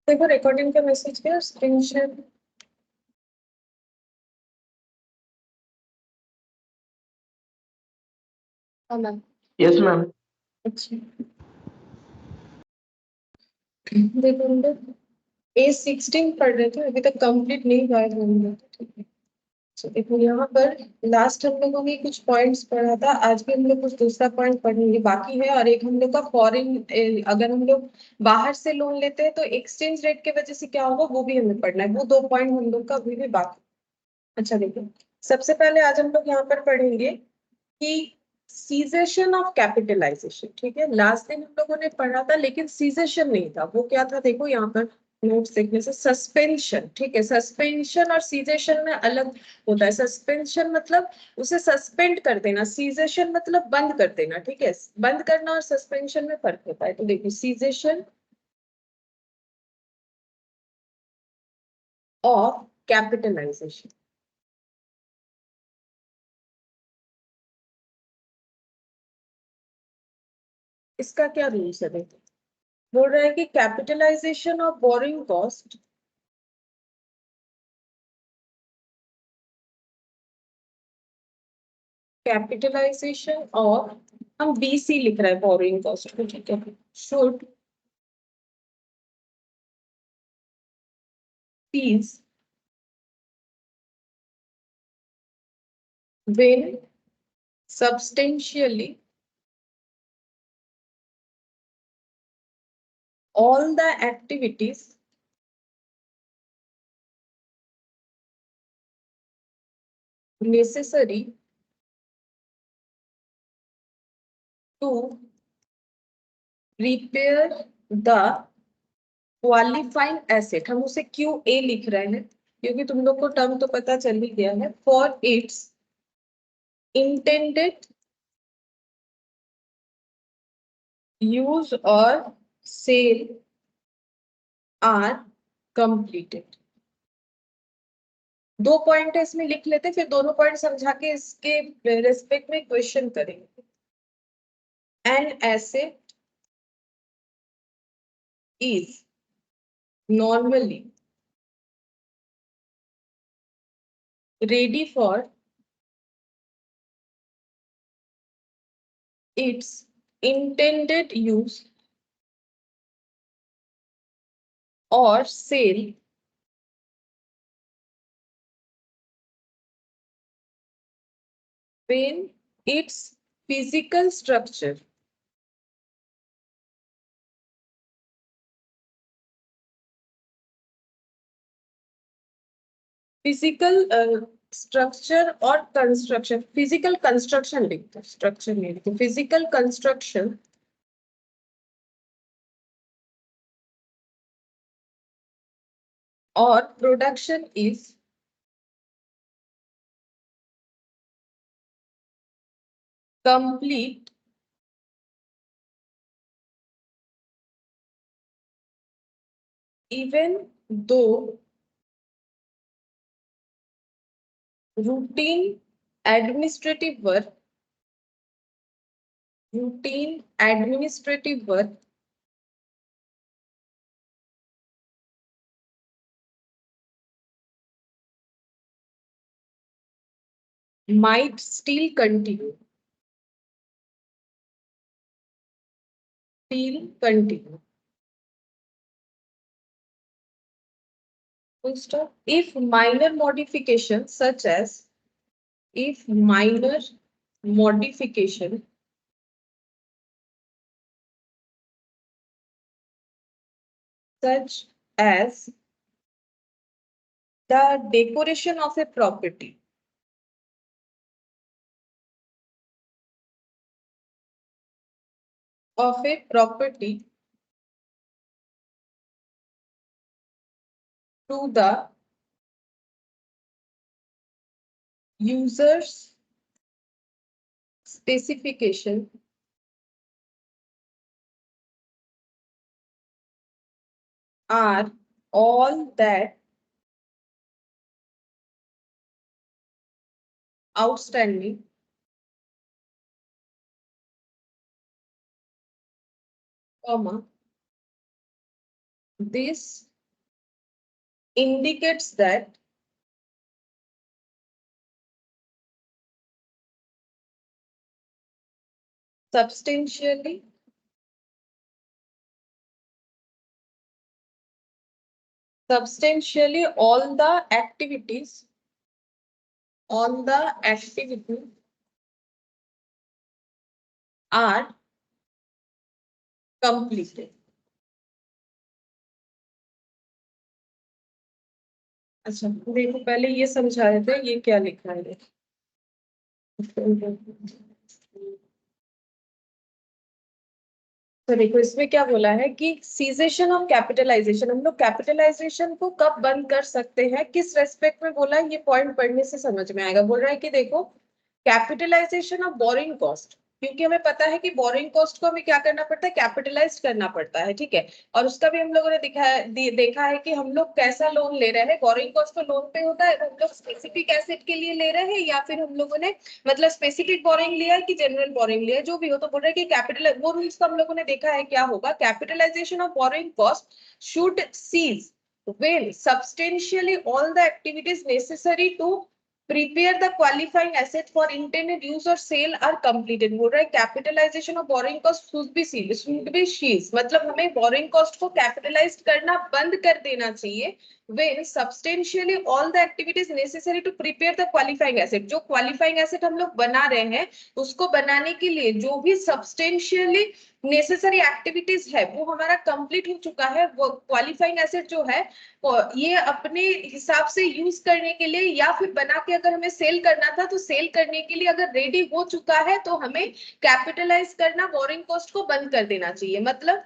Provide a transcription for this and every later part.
देखो रिकॉर्डिंग का मैसेज किया स्क्रीन शेयर। हाँ मैम। Yes ma'am. अच्छा देखो हम लोग A16 पढ़ रहे थे, अभी तक कंप्लीट नहीं हुआ है हम लोग। ठीक है, तो देखो यहाँ पर लास्ट हम लोगों ने कुछ पॉइंट्स पढ़ा था, आज भी हम लोग कुछ दूसरा पॉइंट पढ़ेंगे बाकी है। और एक हम लोग का फॉरेन, अगर हम लोग बाहर से लोन लेते हैं तो एक्सचेंज रेट की वजह से क्या होगा वो भी हमें पढ़ना है। वो दो पॉइंट हम लोग का अभी भी बाकी। अच्छा देखो, सबसे पहले आज हम लोग यहाँ पर पढ़ेंगे कि सीजेशन ऑफ कैपिटलाइजेशन। ठीक है, लास्ट दिन हम लोगों ने पढ़ा था लेकिन सीजेशन नहीं था, वो क्या था देखो यहाँ पर नोट्स देखने से, सस्पेंशन। ठीक है, सस्पेंशन और सीजेशन में अलग होता है। सस्पेंशन मतलब उसे सस्पेंड कर देना, सीजेशन मतलब बंद कर देना। ठीक है, बंद करना और सस्पेंशन में फर्क होता है। तो देखो सीजेशन ऑफ कैपिटलाइजेशन, इसका क्या रूल्स है देखो। बोल रहा है कि capitalization of borrowing cost, capitalization और हम बीसी लिख रहे हैं बोरिंग कॉस्ट को। ठीक है, should cease when substantially all the activities necessary to repair the qualifying asset, हम उसे क्यू ए लिख रहे हैं क्योंकि तुम लोग को टर्म तो पता चल ही गया है। फॉर इट्स इंटेंडेड यूज और सेल आर कंप्लीटेड। दो पॉइंट है इसमें, लिख लेते फिर दोनों पॉइंट समझा के इसके रेस्पेक्ट में क्वेश्चन करेंगे। An asset is normally ready for its intended use और sale when its physical structure physical structure और कंस्ट्रक्शन, फिजिकल कंस्ट्रक्शन लिखते, स्ट्रक्चर नहीं लिखते, फिजिकल कंस्ट्रक्शन और production is complete even though routine administrative work routine administrative work might still continue, if minor modification such as if minor modification such as the decoration of a property to the user's specification are all that outstanding comma this indicates that substantially all the activities are completed. अच्छा देखो पहले ये समझा रहे थे ये क्या लिखा है। तो देखो इसमें क्या बोला है कि सीजेशन ऑफ कैपिटलाइजेशन, हम लोग कैपिटलाइजेशन को कब बंद कर सकते हैं, किस रेस्पेक्ट में बोला है, ये पॉइंट पढ़ने से समझ में आएगा। बोल रहा है कि देखो कैपिटलाइजेशन ऑफ बोरिंग कॉस्ट, क्योंकि हमें पता है कि बोरिंग कॉस्ट को हमें क्या करना पड़ता है, कैपिटलाइज करना पड़ता है, ठीक है। और उसका भी हम लोगों ने देखा है कि हम लोग कैसा लोन ले रहे हैं। बोरिंग कॉस्ट तो लोन पे होता है, हम लोग स्पेसिफिक एसेट के लिए ले रहे हैं या फिर हम लोगों ने मतलब स्पेसिफिक बोरिंग लिया है कि जनरल बोरिंग लिया है, जो भी हो। तो बोल रहे हैं कि कैपिटल, वो रूल्स को हम लोगों ने देखा है क्या होगा, capitalization of borrowing cost should cease when substantially all the activities necessary to prepare the qualifying asset for intended use or sale are completed। बोल रहा है capitalization of borrowing cost should be ceased, मतलब हमें boring cost को capitalise करना बंद कर देना चाहिए when substantially all the activities necessary to prepare the qualifying asset, जो qualifying asset हम लोग बना रहे हैं उसको बनाने के लिए जो भी substantially नेसेसरी एक्टिविटीज है वो हमारा कंप्लीट हो चुका है। वो क्वालिफाइंग एसेट जो है ये अपने हिसाब से यूज करने के लिए या फिर बना के अगर हमें सेल करना था तो सेल करने के लिए अगर रेडी हो चुका है तो हमें कैपिटलाइज करना, बोरिंग कॉस्ट को बंद कर देना चाहिए। मतलब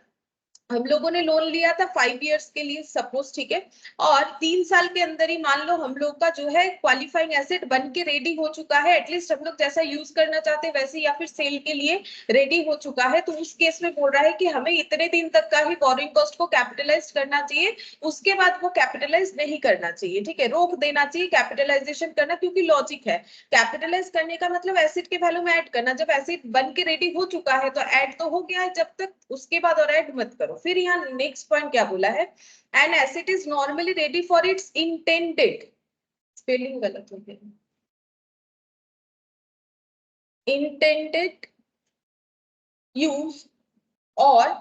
हम लोगों ने लोन लिया था 5 इयर्स के लिए सपोज, ठीक है, और 3 साल के अंदर ही मान लो हम लोग का जो है क्वालिफाइंग एसेट बन के रेडी हो चुका है, एटलीस्ट हम लोग जैसा यूज करना चाहते हैं वैसे, या फिर सेल के लिए रेडी हो चुका है। तो उस केस में बोल रहा है कि हमें इतने दिन तक का ही बोरिंग कॉस्ट को कैपिटलाइज करना चाहिए, उसके बाद वो कैपिटलाइज नहीं करना चाहिए, ठीक है, रोक देना चाहिए कैपिटलाइजेशन करना, क्योंकि लॉजिक है कैपिटलाइज करने का मतलब एसेट के वैल्यू में ऐड करना। जब एसेट बन के रेडी हो चुका है तो ऐड तो हो गया है जब तक, उसके बाद और ऐड मत करो। फिर यहाँ नेक्स्ट पॉइंट क्या बोला है, an asset is normally ready for its intended, spelling गलत हो गया, इंटेंडेड यूज और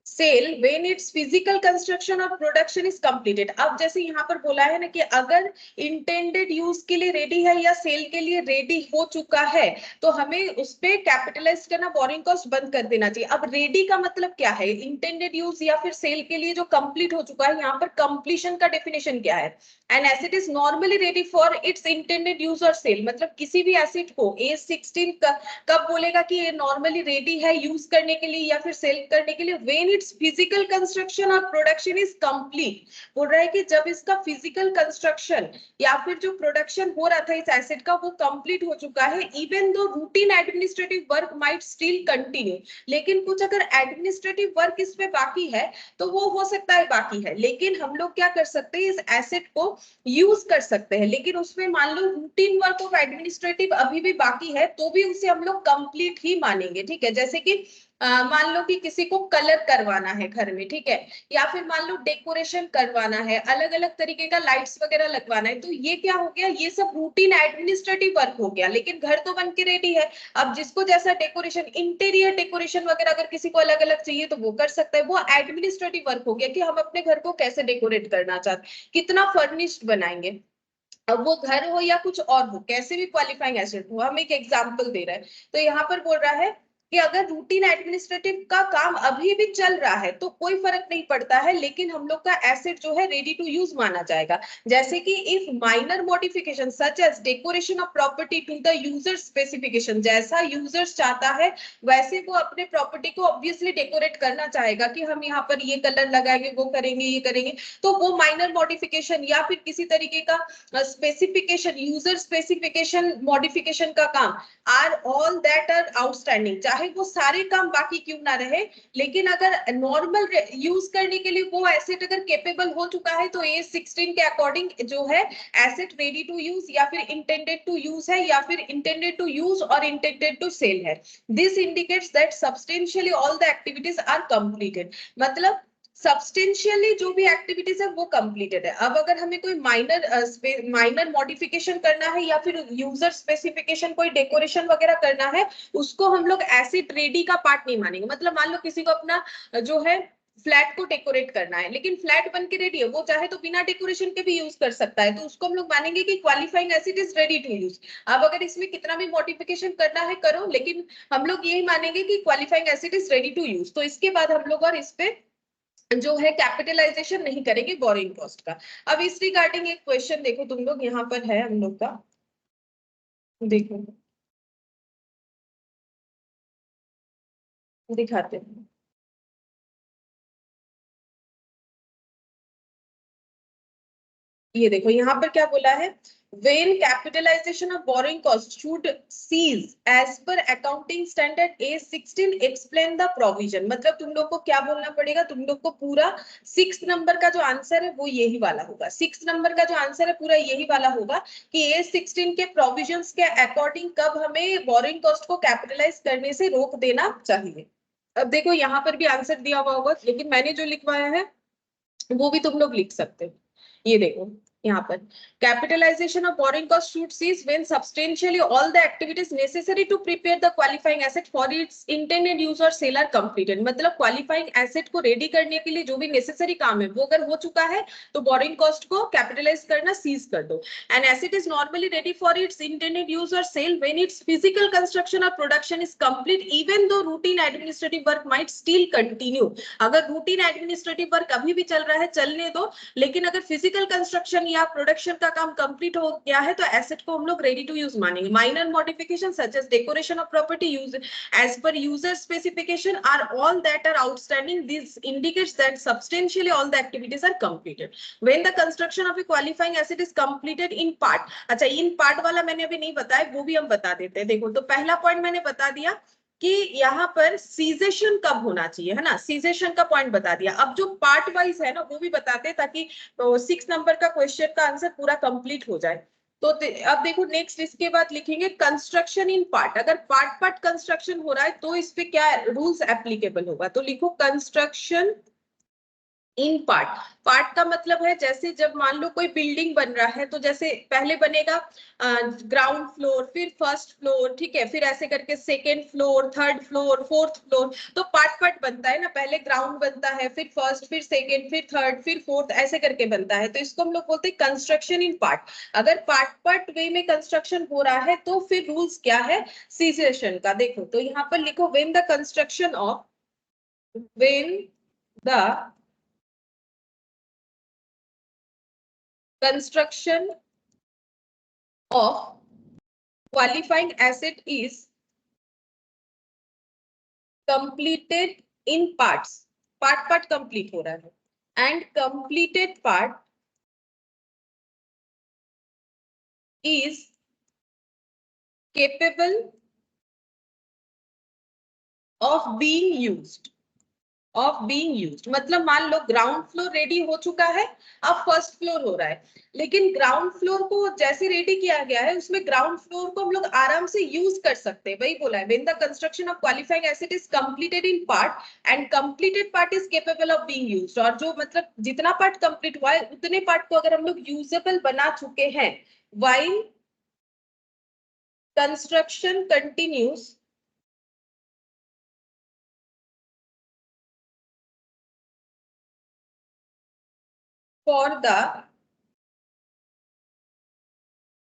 sale when its physical construction of production is completed. अब जैसे यहाँ पर बोला है ना कि अगर इंटेंडेड यूज के लिए रेडी है या सेल के लिए रेडी हो चुका है तो हमें उस पे कैपिटलाइज करना, बोरिंग कॉस्ट बंद कर देना चाहिए। अब रेडी का मतलब क्या है, इंटेंडेड यूज या फिर सेल के लिए जो कंप्लीट हो चुका है, यहाँ पर कंप्लीशन का डेफिनेशन क्या है, an asset is normally ready for its intended use और सेल। मतलब किसी भी एसेट को A16 कब बोलेगा कि ये नॉर्मली रेडी है यूज करने के लिए या फिर सेल करने के लिए, व्हेन इट्स फिजिकल कंस्ट्रक्शन और प्रोडक्शन इज कंप्लीट। बोल रहा है कि जब इसका फिजिकल कंस्ट्रक्शन या फिर जो प्रोडक्शन हो रहा था इस एसेट का वो कंप्लीट हो चुका है, even though routine administrative work might still continue. लेकिन कुछ अगर एडमिनिस्ट्रेटिव वर्क इस पे बाकी है तो वो हो सकता है बाकी है, लेकिन हम लोग क्या कर सकते हैं, इस एसेट को यूज कर सकते हैं। लेकिन उसमें मान लो रूटीन वर्क ऑफ एडमिनिस्ट्रेटिव अभी भी बाकी है तो भी उसे हम लोग कंप्लीट ही मानेंगे, ठीक है। जैसे कि मान लो कि किसी को कलर करवाना है घर में, ठीक है, या फिर मान लो डेकोरेशन करवाना है, अलग अलग तरीके का लाइट्स वगैरह लगवाना है, तो ये क्या हो गया, ये सब रूटीन एडमिनिस्ट्रेटिव वर्क हो गया, लेकिन घर तो बन के रेडी है। अब जिसको जैसा डेकोरेशन, इंटीरियर डेकोरेशन वगैरह अगर किसी को अलग अलग चाहिए तो वो कर सकता है, वो एडमिनिस्ट्रेटिव वर्क हो गया कि हम अपने घर को कैसे डेकोरेट करना चाहते, कितना फर्निश्ड बनाएंगे। अब वो घर हो या कुछ और हो, कैसे भी क्वालिफाइंग एसेट हो, हम एक एग्जांपल दे रहे हैं। तो यहाँ पर बोल रहा है कि अगर रूटीन एडमिनिस्ट्रेटिव का काम अभी भी चल रहा है तो कोई फर्क नहीं पड़ता है, लेकिन हम लोग का एसेट जो है रेडी टू यूज माना जाएगा। जैसे कि if minor modification such as decoration of property to the user specification, जैसा यूजर्स चाहता है वैसे वो अपने प्रॉपर्टी को ऑब्वियसली डेकोरेट करना चाहेगा कि हम यहाँ पर ये कलर लगाएंगे, वो करेंगे, ये करेंगे, तो वो माइनर मॉडिफिकेशन या फिर किसी तरीके का स्पेसिफिकेशन, यूजर स्पेसिफिकेशन मॉडिफिकेशन का काम, are all that are outstanding, चाहे वो सारे काम बाकी क्यों ना रहे, लेकिन अगर नॉर्मल यूज करने के लिए वो एसेट अगर केपेबल हो चुका है तो A16 के अकॉर्डिंग जो है एसेट रेडी टू यूज या फिर इंटेंडेड टू यूज है या फिर इंटेंडेड टू यूज और इंटेंडेड टू सेल है। This indicates that substantially all the activities are completed. मतलब सब्सटेंशियली जो भी एक्टिविटीज है वो कंप्लीटेड है। अब अगर हमें कोई माइनर मॉडिफिकेशन करना है या फिर यूजर स्पेसिफिकेशन कोई डेकोरेशन वगैरह करना है, उसको हम लोग एसिड रेडी का पार्ट नहीं मानेंगे। मतलब मान लो किसी को अपना जो है फ्लैट को डेकोरेट करना है, लेकिन फ्लैट बन के रेडी है, वो चाहे तो बिना डेकोरेशन के भी यूज कर सकता है, तो उसको हम लोग मानेंगे कि qualifying asset is ready to use. अब अगर इसमें कितना भी मॉडिफिकेशन करना है करो, लेकिन हम लोग यही मानेंगे कि qualifying asset is ready to use. तो इसके बाद हम लोग और इस पे जो है कैपिटलाइजेशन नहीं करेंगे बोरिंग कॉस्ट का। अब इस रिगार्डिंग एक क्वेश्चन देखो तुम लोग, यहाँ पर है हम लोग का, देखो दिखाते हैं। ये देखो यहाँ पर क्या बोला है, when capitalization of borrowing cost should cease as per accounting standard A16 explain the provision। मतलब तुम लोग को क्या बोलना पड़ेगा, तुम लोग को पूरा 6 नंबर का जो आंसर है वो यही वाला होगा। 6 नंबर का जो आंसर है पूरा यही वाला होगा कि A16 के प्रोविजंस के अकॉर्डिंग कब हमें बोरिंग कॉस्ट को कैपिटलाइज करने से रोक देना चाहिए। अब देखो यहाँ पर भी आंसर दिया हुआ होगा, लेकिन मैंने जो लिखवाया है वो भी तुम लोग लिख सकते हो। ये देखो यहाँ पर capitalization of borrowing cost should cease when substantially all the activities necessary to prepare the qualifying asset for its intended use और सेल आर कंप्लीटेड। मतलब क्वालिफाइंग एसेट को रेडी करने के लिए जो भी नेसेसरी काम है वो अगर हो चुका है तो बोरिंग कॉस्ट को कैपिटलाइज करना सीज कर दो। An asset is normally ready for its intended use और sale when its physical construction और production is complete even though routine administrative work might still continue. अगर रूटीन एडमिनिस्ट्रेटिव वर्क अभी भी चल रहा है चलने दो, लेकिन अगर फिजिकल कंस्ट्रक्शन या प्रोडक्शन का काम कंप्लीट हो गया है तो एसेट को हम लोग रेडी टू यूज मानेंगे। Minor modification such as decoration of property use as per user specification are all that are outstanding, this indicates that substantially all the activities are completed when the construction of a qualifying asset is completed in part। अच्छा in part वाला मैंने अभी नहीं बताया, वो भी हम बता देते हैं। देखो तो पहला पॉइंट मैंने बता दिया कि यहाँ पर सीजेशन कब होना चाहिए, है ना, सीजेशन का पॉइंट बता दिया। अब जो पार्ट वाइज है ना वो भी बताते हैं ताकि 6 नंबर का क्वेश्चन का आंसर पूरा कंप्लीट हो जाए। तो अब देखो नेक्स्ट इसके बाद लिखेंगे कंस्ट्रक्शन इन पार्ट। अगर पार्ट पार्ट कंस्ट्रक्शन हो रहा है तो इस पे क्या रूल्स एप्लीकेबल होगा, तो लिखो कंस्ट्रक्शन इन पार्ट। पार्ट का मतलब है जैसे जब मान लो कोई बिल्डिंग बन रहा है तो जैसे पहले बनेगा ग्राउंड फ्लोर, फिर फर्स्ट फ्लोर, ठीक है, फिर ऐसे करके second floor, third floor, fourth floor, तो पार्ट पार्ट बनता है ना। पहले ग्राउंड बनता है, फिर फर्स्ट, फिर सेकेंड, फिर थर्ड, फिर फोर्थ, ऐसे करके बनता है। तो इसको हम लोग बोलते हैं कंस्ट्रक्शन इन पार्ट। अगर पार्ट पार्ट वे में कंस्ट्रक्शन हो रहा है तो फिर रूल्स क्या है सीसेशन का। देखो तो यहाँ पर लिखो when the construction of, when the construction of qualifying asset is completed in parts, part part complete हो रहा है, and completed part is capable of being used, of being used. मतलब मान लो ग्राउंड फ्लोर रेडी हो चुका है, अब first floor हो रहा है, लेकिन ग्राउंड फ्लोर को जैसे रेडी किया गया है उसमें ग्राउंड फ्लोर को हम लोग आराम से यूज कर सकते हैं। वही बोला है when the construction of qualifying asset is completed in part and completed part is capable of being used. और जो मतलब जितना पार्ट कंप्लीट हुआ है उतने पार्ट को अगर हम लोग यूजेबल बना चुके हैं, while construction continues for the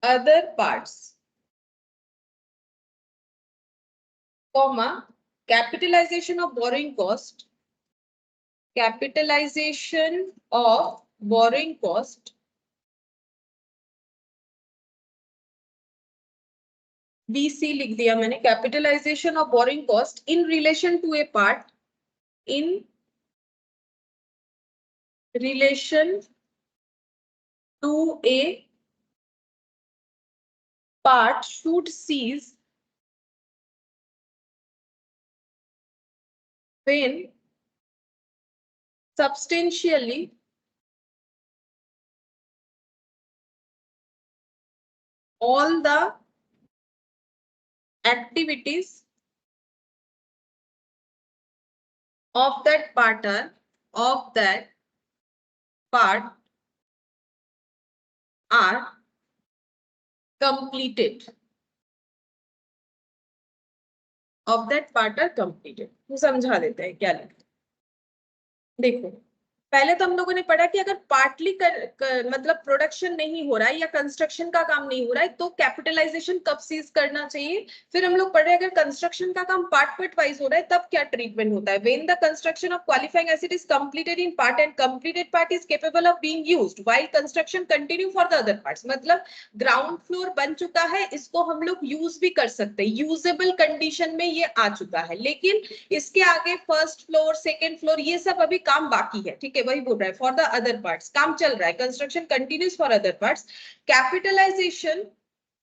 other parts, comma, capitalization of borrowing cost, capitalization of borrowing cost BC लिख दिया मैंने, capitalization of borrowing cost in relation to a part, in relation to a part should cease when substantially all the activities of that part are of that part are completed. Of that part are completed. समझा देते हैं क्या लिखा। देखो पहले तो हम लोगों ने पढ़ा कि अगर पार्टली मतलब प्रोडक्शन नहीं हो रहा है या कंस्ट्रक्शन का काम नहीं हो रहा है तो कैपिटलाइजेशन कब सीज करना चाहिए। फिर हम लोग पढ़े अगर कंस्ट्रक्शन का काम पार्ट वाइज हो रहा है तब क्या ट्रीटमेंट होता है। When the construction of qualifying asset is completed in part and completed part is capable of being used while construction continue for the other parts. मतलब ग्राउंड फ्लोर बन चुका है, इसको हम लोग यूज भी कर सकते हैं, यूजेबल कंडीशन में ये आ चुका है, लेकिन इसके आगे फर्स्ट फ्लोर सेकेंड फ्लोर ये सब अभी काम बाकी है। ठीक है, वही बोल रहा है फॉर द अदर पार्ट्स काम चल रहा है, construction continues for other parts. Capitalization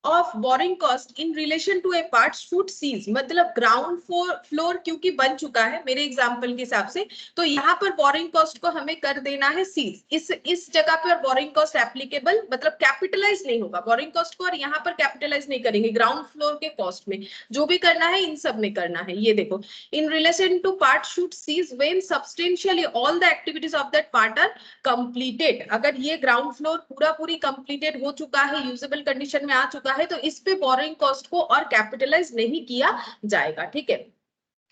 of borrowing cost in relation to a part should cease. मतलब ग्राउंड फ्लोर क्योंकि बन चुका है मेरे एग्जांपल के हिसाब से, तो यहाँ पर बोरिंग कॉस्ट को हमें कर देना है सीज। इस जगह पर बोरिंग कॉस्ट एप्लीकेबल मतलब कैपिटलाइज नहीं होगा बोरिंग कॉस्ट को, और यहाँ पर कैपिटलाइज नहीं करेंगे ग्राउंड फ्लोर के कॉस्ट में। जो भी करना है इन सब में करना है। ये देखो in relation to part should cease when substantially all the activities of that part are completed. अगर ये ग्राउंड फ्लोर पूरी कंप्लीटेड हो चुका है, यूजेबल कंडीशन में आ चुका है, तो इस पे बोरिंग कॉस्ट को और कैपिटलाइज नहीं किया जाएगा। ठीक है,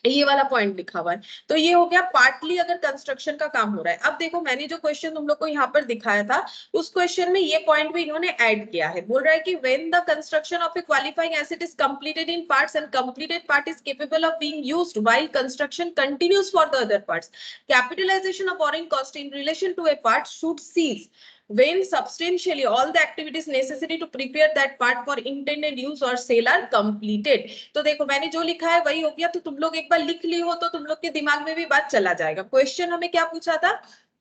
ये वाला पॉइंट लिखा हुआ है। तो ये हो गया पार्टली अगर कंस्ट्रक्शन का काम हो रहा है। अब देखो मैंने जो क्वेश्चन तुम लोग को यहाँ पर दिखाया था उस क्वेश्चन में ये पॉइंट भी इन्होंने ऐड किया है। बोल रहा है कि when the construction of a qualifying asset is completed in parts and completed part is capable of being used while construction continues for the other parts, capitalization of borrowing cost in relation to a part should cease when substantially all the activities necessary to prepare that part for intended use or sale are completed। तो देखो मैंने जो लिखा है वही हो गया, तो तुम लोग एक बार लिख ली हो तो तुम लोग के दिमाग में भी बात चला जाएगा। क्वेश्चन हमें क्या पूछा था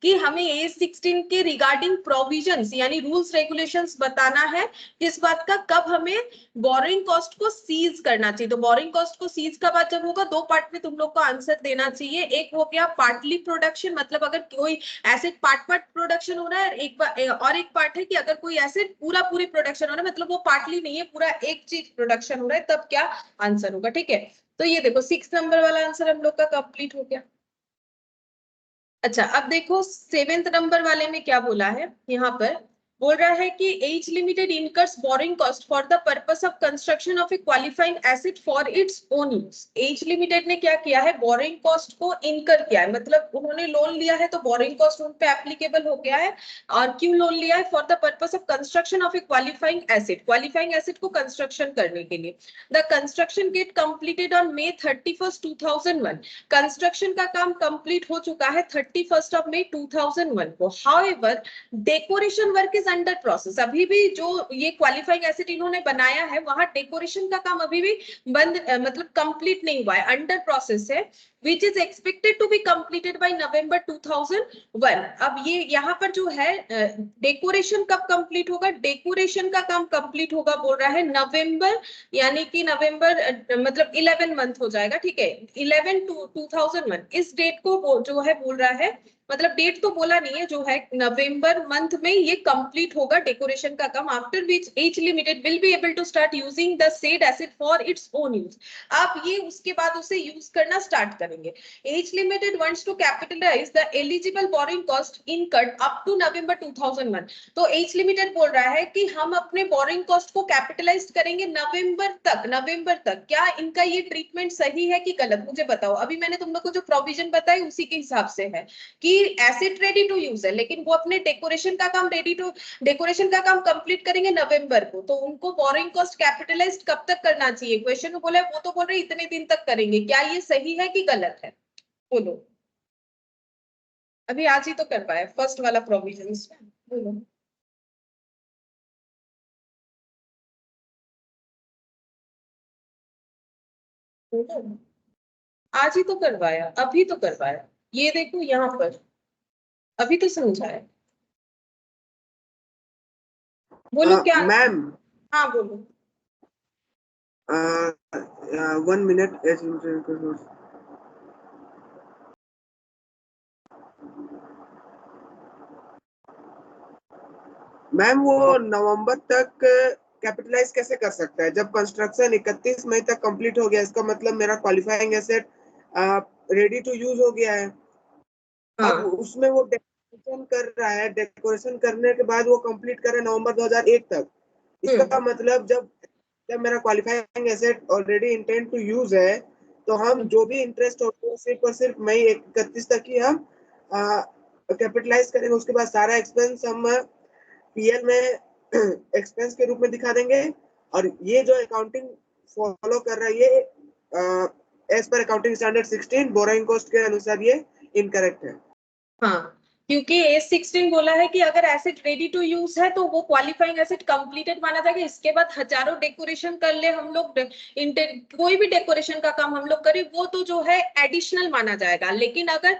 कि हमें A16 के रिगार्डिंग प्रोविजंस यानी रूल्स रेगुलेशंस बताना है। किस बात का, कब हमें बोरिंग कॉस्ट को सीज करना चाहिए। तो बोरिंग कॉस्ट को सीज का बात जब होगा दो पार्ट में तुम लोग को आंसर देना चाहिए। एक हो गया पार्टली प्रोडक्शन, मतलब अगर कोई एसिड पार्ट प्रोडक्शन हो रहा है, और एक पार्ट है कि अगर कोई एसिड पूरी प्रोडक्शन हो रहा है, मतलब वो पार्टली नहीं है पूरा एक चीज प्रोडक्शन हो रहा है, तब क्या आंसर होगा। ठीक है, तो ये देखो 6 नंबर वाला आंसर हम लोग का कंप्लीट हो गया। अच्छा अब देखो 7th नंबर वाले में क्या बोला है, यहाँ पर बोल रहा है कि as limited incurs borrowing cost for the purpose of construction of a qualifying asset for its own use. As limited ने क्या किया है, बोरिंग कॉस्ट को इनकर किया है, मतलब उन्होंने लोन लिया है तो बोरिंग कॉस्ट उन पे एप्लीकेबल हो गया है। और क्यों लोन लिया है, for the purpose of construction of a qualifying acid, qualifying acid को कंस्ट्रक्शन करने के लिए। The construction gate completed on May 31, 2001। Construction का काम कंप्लीट हो चुका है 31 May 2001 को। However decoration work is under process. अभी भी जो ये क्वालिफाइंग एसिड इन्होंने बनाया है वहां डेकोरेशन का काम अभी भी बंद मतलब कंप्लीट नहीं हुआ है, अंडर प्रोसेस है, which is expected to be completed by November 2001। अब ये यहाँ पर जो है डेकोरेशन कब कंप्लीट होगा, डेकोरेशन का काम कंप्लीट होगा बोल रहा है नवंबर, यानी कि नवंबर मतलब 11 मंथ हो जाएगा। ठीक है, 11/2/2001 इस डेट को जो है बोल रहा है, मतलब डेट तो बोला नहीं है, जो है नवंबर मंथ में ये कंप्लीट होगा डेकोरेशन का काम। After which edge limited will be able to start using the said asset for its own use. आप ये उसके बाद उसे यूज करना स्टार्ट करेंगे। Edge limited wants to capitalise the eligible borrowing cost incurred up to November 2001। तो as limited बोल रहा है कि हम अपने बोरिंग कॉस्ट को कैपिटलाइज करेंगे नवंबर तक। नवंबर तक क्या इनका ये ट्रीटमेंट सही है कि गलत, मुझे बताओ। अभी मैंने तुम लोग को जो प्रोविजन बताई उसी के हिसाब से है कि एसिड रेडी टू यूज है, लेकिन वो अपने डेकोरेशन का काम कंप्लीट करेंगे नवंबर को, तो उनको बोरिंग कॉस्ट कैपिटलाइज्ड कब तक करना चाहिए। क्वेश्चन में बोला है, वो तो बोल रहे इतने दिन तक करेंगे, क्या ये सही है कि गलत है, बोलो। अभी आज ही तो करवाया फर्स्ट वाला प्रोविजन, बोलो। बोलो, आज ही तो करवाया, अभी तो करवाया, ये देखो यहाँ पर अभी तो समझाया। बोलो क्या मैम। हाँ बोलो। 1 minute। मैम वो नवंबर तक कैपिटलाइज कैसे कर सकता है जब कंस्ट्रक्शन 31 मई तक कंप्लीट हो गया। इसका मतलब मेरा qualifying asset ready to use हो गया है। हाँ। अब उसमें वो डेकोरेशन कर रहा है, डेकोरेशन करने के बाद वो कंप्लीट कर रहा है नवंबर 2001 तक। इसका मतलब जब जब मेरा qualifying asset already intended to use है, तो हम जो भी इंटरेस्ट होगा वो सिर्फ और सिर्फ मई 31 तक ही हम कैपिटलाइज करेंगे। उसके बाद सारा एक्सपेंस हम पीएल में एक्सपेंस के रूप में दिखा देंगे। और ये जो अकाउंटिंग फॉलो कर रहा है ये as per accounting standard 16 borrowing cost के अनुसार ये इनकरेक्ट है। हाँ, क्योंकि A16 बोला है कि अगर एसेट रेडी टू यूज है तो वो क्वालिफाइंग एसेट कंप्लीटेड माना जाएगा। इसके बाद हजारों डेकोरेशन कर ले हम लोग, कोई भी डेकोरेशन का काम हम लोग करें, वो तो जो है एडिशनल माना जाएगा। लेकिन अगर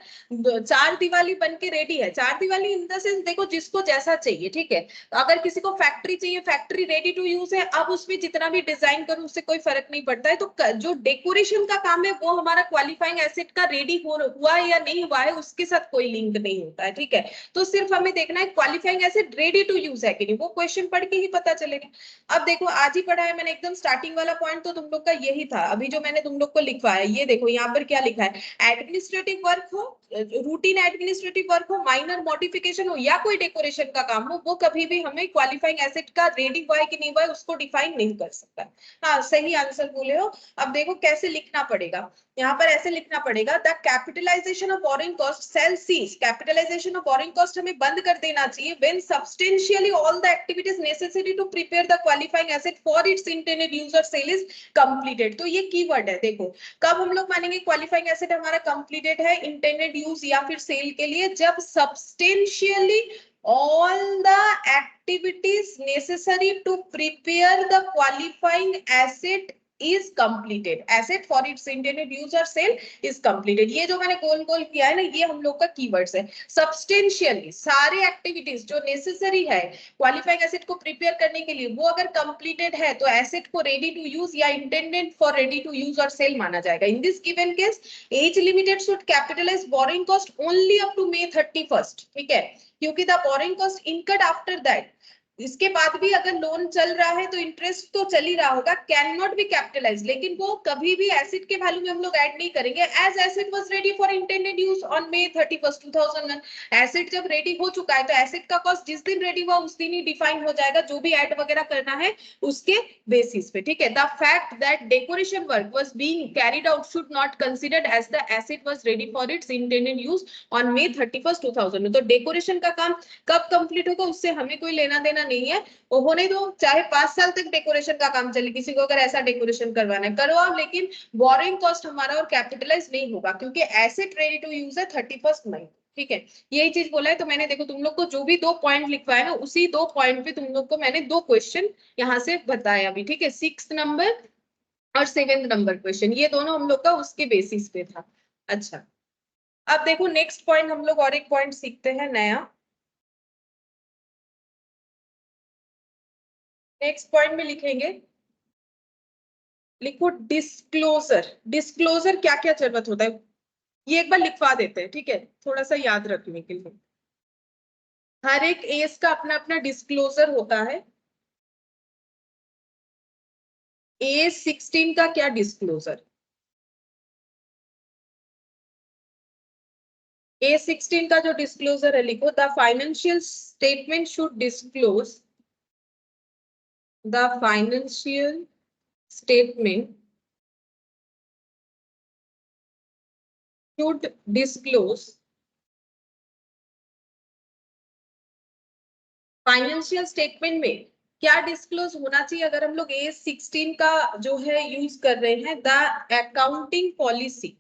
चार दिवाली बन के रेडी है, चार दिवाली इन द सेंस देखो जिसको जैसा चाहिए, ठीक है। तो अगर किसी को फैक्ट्री चाहिए, फैक्ट्री रेडी टू यूज है, अब उसमें जितना भी डिजाइन करूं उससे कोई फर्क नहीं पड़ता है। तो जो डेकोरेशन का काम है वो हमारा क्वालिफाइंग एसेट का रेडी हुआ या नहीं हुआ है उसके साथ कोई लिंक नहीं होता है, ठीक है। तो सिर्फ हमें देखना है qualifying asset ready to use है कि नहीं, वो क्वेश्चन पढ़ के ही पता चलेगा। अब देखो आज ही पढ़ा है मैंने, एकदम स्टार्टिंग वाला पॉइंट तो तुम लोग का यही था। अभी जो मैंने तुम लोग को लिखवाया ये देखो यहाँ पर क्या लिखा है, एडमिनिस्ट्रेटिव वर्क हो, रूटीन एडमिनिस्ट्रेटिव वर्क हो, माइनर मॉडिफिकेशन हो या कोई डेकोरेशन का काम हो, वो कभी भी हमें क्वालिफाइंग एसेट का रेडी हुआ है कि नहीं हुआ है उसको डिफाइन नहीं कर सकता। हाँ सही आंसर बोले हो। अब देखो कैसे लिखना पड़ेगा, यहाँ पर ऐसे लिखना पड़ेगा, the capitalisation of borrowing cost shall cease, capitalisation of borrowing cost हमें बंद कर देना चाहिए when substantially all the activities necessary to prepare the qualifying asset for its intended use और सेल इज कंप्लीटेड। तो ये कीवर्ड है, देखो कब हम लोग मानेंगे क्वालिफाइंग एसेट हमारा कंप्लीटेड है इंटेंडेड यूज या फिर सेल के लिए, जब substantially all the activities necessary to prepare the qualifying asset is completed, asset for its intended use or sale is completed। ये जो मैंने गोल गोल किया है ना, ये हम लोग का कीवर्ड्स है। सब्सटेंशियली सारे एक्टिविटीज जो नेसेसरी है क्वालिफाइंग एसेट को प्रिपेयर करने के लिए, वो अगर कंप्लीटेड है तो एसेट को रेडी टू यूज या intended for ready to use और सेल माना जाएगा। In this given case as limited should capitalise borrowing cost only up to May 31, ठीक है, क्योंकि the borrowing cost incurred after that, इसके बाद भी अगर लोन चल रहा है तो इंटरेस्ट तो चल ही रहा होगा, कैन नॉट बी कैपिटलाइज, लेकिन वो कभी भी एसेट के वैल्यू में हम लोग ऐड नहीं करेंगे। As asset was ready for intended use on May 31, 2001, asset जब रेडी हो चुका है तो एसेट का कॉस्ट जिस दिन रेडी हुआ उस दिन ही डिफाइन हो जाएगा, जो भी ऐड वगैरह करना है उसके बेसिस पे, ठीक है। The fact that decoration work was being carried out should not considered as the asset was ready for its intended use on May 31, 2000। तो डेकोरेशन का काम कब कंप्लीट होगा उससे हमें कोई लेना देना नहीं है, वो होने दो, चाहे 5 साल तक डेकोरेशन का काम चले, किसी को अगर ऐसा डेकोरेशन करवाना है करो आप, लेकिन बोरिंग कॉस्ट हमारा और कैपिटलाइज नहीं होगा क्योंकि एसेट रेडी टू यूज है 31 मई, ठीक है। यही चीज बोला है। तो मैंने देखो तुम लोग को जो भी 2 पॉइंट लिखवाया ना, उसी 2 पॉइंट पे तुम लोग को मैंने 2 क्वेश्चन यहाँ से बताया अभी, ठीक है। 6th नंबर और 7th नंबर क्वेश्चन, ये दोनों हम लोग का उसके बेसिस पे था। अच्छा अब देखो नेक्स्ट पॉइंट हम लोग और एक पॉइंट सीखते हैं नया। नेक्स्ट पॉइंट में लिखेंगे, लिखो डिस्क्लोजर। डिस्क्लोजर क्या क्या जरूरत होता है ये एक बार लिखवा देते हैं, ठीक है, थोड़ा सा याद रखने के लिए। हर एक एज का अपना अपना डिस्क्लोजर होता है। A16 का क्या डिस्क्लोजर, A16 का जो डिस्क्लोजर है लिखो, the financial statement should disclose, the financial statement should disclose, financial statement में क्या डिस्क्लोज होना चाहिए अगर हम लोग A16 का जो है यूज कर रहे हैं, the accounting policy,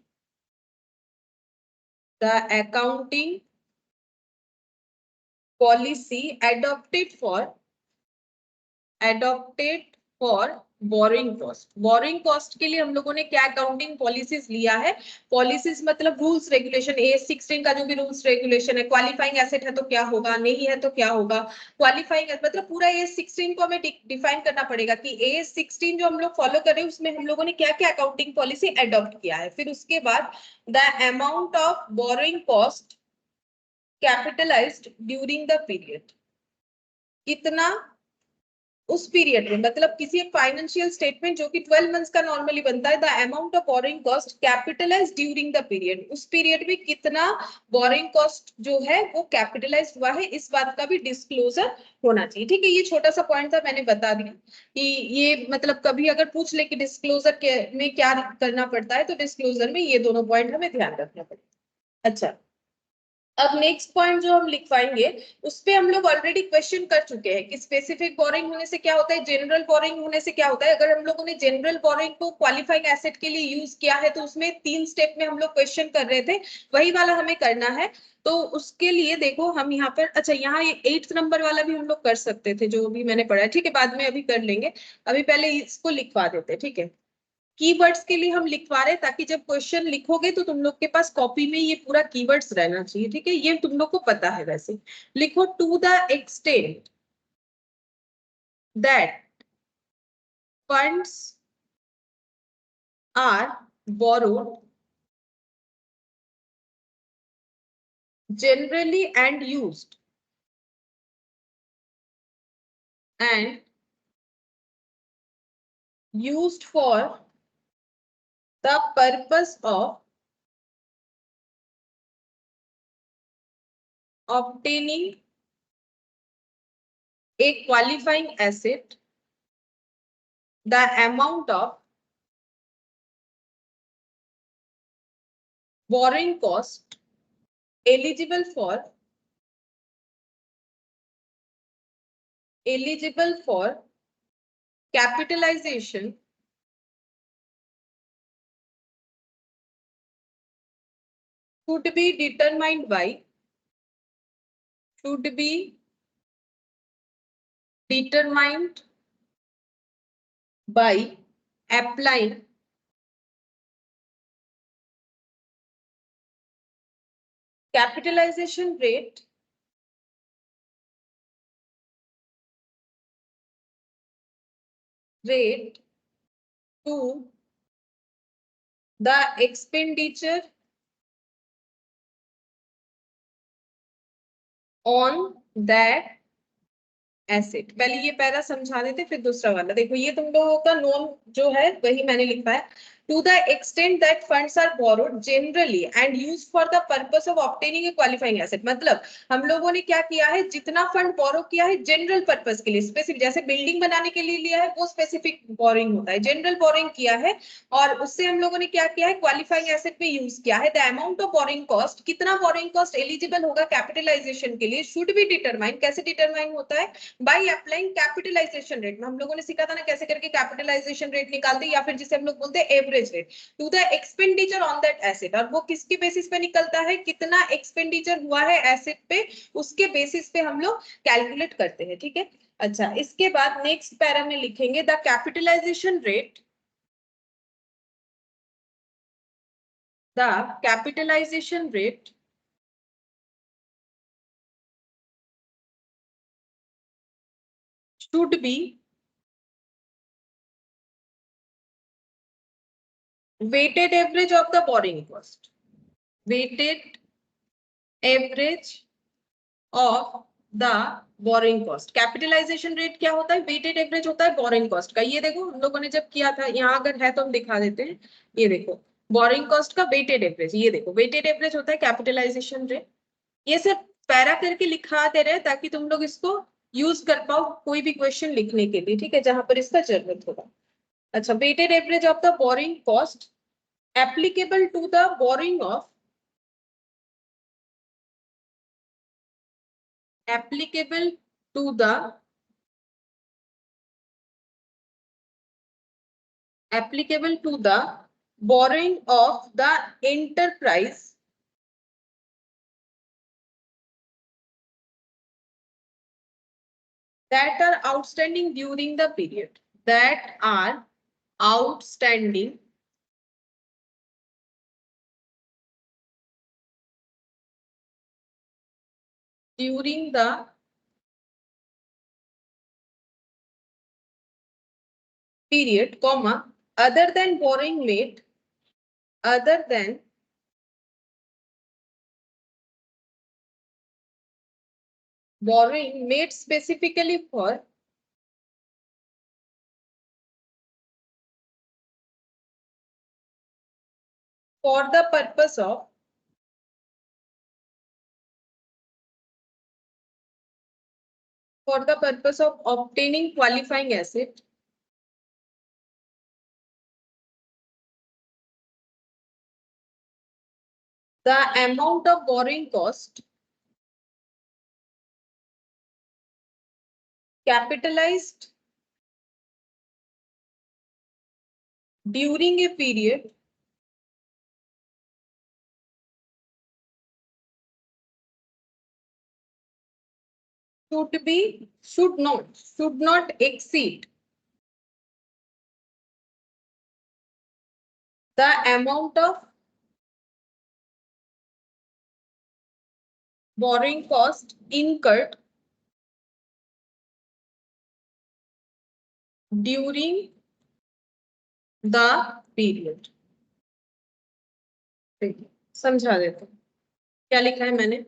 the accounting policy adopted for borrowing cost. Borrowing cost के लिए हम लोगों ने क्या अकाउंटिंग पॉलिसीज लिया है, पॉलिसीज मतलब रूल्स रेगुलेशन, A16 का जो भी रूल्स रेगुलेशन है, क्वालिफाइंग एसेट है तो क्या होगा, नहीं है तो क्या होगा, क्वालिफाइंग मतलब पूरा A16 को हमें डिफाइन करना पड़ेगा कि A16 जो हम लोग फॉलो कर रहे हैं उसमें हम लोगों ने क्या क्या अकाउंटिंग पॉलिसी अडॉप्ट किया है। फिर उसके बाद the amount of borrowing cost capitalised during the period, कितना उस पीरियड में, मतलब किसी एक फाइनेंशियल स्टेटमेंट जो कि 12 मंथ्स का नॉर्मली बनता है, the amount of borrowing cost capitalise during the period, उस पीरियड में कितना बोरिंग कॉस्ट जो है वो कैपिटलाइज हुआ है, इस बात का भी डिस्क्लोजर होना चाहिए। ठीक है, ये छोटा सा पॉइंट था, मैंने बता दिया कि ये मतलब कभी अगर पूछ ले कि डिस्क्लोजर में क्या करना पड़ता है, तो डिस्क्लोजर में ये दोनों पॉइंट हमें ध्यान रखना पड़ेगा। अच्छा, अब नेक्स्ट पॉइंट जो हम लिखवाएंगे उस पे हम लोग ऑलरेडी क्वेश्चन कर चुके हैं कि स्पेसिफिक बोरिंग होने से क्या होता है, जनरल बोरिंग होने से क्या होता है। अगर हम लोगों ने जनरल बोरिंग को क्वालिफाइंग एसेट के लिए यूज किया है तो उसमें 3 स्टेप में हम लोग क्वेश्चन कर रहे थे, वही वाला हमें करना है। तो उसके लिए देखो हम यहाँ पर, अच्छा यहाँ ये 8th नंबर वाला भी हम लोग कर सकते थे जो भी मैंने पढ़ा है, ठीक है, बाद में अभी कर लेंगे, अभी पहले इसको लिखवा देते, ठीक है। कीवर्ड्स के लिए हम लिखवा रहे ताकि जब क्वेश्चन लिखोगे तो तुम लोग के पास कॉपी में ये पूरा कीवर्ड्स रहना चाहिए, ठीक है, ये तुम लोग को पता है वैसे। लिखो to the extent that funds are borrowed generally and used for the purpose of obtaining a qualifying asset, the amount of borrowing cost eligible for capitalization should be determined by applying capitalization rate to the expenditure on that asset. पहले ये para समझा देते फिर दूसरा वाला देखो, ये तुम लोगों का नोन जो है वही मैंने लिखा है, to the extent that funds are borrowed generally and use for the purpose of obtaining a qualifying asset. मतलब हम लोगों ने क्या किया है, जितना फंड बोरो किया है जनरल पर्पस के लिए, स्पेसिफिक जैसे बिल्डिंग बनाने के लिए लिया है वो स्पेसिफिक बोरिंग होता है, जनरल बोरिंग किया है, और उससे हम लोगों ने क्या किया है, क्वालिफाइंग एसेट पे यूज किया है। The amount of borrowing cost, कितना बोरिंग कॉस्ट एलिजिबल होगा कैपिटलाइजेशन के लिए, शुड बी डिटरमाइन, कैसे डिटरमाइन होता है, बाई अप्लाइंग कैपिटलाइजेशन रेट। में हम लोगों ने सीखा था ना कैसे करके कैपिटलाइजेशन रेट निकालते, या फिर जिसे हम लोग बोलते हैं average rate, to the expenditure on that asset. और वो किसके बेसिस पे निकलता है, कितना एक्सपेंडिचर हुआ है एसेट पे, उसके बेसिस पे हम लोग कैलकुलेट करते हैं, ठीक है। अच्छा, इसके बाद नेक्स्ट पैरा में लिखेंगे the capitalisation rate, the capitalization rate should be weighted average of the borrowing cost, weighted average of the borrowing cost। Capitalisation rate क्या होता है, वेटेड एवरेज होता है बोरिंग कॉस्ट का। ये देखो हम लोगों ने जब किया था, यहाँ अगर है तो हम दिखा देते हैं, ये देखो बोरिंग कॉस्ट का वेटेड एवरेज, ये देखो वेटेड एवरेज होता है कैपिटलाइजेशन रेट। ये सब पैरा करके लिखा दे रहे ताकि तुम लोग इसको यूज कर पाओ कोई भी क्वेश्चन लिखने के लिए, ठीक है, जहां पर इसका जरूरत होगा। अच्छा, weighted average of the borrowing cost applicable to the borrowing of applicable to the borrowing of the enterprise that are outstanding during the period, that are outstanding during the period, comma, other than borrowing made specifically for for the purpose of obtaining qualifying asset, the amount of borrowing cost capitalized during a period should not exceed the amount of borrowing cost incurred during the period. समझा देते हैं क्या लिखा है मैंने.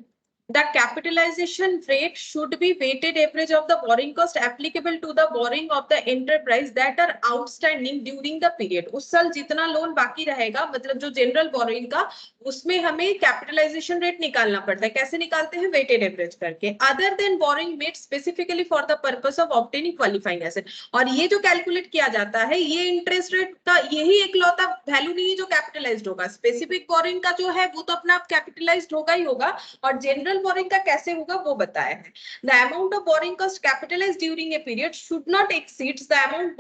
The capitalization rate should be weighted average of the borrowing cost applicable to the borrowing of the enterprise that are outstanding during the period. उस साल जितना लोन बाकी रहेगा मतलब जो जनरल बोरोइंग का उसमें हमें कैपिटलाइजेशन रेट निकालना पड़ता है. कैसे निकालते हैं? वेटेड एवरेज करके. Other than borrowing made specifically for the purpose of obtaining qualifying asset. और ये जो कैलकुलेट किया जाता है ये इंटरेस्ट रेट का यही एकलौता वैल्यू नहीं है जो कैपिटलाइज्ड होगा. स्पेसिफिक बोरोइंग का जो है वो तो अपना कैपिटलाइज्ड होगा ही होगा और जनरल बोरिंग का कैसे होगा वो बताया है. The amount of borrowing cost capitalized during a period should not exceed the amount of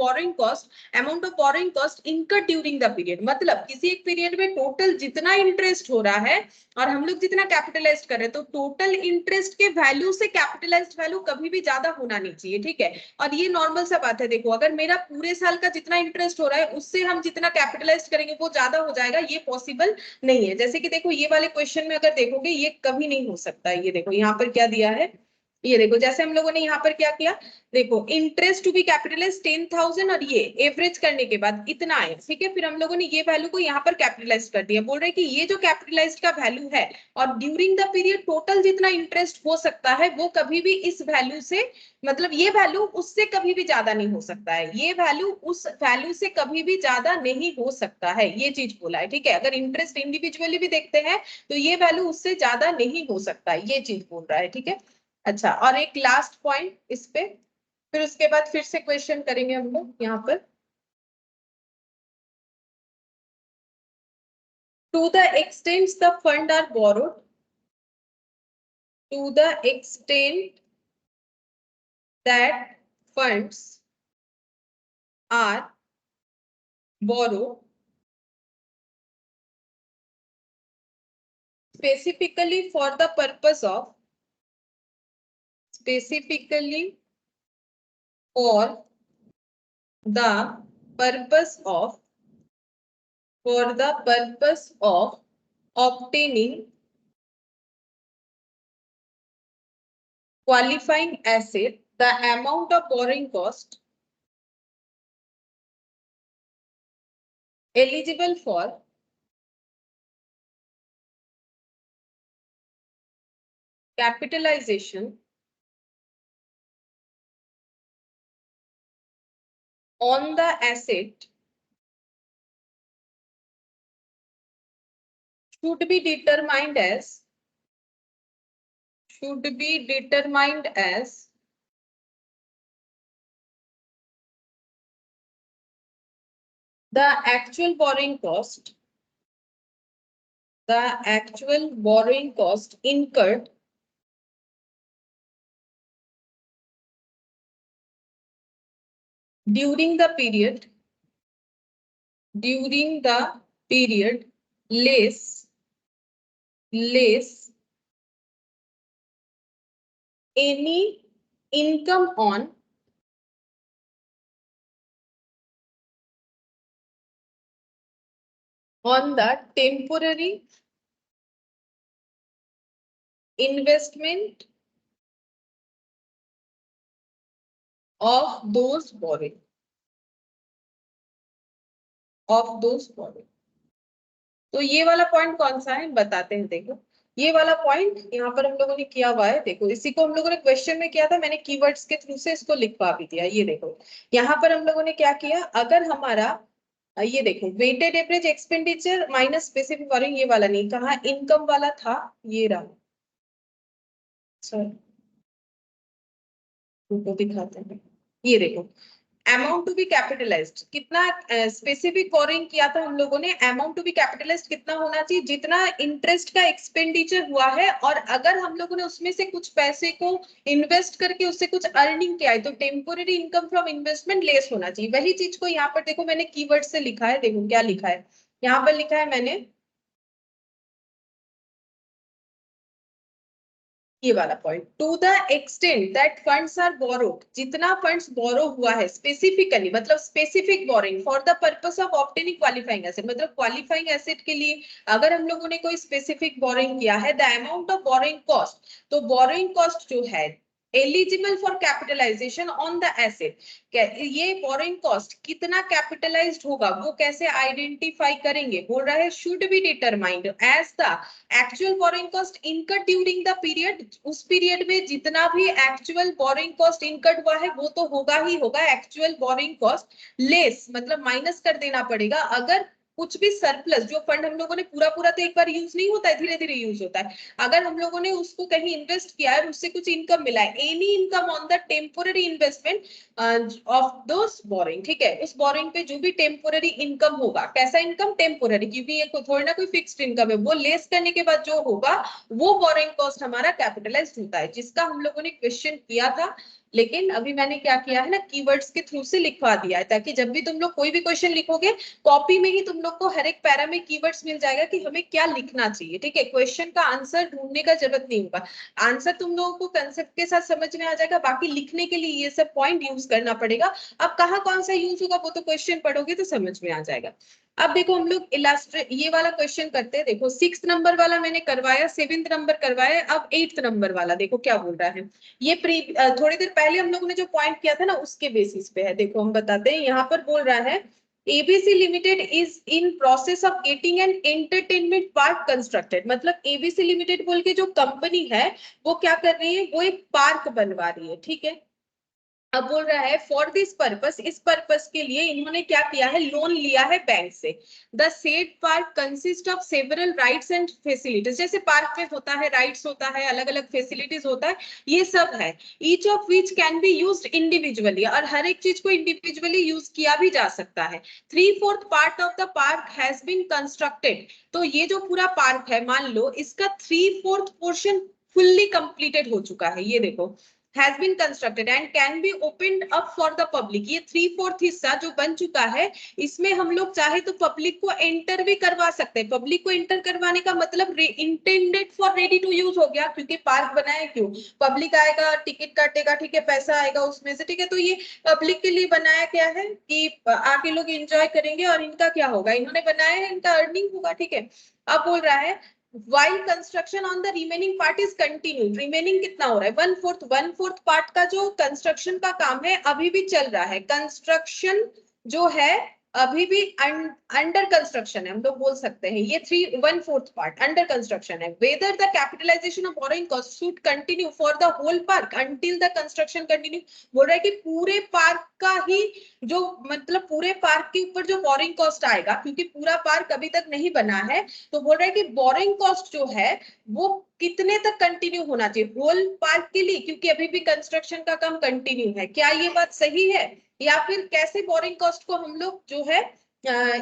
borrowing cost incurred during the period. मतलब किसी एक पीरियड में टोटल जितना इंटरेस्ट हो रहा है और हम लोग जितना कैपिटलाइज कर रहे हैं तो टोटल इंटरेस्ट के वैल्यू से कैपिटलाइज्ड वैल्यू कभी भी ज्यादा होना नहीं चाहिए. ठीक है. और ये नॉर्मल सा बात है. देखो अगर मेरा पूरे साल का जितना इंटरेस्ट हो रहा है उससे हम जितना कैपिटलाइज करेंगे वो ज्यादा हो जाएगा. ये पॉसिबल नहीं है. जैसे कि देखो ये वाले क्वेश्चन में अगर देखोगे ये कभी नहीं हो सकता. ये देखो यहाँ पर क्या दिया है. ये देखो जैसे हम लोगों ने यहाँ पर क्या किया. देखो इंटरेस्ट टू बी कैपिटलाइज 10,000 और ये एवरेज करने के बाद इतना आया. ठीक है. फिर हम लोगों ने ये वैल्यू को यहाँ पर कैपिटलाइज कर दिया. बोल रहे कि ये जो कैपिटलाइज्ड का वैल्यू है और ड्यूरिंग द पीरियड टोटल जितना इंटरेस्ट हो सकता है वो कभी भी इस वैल्यू से मतलब ये वैल्यू उससे कभी भी ज्यादा नहीं हो सकता है. ये वैल्यू उस वैल्यू से कभी भी ज्यादा नहीं हो सकता है. ये चीज बोला है. ठीक है. अगर इंटरेस्ट इंडिविजुअली भी देखते हैं तो ये वैल्यू उससे ज्यादा नहीं हो सकता है. ये चीज बोल रहा है. ठीक है. अच्छा और एक लास्ट पॉइंट इस पे फिर उसके बाद फिर से क्वेश्चन करेंगे हम लोग यहाँ पर. To the extent the fund are borrowed to the extent that funds are borrowed specifically for the purpose of obtaining qualifying asset, the amount of borrowing cost eligible for capitalization on the asset should be determined as the actual borrowing cost incurred during the period less any income on the temporary investment of those borrowing. तो ये वाला point कौन सा है बताते हैं. देखो ये वाला पॉइंट यहाँ पर हम लोगों ने किया हुआ है. देखो इसी को हम लोगों ने क्वेश्चन में किया था. मैंने कीवर्ड्स के थ्रू से इसको लिखवा भी दिया. ये देखो यहाँ पर हम लोगों ने क्या किया. अगर हमारा ये देखो weighted average expenditure minus specific borrowing, ये वाला नहीं, कहा इनकम वाला था, ये रहा। सॉरी, उनको दिखाते हैं, ये देखो अमाउंट टू बी कैपिटलाइज्ड, कितना स्पेसिफिक बोरिंग किया था हम लोगों ने, अमाउंट टू बी कैपिटलाइज्ड कितना होना चाहिए, जितना इंटरेस्ट का एक्सपेंडिचर हुआ है, और अगर हम लोगों ने उसमें से कुछ पैसे को इन्वेस्ट करके उससे कुछ अर्निंग किया है तो temporary income from investment less होना चाहिए। वही चीज को यहाँ पर देखो मैंने कीवर्ड से लिखा है, देखो क्या लिखा है, यहाँ पर लिखा है मैंने ये वाला point, to the extent that funds are borrowed, जितना फंड्स बोरो हुआ है स्पेसिफिकली, मतलब specific borrowing for the purpose of obtaining qualifying asset, मतलब क्वालिफाइंग एसेट के लिए अगर हम लोगों ने कोई स्पेसिफिक बोरिंग किया है, the amount of borrowing cost, तो बोरिंग कॉस्ट जो है eligible for capitalisation on the asset, ये बोरिंग कॉस्ट कितना कैपिटलाइज्ड होगा वो कैसे आइडेंटिफाई करेंगे, बोल रहा है should be determined as the actual borrowing cost incurred during the period, उस पीरियड में जितना भी एक्चुअल बोरिंग कॉस्ट इनकर्ड हुआ है वो तो होगा ही होगा, एक्चुअल बोरिंग कॉस्ट लेस मतलब माइनस कर देना पड़ेगा, अगर कुछ भी सरप्लस जो फंड हम लोगों ने पूरा पूरा तो एक बार यूज नहीं होता है, धीरे धीरे यूज होता है, अगर हम लोगों ने उसको कहीं इन्वेस्ट किया है उससे कुछ इनकम मिला है, any income on the temporary investment of those boring, ठीक है, उस बोरिंग पे जो भी टेम्पोररी इनकम होगा, कैसा इनकम, टेम्पोररी, क्योंकि ये थोड़ी ना कोई फिक्स्ड इनकम है, वो लेस करने के बाद जो होगा वो बोरिंग कॉस्ट हमारा कैपिटलाइज होता है, जिसका हम लोगों ने क्वेश्चन किया था, लेकिन अभी मैंने क्या किया है ना, कीवर्ड्स के थ्रू से लिखवा दिया है, ताकि जब भी तुम लोग कोई भी क्वेश्चन लिखोगे कॉपी में ही तुम लोग को हर एक पैरा में कीवर्ड्स मिल जाएगा कि हमें क्या लिखना चाहिए, ठीक है, क्वेश्चन का आंसर ढूंढने का जरूरत नहीं होगा, आंसर तुम लोगों को कंसेप्ट के साथ समझ में आ जाएगा, बाकी लिखने के लिए ये सब पॉइंट यूज करना पड़ेगा। अब कहाँ कौन सा यूज होगा वो तो क्वेश्चन पढ़ोगे तो समझ में आ जाएगा। अब देखो हम लोग इलास्ट्रेट ये वाला क्वेश्चन करते हैं, देखो 6th नंबर वाला मैंने करवाया, 7th नंबर करवाया, अब 8th नंबर वाला देखो क्या बोल रहा है, ये थोड़ी देर पहले हम लोगों ने जो पॉइंट किया था ना उसके बेसिस पे है, देखो हम बताते हैं, यहाँ पर बोल रहा है ABC Limited is in process of getting an entertainment park constructed, मतलब ABC Limited बोल के जो कंपनी है वो क्या कर रही है, वो एक पार्क बनवा रही है, ठीक है, अब बोल रहा है फॉर दिस पर्पस, इस पर्पस के लिए इन्होंने क्या किया है, लोन लिया है बैंक से, the said park consist of several rights and facilities, जैसे पार्क में होता है राइट्स होता है, अलग अलग फैसिलिटीज होता है, ये सब है, each of which can be used individually, और हर एक चीज को इंडिविजुअली यूज किया भी जा सकता है, 3/4 part of the park has been constructed, तो ये जो पूरा पार्क है मान लो इसका 3/4 पोर्शन फुल्ली कंप्लीटेड हो चुका है, ये देखो has been constructed and can be opened up for the public, ये 3/4 हिस्सा जो बन चुका है इसमें हम लोग चाहे तो पब्लिक को एंटर भी करवा सकते हैं, पब्लिक को एंटर करवाने का मतलब intended for ready to use हो गया, क्योंकि पार्क बनाया क्यों, पब्लिक आएगा टिकट काटेगा, ठीक है, पैसा आएगा उसमें से, ठीक है, तो ये पब्लिक के लिए बनाया क्या है कि आके लोग एंजॉय करेंगे और इनका क्या होगा, इन्होंने बनाया है इनका अर्निंग होगा, ठीक है, अब बोल रहा है while construction on the remaining part is continued, remaining कितना हो रहा है 1/4 पार्ट का जो कंस्ट्रक्शन का काम है अभी भी चल रहा है, कंस्ट्रक्शन जो है अभी भी अंडर कंस्ट्रक्शन है, हम लोग बोल सकते हैं, ये 1/4 पार्ट अंडर कंस्ट्रक्शन है, whether the capitalisation of borrowing cost should continue for the whole park until the construction continue, बोल रहा है कि पूरे पार्क का ही जो मतलब पूरे पार्क के ऊपर जो बोरिंग कॉस्ट आएगा, क्योंकि पूरा पार्क अभी तक नहीं बना है, तो बोल रहा है कि बोरिंग कॉस्ट जो है वो कितने तक कंटिन्यू होना चाहिए, होल पार्क के लिए, क्योंकि अभी भी कंस्ट्रक्शन का काम कंटिन्यू है, क्या ये बात सही है, या फिर कैसे बोरिंग कॉस्ट को हम लोग जो है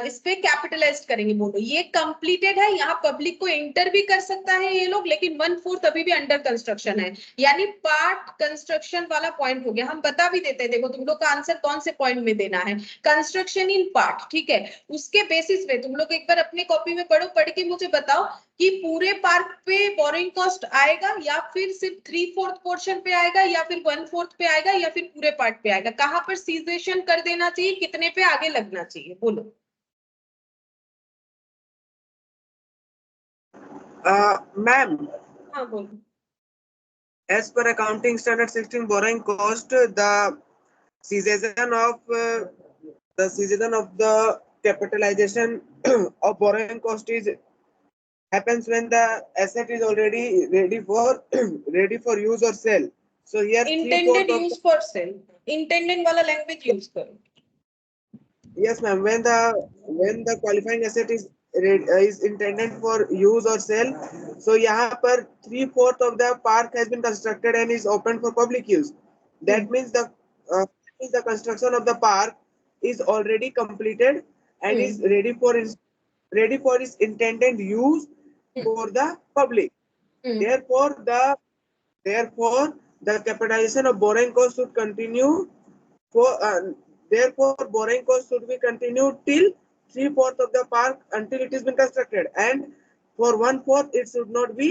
इस पे कैपिटलाइज करेंगे, बोलो ये कंप्लीटेड है, यहाँ पब्लिक को एंटर भी कर सकता है ये लोग, लेकिन 1/4 अभी भी अंडर कंस्ट्रक्शन है, यानी पार्ट कंस्ट्रक्शन वाला पॉइंट हो गया, हम बता भी देते हैं, देखो तुम लोग का आंसर कौन से पॉइंट में देना है, कंस्ट्रक्शन इन पार्ट, ठीक है, उसके बेसिस पे तुम लोग एक बार अपने कॉपी में पढ़ो, पढ़ के मुझे बताओ कि पूरे पार्क पे बोरिंग कॉस्ट आएगा या फिर सिर्फ 3/4 पोर्शन पे आएगा या फिर 1/4 पे आएगा या फिर पूरे पार्ट पे आएगा, कहां पर सीजेशन कर देना चाहिए, कितने पे आगे लगना चाहिए, बोलो। मैम, हाँ बोलो। as per accounting standard 16 borrowing cost, the cessation of the capitalization of borrowing cost is happens when the asset is already ready for ready for use or sell. So here intended 3/4 of use for sale, intended वाला language use करो, Yes, ma'am. When the qualifying asset is intended for use or sale, so यहाँ पर 3/4 of the park has been constructed and is open for public use. That means the construction of the park is already completed and is ready for its intended use for the public. Therefore, the capitalization of borrowing cost should continue for therefore borrowing cost should be continued till 3/4 of the park until it has been constructed, and for 1/4 it should not be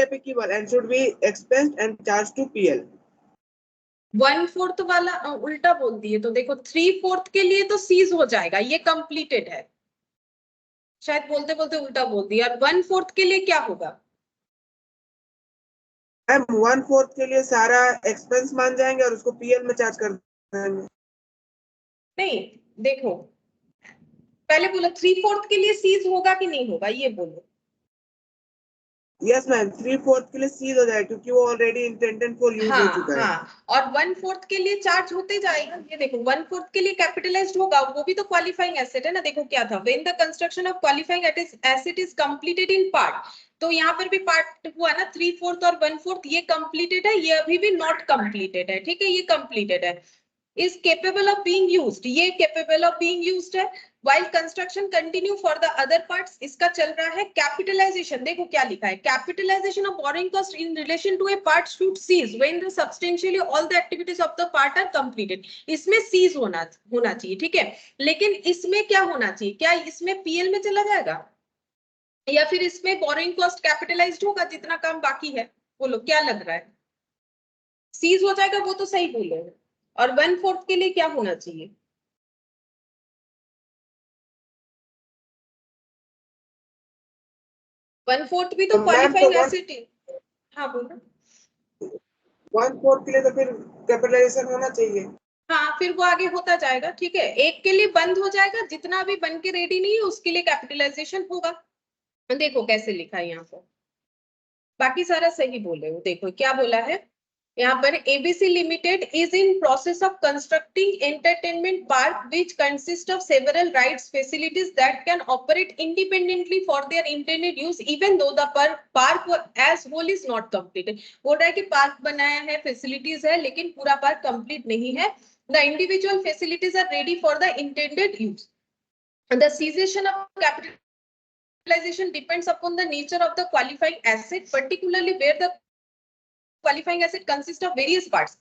applicable and should be expensed and charged to PL. 1/4 वाला उल्टा बोल दिए, तो देखो 3/4 के लिए तो seize हो जाएगा, ये कंप्लीटेड है, शायद बोलते बोलते उल्टा बोल दिया। और 1/4 के लिए क्या होगा? मैम 1/4 के लिए सारा एक्सपेंस मान जाएंगे और उसको PL में चार्ज कर देंगे। नहीं, देखो पहले बोलो 3/4 के लिए सीज होगा कि नहीं होगा, ये बोलो। यस मैम, 3/4 के लिए सीज हो जाएगा क्योंकि वो ऑलरेडी इंटेंडेड फॉर यूज हो चुका है। और 1/4 के लिए चार्ज होते जाएगा। ये देखो 1/4 के लिए कैपिटलाइज्ड होगा, वो भी तो क्वालिफाइंग एसेट है ना। देखो क्या था, when the construction of qualifying asset is completed in part, तो यहाँ पर भी पार्ट हुआ ना, 3/4 और 1/4, ये कंप्लीटेड है, ये अभी भी नॉट कंप्लीटेड है, ठीक है, ये कंप्लीटेड है। is capable of being used, ये capable of being used है। while construction continue for the other parts, इसका चल रहा है capitalization। देखो क्या लिखा है, capitalization of borrowing cost in relation to a part should cease when the substantially all the activities of the part are completed। इसमें cease होना चाहिए, ठीक है। लेकिन इसमें क्या होना चाहिए, क्या इसमें PL में चला जाएगा या फिर इसमें borrowing cost capitalized होगा जितना काम बाकी है? बोलो क्या लग रहा है? सीज हो जाएगा, वो तो सही बोले हो। और 1/4 के लिए क्या होना चाहिए? वन फोर्थ भी तो क्वालिफाइंग एसेट है। हाँ बोलो। 1/4 के लिए तो फिर कैपिटलाइजेशन होना चाहिए। हाँ, फिर वो आगे होता जाएगा, ठीक है। एक के लिए बंद हो जाएगा, जितना भी बन के रेडी नहीं है उसके लिए कैपिटलाइजेशन होगा। देखो कैसे लिखा है यहाँ पर, बाकी सारा सही बोले हो। देखो क्या बोला है यहाँ पर, ABC limited is in process of constructing entertainment park which consist of several rides facilities that can operate independently for their intended use even though the park as whole is not completed. बोल रहा है कि park बनाया है, facilities है, लेकिन पूरा park complete नहीं है। The individual facilities are ready for the intended use. The cessation of capitalisation depends upon the nature of the qualifying asset, particularly where the qualifying asset consists of various parts।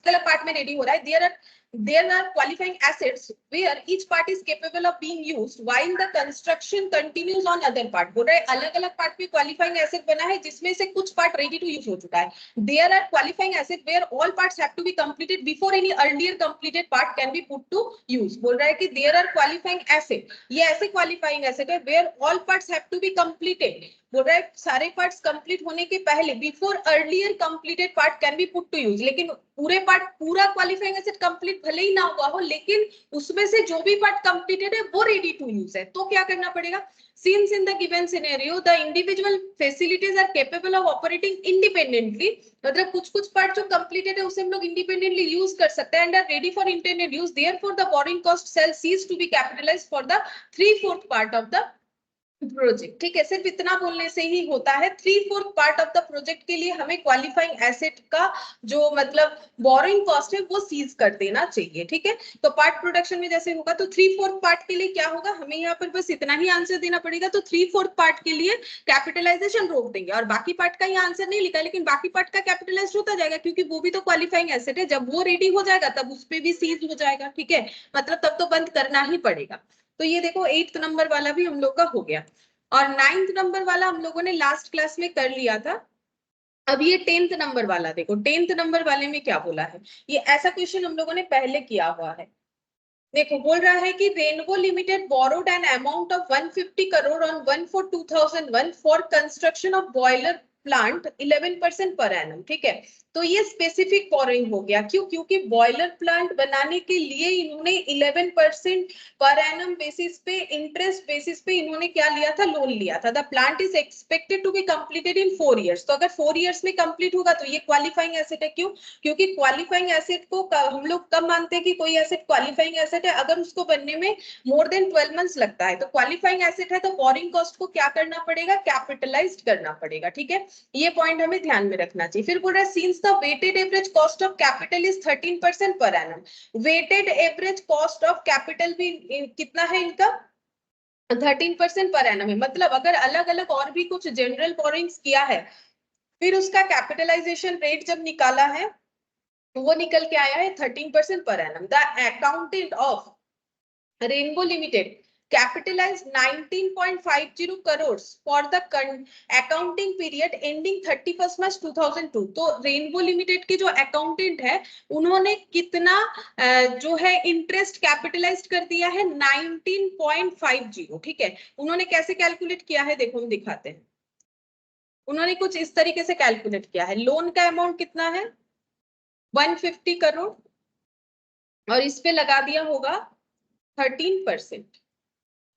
अलग part में ready हो रहा है, there are qualifying assets where each part is capable of being used while the construction continues on other part। बोल रहा है अलग अलग पार्ट में qualifying asset बना है जिसमें से कुछ पार्ट ready to use हो चुका है। There are qualifying assets where all parts have to be completed before any earlier completed part can be put to use। बोल रहा है कि there are qualifying asset, ये ऐसे qualifying asset है where all parts have to be completed। बोल रहा है सारे पार्ट्स कंप्लीट होने के पहले, before earlier completed part can be put to use. लेकिन पूरा क्वालिफाइंग एसेट कंप्लीट भले ही ना हुआ हो, लेकिन उसमें से जो भी पार्ट कंप्लीटेड है वो रेडी टू यूज है, तो क्या करना पड़ेगा? Since in the given scenario the individual facilities are capable of operating independently, मतलब कुछ पार्ट जो कंप्लीटेड है उसे हम लोग इंडिपेंडेंटली यूज कर सकते हैं, and are ready for intended use, therefore the borrowing cost shall cease to be capitalized for the 3/4 part of the project. ठीक है, सिर्फ इतना बोलने से ही होता है। 3/4 पार्ट ऑफ द प्रोजेक्ट के लिए हमें क्वालिफाइंग एसेट का जो मतलब बोरोइंग कॉस्ट है वो सीज कर देना चाहिए, ठीक है। तो पार्ट प्रोडक्शन में जैसे होगा तो 3/4 पार्ट के लिए क्या होगा, हमें यहाँ पर बस इतना ही आंसर देना पड़ेगा। तो 3/4 पार्ट के लिए कैपिटलाइजेशन रोक देंगे, और बाकी पार्ट का यहाँ आंसर नहीं लिखा, लेकिन बाकी पार्ट का कैपिटलाइज होता जाएगा क्योंकि वो भी तो क्वालिफाइंग एसेट है। जब वो रेडी हो जाएगा तब उस पर भी सीज हो जाएगा, ठीक है, मतलब तब तो बंद करना ही पड़ेगा। तो ये देखो 8th नंबर वाला भी हम लोग का हो गया, और 9th नंबर वाला हम लोगों ने लास्ट क्लास में कर लिया था। अब ये 10th नंबर वाला देखो, 10th नंबर वाले में क्या बोला है, ये ऐसा क्वेश्चन हम लोगों ने पहले किया हुआ है। देखो बोल रहा है कि rainbow limited borrowed an amount of 150 crore on 1/4/2001 for construction of boiler plant 11% per annum, ठीक है। तो ये स्पेसिफिक बोरोइंग हो गया। क्यों? क्योंकि बॉयलर प्लांट बनाने के लिए इन्होंने 11% पर एनम बेसिस पे, इंटरेस्ट बेसिस पे इन्होंने क्या लिया था? लोन लिया था। The plant is expected to be completed in 4 years. तो अगर 4 इयर्स में कंप्लीट होगा तो ये क्वालिफाइंग एसेट है। क्यों? क्योंकि क्वालिफाइंग एसेट को हम लोग कब मानते हैं कि कोई एसेट क्वालिफाइंग एसेट है? अगर उसको बनने में मोर देन 12 मंथ्स लगता है। तो क्वालिफाइंग एसेट है तो बोरिंग कॉस्ट को क्या करना पड़ेगा? कैपिटलाइज्ड करना पड़ेगा। ठीक है, ये पॉइंट हमें ध्यान में रखना चाहिए। फिर बोल रहा है since the weighted average cost of capital is 13% per annum. Weighted average cost of capital भी कितना है इनका? 13% पर एनम है। मतलब अगर अलग अलग और भी कुछ जनरल बोरिंग्स किया है, फिर उसका कैपिटलाइजेशन रेट जब निकाला है वो निकल के आया है 13% per annum. The accountant of Rainbow Limited capitalized 19.50 crores for the accounting period ending 31st March 2002। तो रेनबो लिमिटेड के जो अकाउंटेंट है उन्होंने कितना जो है इंटरेस्ट कैपिटलाइज्ड कर दिया है? 19.50। ठीक है, उन्होंने कैसे कैलकुलेट किया है देखो हम दिखाते हैं। उन्होंने कुछ इस तरीके से कैलकुलेट किया है। लोन का अमाउंट कितना है? 150 करोड़ और इस पे लगा दिया होगा 13%।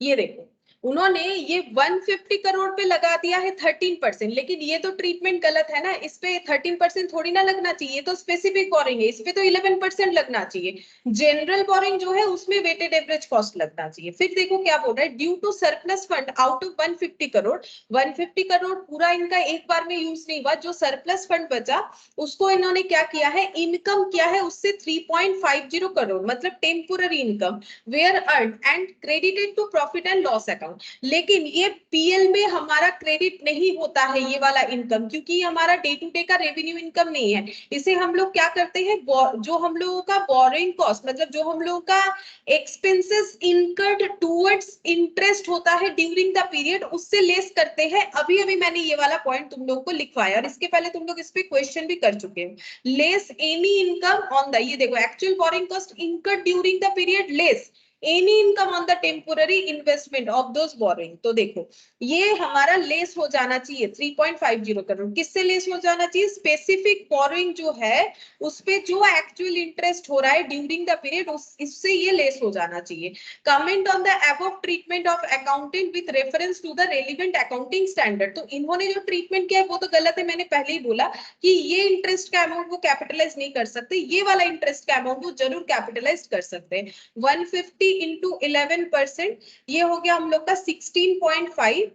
ये देखो उन्होंने ये 150 करोड़ पे लगा दिया है 13%, लेकिन ये तो ट्रीटमेंट गलत है ना। इस पे 13% थोड़ी ना लगना चाहिए, तो स्पेसिफिक बोरिंग है, इस पे तो 11% लगना चाहिए। जनरल बोरिंग जो है उसमें वेटेड एवरेज कॉस्ट लगना चाहिए। फिर देखो क्या बोल रहा है, due to surplus fund out of 150 crore. 150 crore पूरा इनका एक बार में यूज नहीं हुआ, जो सरप्लस फंड बचा उसको इन्होंने क्या किया है? इनकम किया है उससे 3.50 करोड़, मतलब temporary income were earn and credited to profit and loss account. लेकिन ये पीएल में हमारा क्रेडिट नहीं होता है ये वाला इनकम, क्योंकि ये हमारा डे टू डे का रेवेन्यू इनकम नहीं है। इसे हम लोग क्या करते हैं? जो हम लोगों का बोरोइंग कॉस्ट, मतलब जो हम लोगों का एक्सपेंसेस इनकर्ड टुवर्ड्स इंटरेस्ट होता है ड्यूरिंग द पीरियड, उससे लेस करते हैं। अभी अभी मैंने ये वाला पॉइंट तुम लोगों को लिखवाया और इसके पहले तुम लोग इस पे क्वेश्चन भी कर चुके हैं। Less any income on the, ये देखो actual borrowing cost incurred during the period less any income on the temporary investment of those borrowing. तो देखो ये हमारा लेस हो जाना चाहिए 3.50 करोड़। किससे लेस हो जाना चाहिए? स्पेसिफिक बोरोइंग जो है उस पे जो एक्चुअल इंटरेस्ट हो रहा है ड्यूरिंग द पीरियड, इससे ये लेस हो जाना चाहिए। Comment on the above treatment of accounting with reference to the relevant accounting standard. तो इन्होंने जो ट्रीटमेंट किया है वो तो गलत है, मैंने पहले ही बोला कि ये इंटरेस्ट का अमाउंट वो कैपिटलाइज नहीं कर सकते, ये वाला इंटरेस्ट का अमाउंट वो जरूर कैपिटलाइज कर सकते हैं। 150 इंटू 11%, ये हो गया हम लोग का 16.5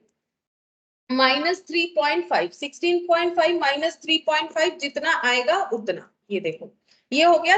माइनस 3.5। 16.5 माइनस 3.5 जितना आएगा उतना, ये देखो ये हो गया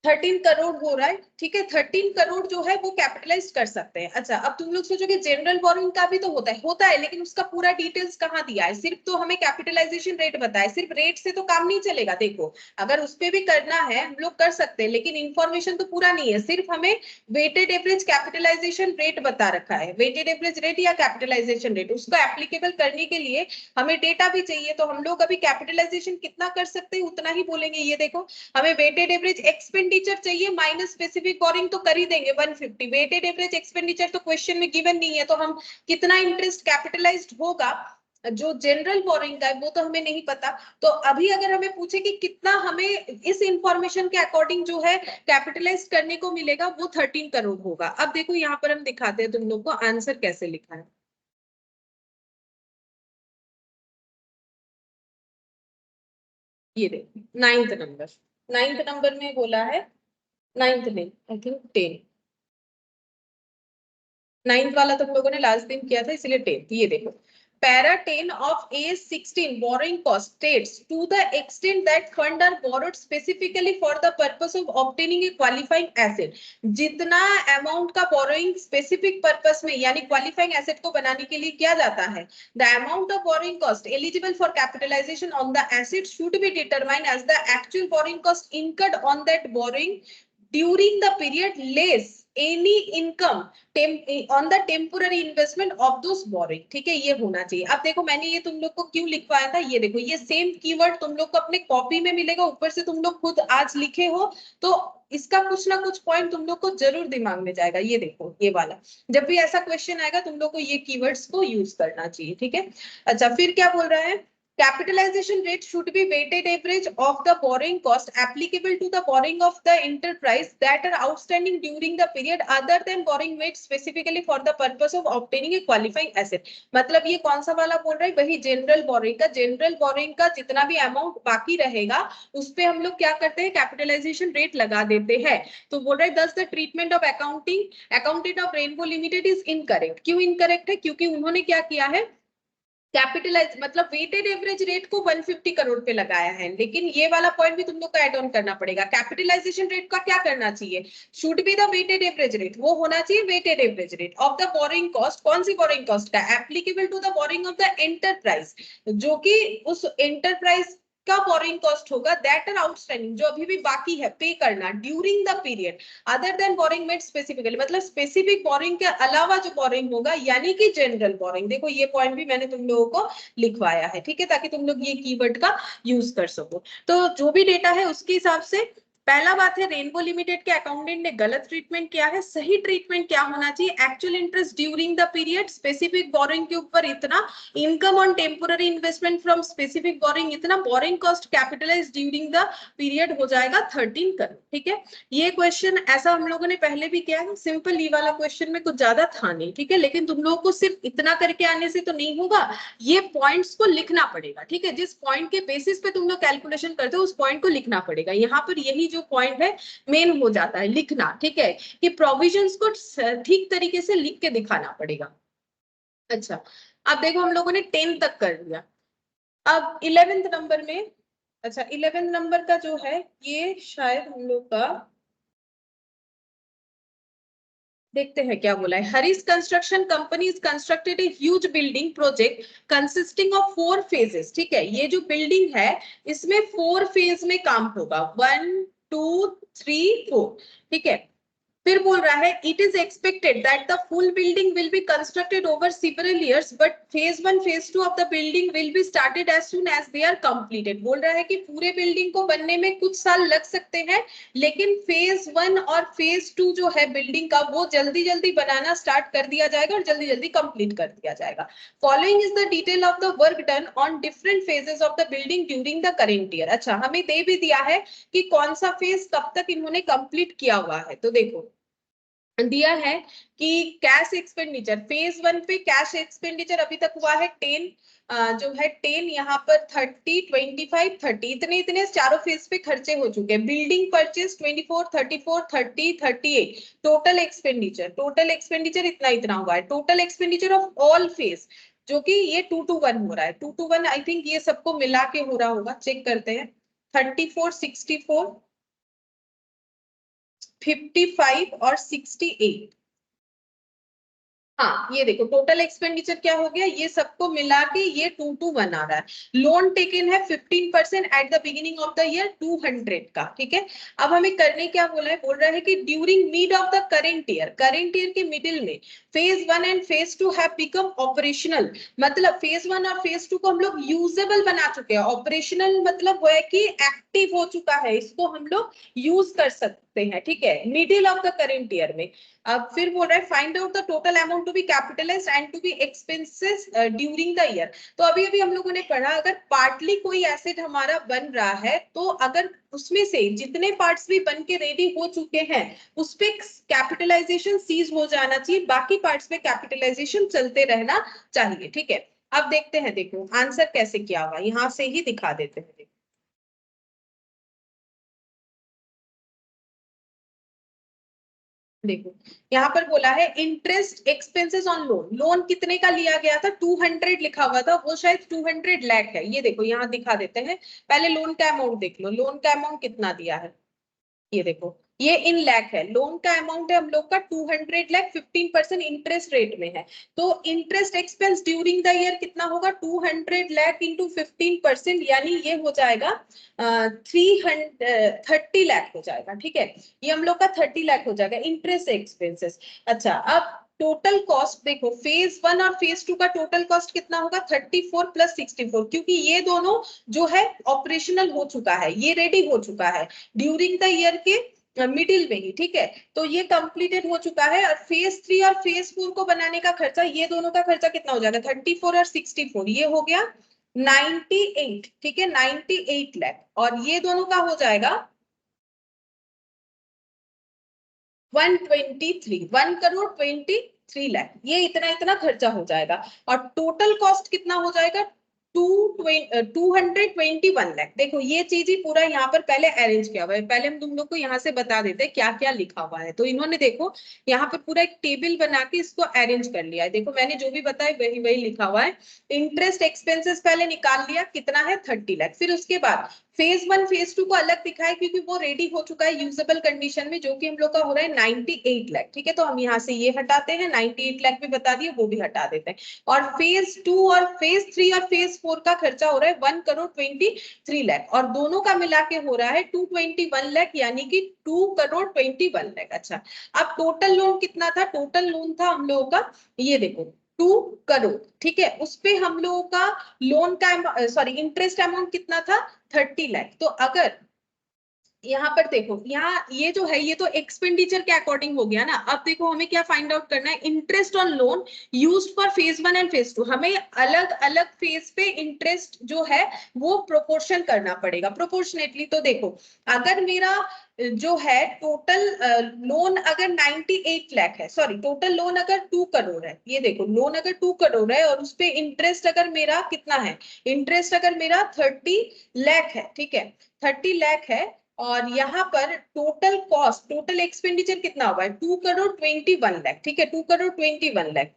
13 करोड़ हो रहा है। ठीक है, 13 करोड़ जो है वो कैपिटलाइज कर सकते हैं। अच्छा, अब तुम लोग सोचोगे जनरल बोरोइंग का भी तो होता है, लेकिन उसका पूरा डिटेल्स कहाँ दिया है? सिर्फ तो हमें कैपिटलाइजेशन रेट बताया, सिर्फ रेट से तो काम नहीं चलेगा। देखो अगर उस पर भी करना है हम लोग कर सकते हैं, लेकिन इंफॉर्मेशन तो पूरा नहीं है, सिर्फ हमें वेटेड एवरेज कैपिटलाइजेशन रेट बता रखा है। वेटेड एवरेज रेट या कैपिटलाइजेशन रेट, उसको एप्लीकेबल करने के लिए हमें डेटा भी चाहिए। तो हम लोग अभी कैपिटलाइजेशन कितना कर सकते हैं उतना ही बोलेंगे। ये देखो हमें वेटेड एवरेज एक्सपेंडिचर चाहिए माइनस स्पेसिफिक बोरिंग, तो कर ही देंगे 150। वेटेड एवरेज एक्सपेंडिचर तो क्वेश्चन में गिवन नहीं है, तो हम कितना इंटरेस्ट कैपिटलाइज्ड होगा जो जनरल बोरिंग का है वो तो हमें नहीं पता। तो अभी अगर हमें पूछे कि कितना हमें इस इंफॉर्मेशन के अकॉर्डिंग जो है कैपिटलाइज करने को मिलेगा, वो 13 करोड़ होगा। अब देखो यहाँ पर हम दिखाते हैं तुम लोग को आंसर कैसे लिखा है। ये देखो 9th नंबर, 9th नंबर में बोला है, 9th नहीं आई थिंक 10, 9th वाला तुम लोगों ने लास्ट दिन किया था इसलिए 10th। ये देखो para 10 of A16 borrowing cost states to the extent that fund are borrowed specifically for the purpose of obtaining a qualifying asset। जितना अमाउंट का बोरोइंग स्पेसिफिक पर्पस में यानी क्वालिफाइंग एसेट को बनाने के लिए किया जाता है, the amount of borrowing cost eligible for capitalization on the asset should be determined as the actual borrowing cost incurred on that borrowing during the period less any income on the temporary investment of those borrowing। ठीक है, ये होना चाहिए। अब देखो मैंने ये तुम लोग को क्यों लिखवाया था, ये देखो ये सेम कीवर्ड तुम लोग को अपने कॉपी में मिलेगा, ऊपर से तुम लोग खुद आज लिखे हो तो इसका कुछ ना कुछ पॉइंट तुम लोग को जरूर दिमाग में जाएगा। ये देखो ये वाला, जब भी ऐसा क्वेश्चन आएगा तुम लोग को ये कीवर्ड्स को यूज करना चाहिए। ठीक है, अच्छा फिर क्या बोल रहा है, Capitalization rate should be weighted average of the borrowing cost applicable to the borrowing of the enterprise that are outstanding during the period other than borrowing made specifically for the purpose of obtaining a qualifying asset. मतलब ये कौन सा वाला बोल रहा है, वही general boring का जितना भी अमाउंट बाकी रहेगा उस पे हम लोग क्या करते हैं, कैपिटलाइजेशन रेट लगा देते हैं. तो बोल रहे हैं दस the treatment of accountant of rainbow limited is incorrect. क्यों इनकरेक्ट है, क्योंकि उन्होंने क्या किया है, कैपिटलाइज मतलब वेटेड एवरेज रेट को 150 करोड़ पे लगाया है. लेकिन ये वाला पॉइंट भी तुम लोग को ऐड ऑन करना पड़ेगा. कैपिटलाइजेशन रेट का क्या करना चाहिए, should be the weighted average rate, वो होना चाहिए weighted average rate of the borrowing cost. कौन सी बोरिंग कॉस्ट का, applicable to the borrowing of the enterprise, जो कि उस एंटरप्राइज का बोरिंग कॉस्ट होगा दैट आर आउटस्टैंडिंग, जो अभी भी बाकी है पे करना during the period other than borrowing made specifically, मतलब स्पेसिफिक बोरिंग के अलावा जो बोरिंग होगा यानी कि जनरल बोरिंग. देखो ये पॉइंट भी मैंने तुम लोगों को लिखवाया है, ठीक है, ताकि तुम लोग ये कीवर्ड का यूज कर सको. तो जो भी डेटा है उसके हिसाब से पहला बात है, रेनबो लिमिटेड के अकाउंटेंट ने गलत ट्रीटमेंट किया है. सही ट्रीटमेंट क्या होना चाहिए, actual interest during the period, specific borrowing के ऊपर इतना, income on temporary investment from specific borrowing इतना, borrowing cost capitalise during the period हो जाएगा 13 करोड़. ठीक है, ये क्वेश्चन ऐसा हम लोगों ने पहले भी किया है, सिंपल ये वाला क्वेश्चन में कुछ ज्यादा था नहीं. ठीक है, लेकिन तुम लोगों को सिर्फ इतना करके आने से तो नहीं होगा, ये पॉइंट्स को लिखना पड़ेगा. ठीक है, जिस पॉइंट के बेसिस पे तुम लोग कैलकुलेशन करते हो उस पॉइंट को लिखना पड़ेगा. यहाँ पर यही जो पॉइंट है मेन हो जाता है लिखना. ठीक है, कि प्रोविजंस को ठीक तरीके से लिख के दिखाना पड़ेगा. अच्छा, अब देखो हम लोगों ने 10 तक कर लिया. अब 11th नंबर में, अच्छा 11th नंबर का जो है ये शायद हम लोग का देखते हैं क्या बोला है. Harish construction company is constructed a huge building project consisting of 4 phases. ठीक है, ये जो बिल्डिंग है इसमें 4 फेज में काम होगा, 1 2 3 4. ठीक है, फिर बोल रहा है it is expected that the full building will be constructed over several years but phase 1 phase 2 of the building will be started as soon as they are completed. बोल रहा है कि पूरे बिल्डिंग को बनने में कुछ साल लग सकते हैं, लेकिन फेज 1 और फेज 2 जो है बिल्डिंग का वो जल्दी जल्दी बनाना स्टार्ट कर दिया जाएगा और जल्दी जल्दी कंप्लीट कर दिया जाएगा. Following is the detail of the work done on different phases of the building during the current year. अच्छा, हमें दे भी दिया है कि कौन सा फेज कब तक इन्होंने कंप्लीट किया हुआ है. तो देखो दिया है कि कैश एक्सपेंडिचर फेज 1 पे कैश एक्सपेंडिचर अभी तक हुआ है 10, जो है 10, यहाँ पर 30 25 30 इतने इतने चारों फेज पे खर्चे हो चुके हैं. Building purchase 24 34 30 38. टोटल एक्सपेंडिचर इतना इतना हुआ है. Total expenditure of all phase जो कि ये 2 to 1 हो रहा है. 2 to 1 आई थिंक ये सबको मिला के हो रहा होगा, चेक करते हैं. 34 64 55 और 68. हाँ, ये देखो टोटल एक्सपेंडिचर क्या हो गया, ये सबको मिला के ये 2 to 1 आ रहा है. लोन टेकन है 15% at the beginning of the year 200 का. ठीक है, अब हमें करने क्या बोला है, बोल रहा है कि during mid of the current year के मिडिल में phase 1 and phase 2 have become operational. मतलब फेज 1 और फेज 2 को हम लोग यूजेबल बना चुके हैं. ऑपरेशनल मतलब वो है कि एक्टिव हो चुका है, इसको हम लोग यूज कर सकते हैं. ठीक है, middle of the current year में. अब फिर बोल रहा है find out the total amount to be capitalised and to be expenses during the year. तो अभी अभी हम लोगों ने पढ़ा, अगर पार्टली कोई एसेट हमारा बन रहा है तो अगर उसमें से जितने पार्ट्स भी बन के रेडी हो चुके हैं उस पे कैपिटलाइजेशन सीज हो जाना चाहिए, बाकी पार्ट्स पे कैपिटलाइजेशन चलते रहना चाहिए. ठीक है, अब देखते हैं, देखो आंसर कैसे किया हुआ, यहां से ही दिखा देते हैं. देखो यहाँ पर बोला है interest expenses on loan. Loan कितने का लिया गया था, 200 लिखा हुआ था, वो शायद 200 लाख है. ये देखो यहाँ दिखा देते हैं, पहले लोन का अमाउंट देख लो. लोन का अमाउंट कितना दिया है, ये देखो ये इन लाख है. लोन का अमाउंट है हम लोग का 200 लाख, 15% इंटरेस्ट रेट में है. तो interest expense during the year कितना होगा, 200 लाख इंटू 15%, यानी ये हो जाएगा 330 लाख हो जाएगा. ठीक है, ये हम लोग का 30 लाख हो जाएगा इंटरेस्ट एक्सपेंसेस. अच्छा, अब टोटल कॉस्ट देखो, फेज 1 और फेज 2 का टोटल कॉस्ट कितना होगा, 34 प्लस 64, क्योंकि ये दोनों जो है ऑपरेशनल हो चुका है, ये रेडी हो चुका है ड्यूरिंग द ईयर के मिडिल में ही. ठीक है, तो ये कंप्लीटेड हो चुका है. और फेज 3 और फेज 4 को बनाने का खर्चा, ये दोनों का खर्चा कितना हो जाएगा, 34 और 64, ये हो गया 98, ठीक है, 98 लाख, और ये दोनों का हो जाएगा 123, 1,23,00,000, ये इतना खर्चा हो जाएगा। और टोटल कॉस्ट कितना हो जाएगा 221 लाख। देखो ये चीज ही पूरा यहाँ पर पहले अरेंज किया हुआ है, पहले हम तुम लोग को यहाँ से बता देते हैं क्या क्या लिखा हुआ है। तो इन्होंने देखो यहाँ पर पूरा एक टेबल बना के इसको अरेंज कर लिया है। देखो मैंने जो भी बताया वही वही लिखा हुआ है। इंटरेस्ट एक्सपेंसेस पहले निकाल लिया, कितना है 30 लाख। फिर उसके बाद फेज 1 फेज 2 को अलग दिखाया क्योंकि वो रेडी हो चुका है यूजेबल कंडीशन में, जो कि हम लोग का हो रहा है 98 लाख। ठीक है, तो हम यहाँ से ये हटाते हैं, 98 लाख भी बता दिए, वो भी हटा देते हैं। और फेज 2 और फेज 3 और फेज 4 का खर्चा हो रहा है 1,23,00,000 लाख, और दोनों का मिला के हो रहा है 221 लाख, यानी कि 2,21 लाख। अच्छा, अब टोटल लोन कितना था? टोटल लोन था हम लोगों का, ये देखो 2 करोड़। ठीक है, उस पे हम लोगों का लोन का सॉरी इंटरेस्ट अमाउंट कितना था 30 लाख। तो अगर यहाँ पर देखो, यहाँ ये जो है ये तो एक्सपेंडिचर के अकॉर्डिंग हो गया ना। अब देखो हमें क्या फाइंड आउट करना है, interest on loan used for phase 1 and phase 2। हमें अलग अलग फेज पे इंटरेस्ट जो है वो प्रोपोर्शन करना पड़ेगा, प्रोपोर्शनेटली। तो देखो अगर मेरा जो है टोटल लोन अगर 98 लाख है, सॉरी टोटल लोन अगर 2 करोड़ है, ये देखो लोन अगर 2 करोड़ है और उस पे इंटरेस्ट अगर मेरा कितना है, इंटरेस्ट अगर मेरा 30 लाख है, ठीक है 30 लाख है, और यहाँ पर टोटल कॉस्ट टोटल एक्सपेंडिचर कितना हुआ है 2,21 लाख। ठीक है, 2,21 लाख,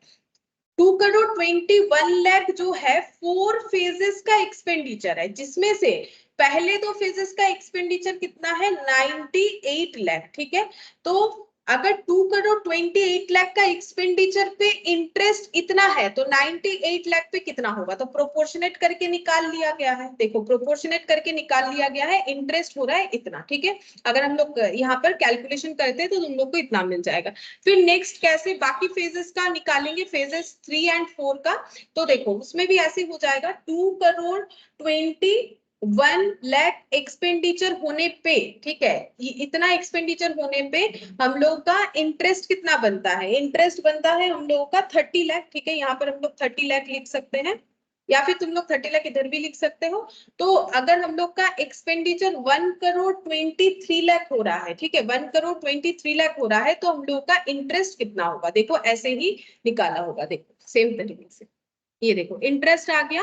2,21 लाख जो है 4 फेजेस का एक्सपेंडिचर है, जिसमें से पहले 2 फेजेस का एक्सपेंडिचर कितना है 98 लाख। ठीक है, तो अगर 2,28 लाख का एक्सपेंडिचर पे इंटरेस्ट इतना है तो 98 लाख पे कितना होगा? तो प्रोपोर्शनेट करके निकाल लिया गया है। देखो प्रोपोर्शनेट करके निकाल लिया गया है, इंटरेस्ट हो रहा है इतना। ठीक है, अगर हम लोग यहाँ पर कैलकुलेशन करते हैं तो तुम लोग को इतना मिल जाएगा। फिर नेक्स्ट कैसे बाकी फेजेस का निकालेंगे, फेजेस 3 एंड 4 का। तो देखो उसमें भी ऐसे हो जाएगा 2,21 लाख एक्सपेंडिचर होने पे, ठीक है, ये इतना एक्सपेंडिचर होने पे हम लोग का इंटरेस्ट कितना बनता है? इंटरेस्ट बनता है हम लोगों का 30 लाख। ठीक है, यहाँ पर हम लोग 30 लाख लिख सकते हैं, या फिर तुम लोग 30 लाख इधर भी लिख सकते हो। तो अगर हम लोग का एक्सपेंडिचर 1,23 लाख हो रहा है, ठीक है 1,23 लाख हो रहा है, तो हम लोग का इंटरेस्ट कितना होगा? देखो ऐसे ही निकाला होगा, देखो सेम तरीके से। ये देखो इंटरेस्ट आ गया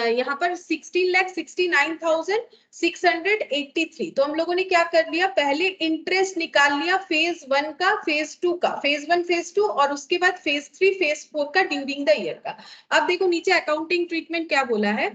यहाँ पर 16,69,683। तो हम लोगों ने क्या कर लिया, पहले इंटरेस्ट निकाल लिया फेज 1 का, फेज 2 का, फेज 1 फेज 2, और उसके बाद फेज 3 फेज 4 का ड्यूरिंग द ईयर का। अब देखो नीचे अकाउंटिंग ट्रीटमेंट क्या बोला है,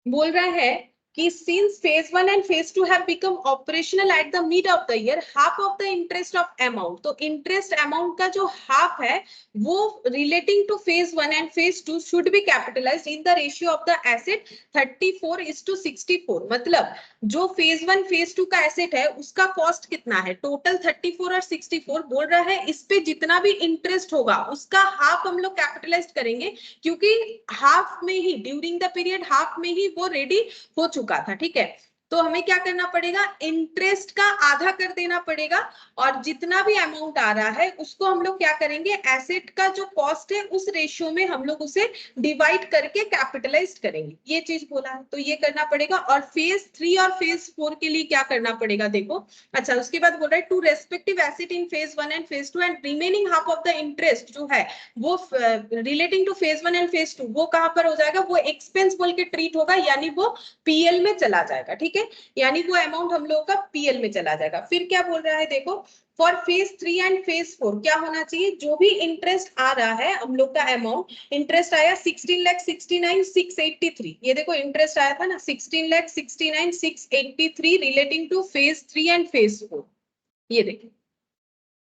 बोल रहा है कि since phase 1 and phase 2 have become operational at the mid of the year, half of the interest of amount, तो interest amount का जो half है वो relating to phase 1 and phase 2 should be capitalized in the ratio of the asset 34:64। मतलब जो phase 1 phase 2 का asset है उसका cost कितना है, total 34 और 64 बोल रहा है, इस पे जितना भी interest होगा उसका half हम लोग capitalized करेंगे, क्योंकि हाफ में ही ड्यूरिंग द पीरियड हाफ में ही वो रेडी हो चुका था। ठीक है, तो हमें क्या करना पड़ेगा, इंटरेस्ट का आधा कर देना पड़ेगा, और जितना भी अमाउंट आ रहा है उसको हम लोग क्या करेंगे, एसेट का जो कॉस्ट है उस रेशियो में हम लोग उसे डिवाइड करके कैपिटलाइज करेंगे, ये चीज बोला है। तो ये करना पड़ेगा। और फेज 3 और फेज 4 के लिए क्या करना पड़ेगा, देखो अच्छा उसके बाद बोल रहा है to respective asset in phase 1 and phase 2 and remaining half of the interest जो है वो relating to phase 1 and phase 2 वो कहां पर हो जाएगा, वो एक्सपेंस बोल के ट्रीट होगा, यानी वो पीएल में चला जाएगा। ठीक है, यानी वो अमाउंट हम लोगों का पीएल में चला जाएगा। फिर क्या बोल रहा है, देखो फॉर फेज 3 एंड फेज 4 क्या होना चाहिए, जो भी इंटरेस्ट आ रहा है हम लोग का अमाउंट, इंटरेस्ट आया 16,69,683, ये देखो इंटरेस्ट आया था ना 16,69,683 relating to phase 3 and phase 4। ये देखिए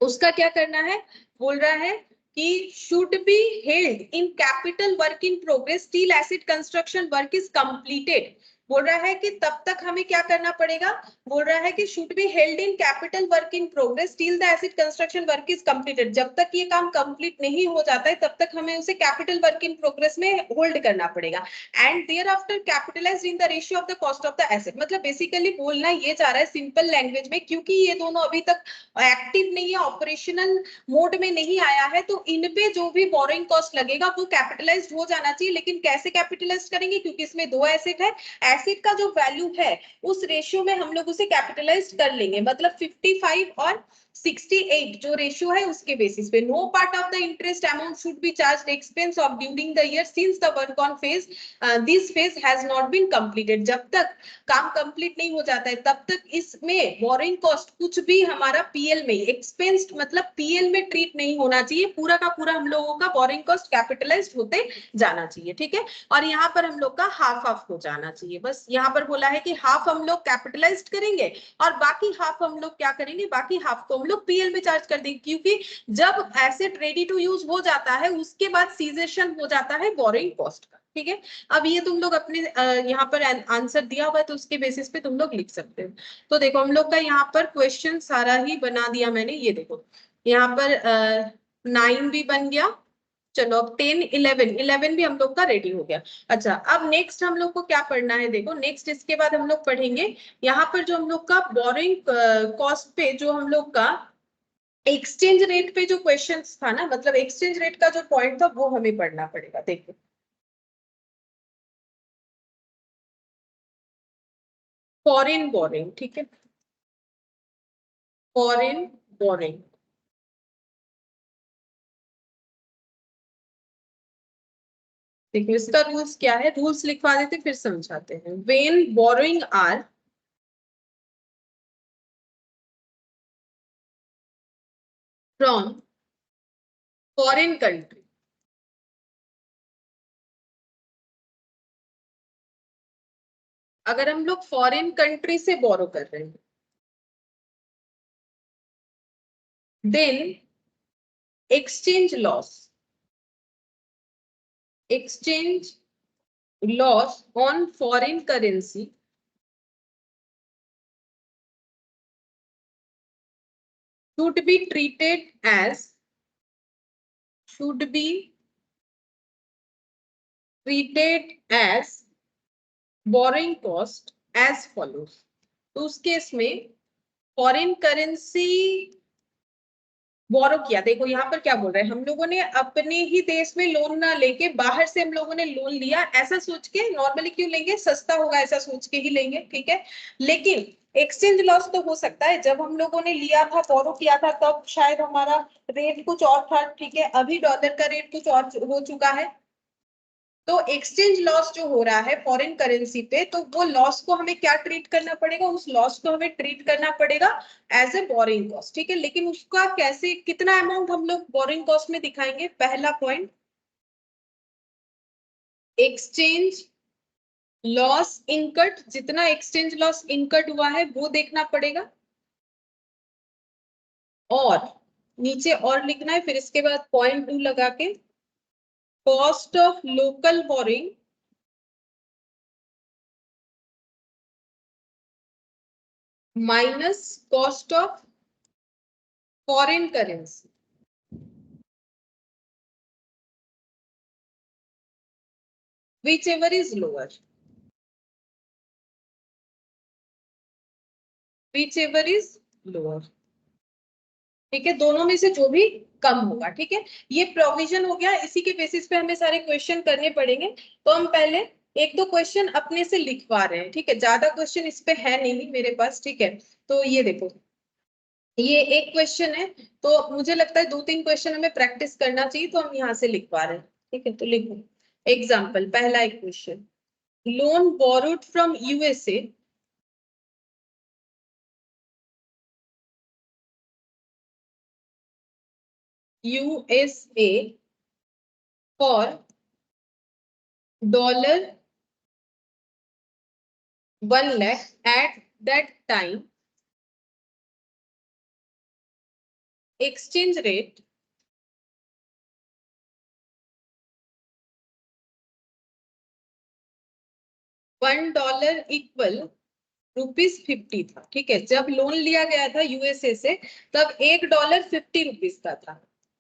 उसका क्या करना है, बोल रहा है कि should be held in capital work in progress till asset construction work is completed बोल रहा है कि तब तक हमें क्या करना पड़ेगा, बोल रहा है कि should be held in capital work in progress till the acid construction work is completed. जब तक ये काम कंप्लीट नहीं हो जाता है तब तक हमें उसे कैपिटल वर्क इन प्रोग्रेस में होल्ड करना पड़ेगा। And there after capitalised in the ratio of the cost of the asset. मतलब बेसिकली बोलना ये चाह रहा है सिंपल लैंग्वेज में, क्योंकि ये दोनों अभी तक एक्टिव नहीं है, ऑपरेशनल मोड में नहीं आया है, तो इन पे जो भी बोरोइंग कॉस्ट लगेगा वो कैपिटलाइज्ड हो जाना चाहिए। लेकिन कैसे कैपिटलाइज करेंगे, क्योंकि इसमें दो एसेट है, एसिड का जो वैल्यू है उस रेशियो में हम लोग उसे कैपिटलाइज कर लेंगे। मतलब 55 और 68 जो रेशियो है उसके बेसिस पे no part of the interest amount should be charge expense of during the year since the work on phase this phase has not been completed. जब तक काम कंप्लीट नहीं हो जाता है तब तक इसमें बोरिंग कॉस्ट कुछ भी हमारा पीएल में एक्सपेंस मतलब पीएल में ट्रीट नहीं होना चाहिए। पूरा का पूरा हम लोगों का बोरिंग कॉस्ट कैपिटलाइज होते जाना चाहिए, ठीक है। और यहाँ पर हम लोग का हाफ ऑफ हो जाना चाहिए। बस यहाँ पर बोला है कि हाफ हम लोग कैपिटलाइज्ड करेंगे और बाकी हाफ हम लोग क्या करेंगे, बाकी हाफ को हम लोग पीएल में चार्ज कर देंगे, क्योंकि जब एसेट रेडी टू यूज हो जाता है उसके बाद सीजेशन हो जाता है बोरिंग कॉस्ट का, ठीक है। अब ये तुम लोग अपने यहाँ पर आंसर दिया हुआ है तो उसके बेसिस पे तुम लोग लिख सकते हो। तो देखो हम लोग का यहाँ पर क्वेश्चन सारा ही बना दिया मैंने, ये देखो यहाँ पर 9 भी बन गया। चलो अब 10 11 भी हम लोग का रेडी हो गया। अच्छा अब नेक्स्ट हम लोग को क्या पढ़ना है, देखो नेक्स्ट इसके बाद हम लोग पढ़ेंगे यहाँ पर जो हम लोग का बोरिंग कॉस्ट पे जो हम लोग का एक्सचेंज रेट पे जो क्वेश्चन था ना, मतलब एक्सचेंज रेट का जो पॉइंट था वो हमें पढ़ना पड़ेगा। देखो फॉरेन बोरिंग, ठीक है, फॉरेन बोरिंग। देखिए इसका रूल्स क्या है, रूल्स लिखवा देते फिर समझाते हैं। When borrowing are from foreign country, अगर हम लोग फॉरेन कंट्री से बोरो कर रहे हैं then exchange loss, exchange loss on foreign currency should be treated as borrowing cost as follows। तो उस केस में फॉरेन करेंसी बोरो किया, देखो यहाँ पर क्या बोल रहे हैं, हम लोगों ने अपने ही देश में लोन ना लेके बाहर से हम लोगों ने लोन लिया, ऐसा सोच के नॉर्मली क्यों लेंगे, सस्ता होगा ऐसा सोच के ही लेंगे, ठीक है। लेकिन एक्सचेंज लॉस तो हो सकता है, जब हम लोगों ने लिया था बोरो किया था तब शायद हमारा रेट कुछ और था, ठीक है, अभी डॉलर का रेट कुछ और हो चुका है। तो एक्सचेंज लॉस जो हो रहा है फॉरेन करेंसी पे, तो वो लॉस को हमें क्या ट्रीट करना पड़ेगा, उस लॉस को हमें ट्रीट करना पड़ेगा एज ए बोरिंग कॉस्ट, ठीक है। लेकिन उसका कैसे, कितना अमाउंट हम लोग बोरिंग कॉस्ट में दिखाएंगे, पहला पॉइंट एक्सचेंज लॉस इनकट, जितना एक्सचेंज लॉस इनकट हुआ है वो देखना पड़ेगा, और नीचे और लिखना है, फिर इसके बाद पॉइंट 2 लगा के cost of local boring minus cost of foreign currency, whichever is lower, whichever is lower, ठीक है, दोनों में से जो भी कम होगा, ठीक है। ये प्रोविजन हो गया, इसी के बेसिस पे हमें सारे क्वेश्चन करने पड़ेंगे। तो हम पहले एक दो क्वेश्चन अपने से लिखवा रहे हैं, ठीक है, ज्यादा क्वेश्चन इस पे है नहीं मेरे पास, ठीक है। तो ये देखो ये एक क्वेश्चन है, तो मुझे लगता है 2-3 क्वेश्चन हमें प्रैक्टिस करना चाहिए, तो हम यहाँ से लिखवा रहे हैं, ठीक है। तो लिखो एग्जाम्पल, पहला एक question, loan borrowed from USA for $1 lakh at that time, exchange rate $1 equal ₹50 था, ठीक है। जब लोन लिया गया था यूएसए से तब $1 ₹50 का था।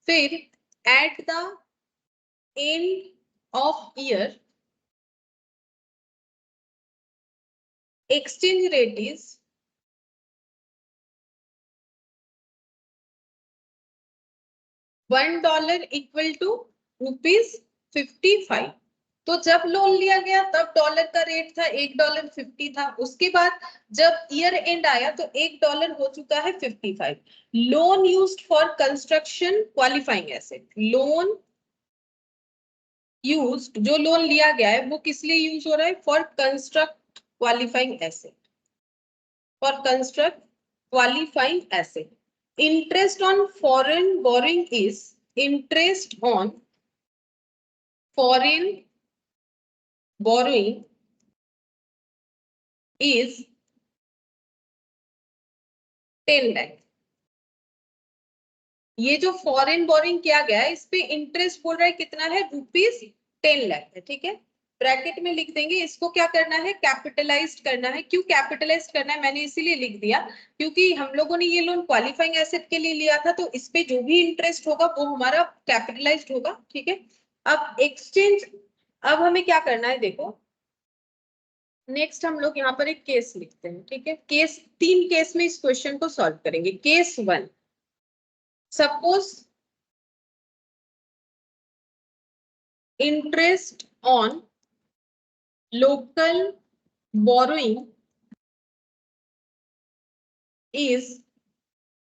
फिर at the end of year exchange rate is $1 equal to ₹55। तो जब लोन लिया गया तब डॉलर का रेट था $1.50 था। उसके बाद जब ईयर एंड आया तो $1 हो चुका है 55। Loan used for construction qualifying asset, loan used, जो लोन लिया गया है वो किस लिए यूज हो रहा है? For construct qualifying asset, for construct qualifying asset. Interest on foreign borrowing is interest on foreign borrowing is 10 lakh। ये जो फॉरेन बोरिंग किया गया है इस पे इंटरेस्ट बोल रहा है कितना है? ₹10 लाख है, ठीक है। ब्रैकेट में लिख देंगे। इसको क्या करना है? कैपिटलाइज्ड करना है। क्यों कैपिटलाइज्ड करना है? मैंने इसीलिए लिख दिया क्योंकि हम लोगों ने ये लोन क्वालिफाइंग एसेट के लिए लिया था, तो इस पे जो भी इंटरेस्ट होगा वो हमारा कैपिटलाइज्ड होगा, ठीक है। अब एक्सचेंज, अब हमें क्या करना है देखो, नेक्स्ट हम लोग यहाँ पर एक केस लिखते हैं, ठीक है। केस, 3 केस में इस क्वेश्चन को सॉल्व करेंगे। Case 1, suppose interest on local borrowing is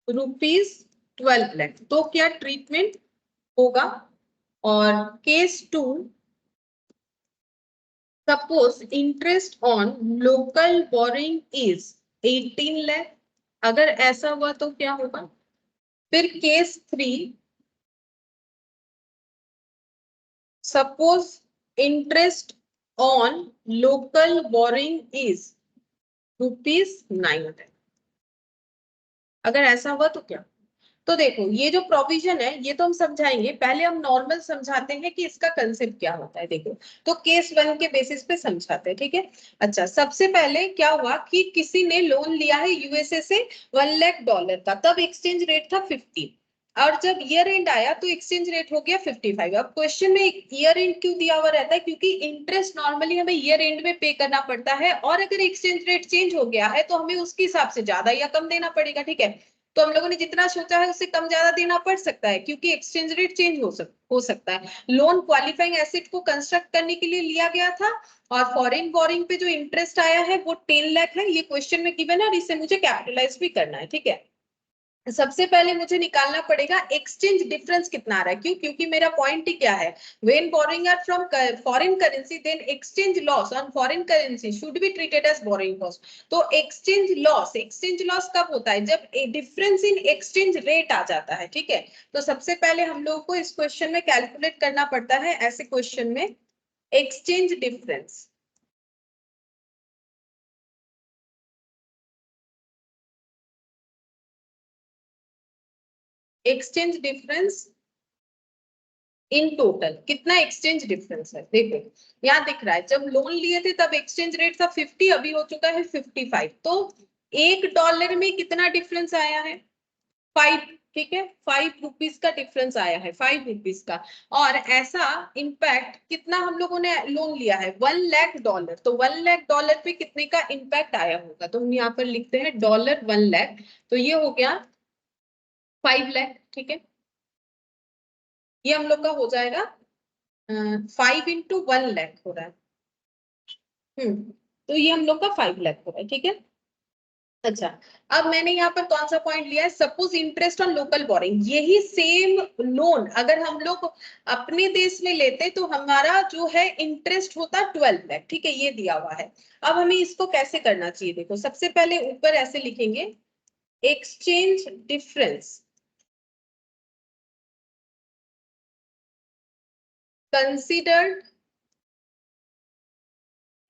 ₹12 lakh, तो क्या ट्रीटमेंट होगा? और case 2, suppose interest on local borrowing is 18 lakh, अगर ऐसा हुआ तो क्या होगा? फिर case 3, suppose interest on local borrowing is ₹9 lakh, अगर ऐसा हुआ तो क्या? तो देखो ये जो प्रोविजन है ये तो हम समझाएंगे, पहले हम नॉर्मल समझाते हैं कि इसका कंसेप्ट क्या होता है। देखो तो केस 1 के बेसिस पे समझाते हैं, ठीक है। अच्छा, सबसे पहले क्या हुआ कि किसी ने लोन लिया है यूएसए से $1 लाख का, तब एक्सचेंज रेट था 50 और जब ईयर एंड आया तो एक्सचेंज रेट हो गया 55। अब क्वेश्चन में ईयर एंड क्यों दिया हुआ रहता है? क्योंकि इंटरेस्ट नॉर्मली हमें ईयर एंड में पे करना पड़ता है और अगर एक्सचेंज रेट चेंज हो गया है तो हमें उसके हिसाब से ज्यादा या कम देना पड़ेगा, ठीक है। तो हम लोगों ने जितना सोचा है उससे कम ज्यादा देना पड़ सकता है क्योंकि एक्सचेंज रेट चेंज हो सकता है। लोन क्वालिफाइंग एसेट को कंस्ट्रक्ट करने के लिए लिया गया था और फॉरेन बोरिंग पे जो इंटरेस्ट आया है वो 10 लाख है। ये क्वेश्चन में गिवन है और इसे मुझे कैपिटलाइज भी करना है, ठीक है। सबसे पहले मुझे निकालना पड़ेगा एक्सचेंज डिफरेंस कितना आ रहा है। क्यों? क्योंकि मेरा पॉइंट ही क्या है, when borrowing are from foreign currency then exchange loss on foreign currency should be treated as borrowing cost. तो एक्सचेंज लॉस कब होता है? जब डिफरेंस इन एक्सचेंज रेट आ जाता है, ठीक है। तो सबसे पहले हम लोगों को इस क्वेश्चन में कैलकुलेट करना पड़ता है, ऐसे क्वेश्चन में एक्सचेंज डिफरेंस इन टोटल कितना एक्सचेंज डिफरेंस है। देखो यहाँ दिख रहा है जब लोन लिए थे तब एक्सचेंज रेट था 50, अभी हो चुका है 55। तो $1 में कितना डिफरेंस आया है? 5, ठीक है। ₹5 का डिफरेंस आया है, ₹5 का। और ऐसा इम्पैक्ट कितना हम लोगों ने लोन लिया है? $1 लाख। तो $1 लाख पे कितने का इम्पैक्ट आया होगा? तो हम यहाँ पर लिखते हैं $1 लाख, तो ये हो गया 5 लाख, ठीक है। ये हम लोग का हो जाएगा 5 into 1 लाख हो रहा है। तो ये हम लोग का 5 लाख हो रहा है, ठीक है। अच्छा, अब मैंने यहाँ पर कौन सा पॉइंट लिया है? Suppose interest on local boring. यही सेम लोन अगर हम लोग अपने देश में लेते तो हमारा जो है इंटरेस्ट होता 12 लाख, ठीक है। ये दिया हुआ है। अब हमें इसको कैसे करना चाहिए? देखो सबसे पहले ऊपर ऐसे लिखेंगे exchange difference considered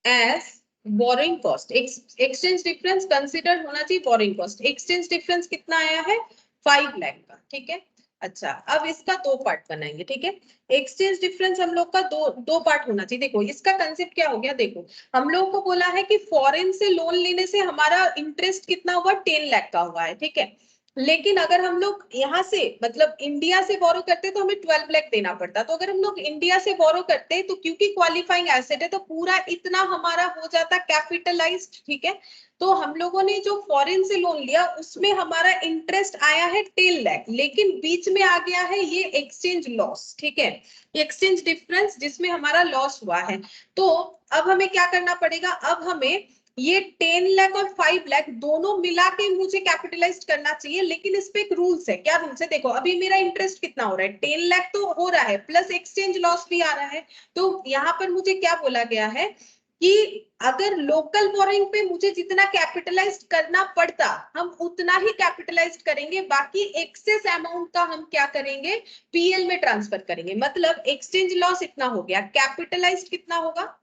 as borrowing cost. Exchange difference consider होना चाहिए बोरिंग कॉस्ट। एक्सचेंज डिफरेंस कितना आया है? 5 लाख का, ठीक है। अच्छा, अब इसका दो पार्ट बनाएंगे, ठीक है। एक्सचेंज डिफरेंस हम लोग का दो पार्ट होना चाहिए। देखो इसका कंसेप्ट क्या हो गया, देखो हम लोगों को बोला है कि फॉरेन से लोन लेने से हमारा इंटरेस्ट कितना हुआ, 10 लाख का हुआ है, ठीक है। लेकिन अगर हम लोग यहाँ से मतलब इंडिया से बोरो करते तो हमें 12 लाख देना पड़ता। तो अगर हम लोग इंडिया से बोरो करते तो क्योंकि क्वालिफाइंग एसेट है तो पूरा इतना हमारा हो जाता कैपिटलाइज्ड, ठीक है। तो हम लोगों ने जो फॉरेन से लोन लिया उसमें हमारा इंटरेस्ट आया है 10 लाख, लेकिन बीच में आ गया है ये एक्सचेंज लॉस, ठीक है, एक्सचेंज डिफरेंस जिसमें हमारा लॉस हुआ है। तो अब हमें क्या करना पड़ेगा, अब हमें ये 10 लाख और 5 लाख दोनों मिला के मुझे कैपिटलाइज करना चाहिए। लेकिन इस पे एक रूल्स है, क्या रूल्स है, देखो अभी मेरा इंटरेस्ट कितना हो रहा है, 10 लाख तो हो रहा है प्लस एक्सचेंज लॉस भी आ रहा है। तो यहाँ पर मुझे क्या बोला गया है कि अगर लोकल बोरिंग पे मुझे जितना कैपिटलाइज करना पड़ता हम उतना ही कैपिटलाइज करेंगे, बाकी एक्सेस अमाउंट का हम क्या करेंगे, पीएल में ट्रांसफर करेंगे। मतलब एक्सचेंज लॉस इतना हो गया, कैपिटलाइज कितना होगा,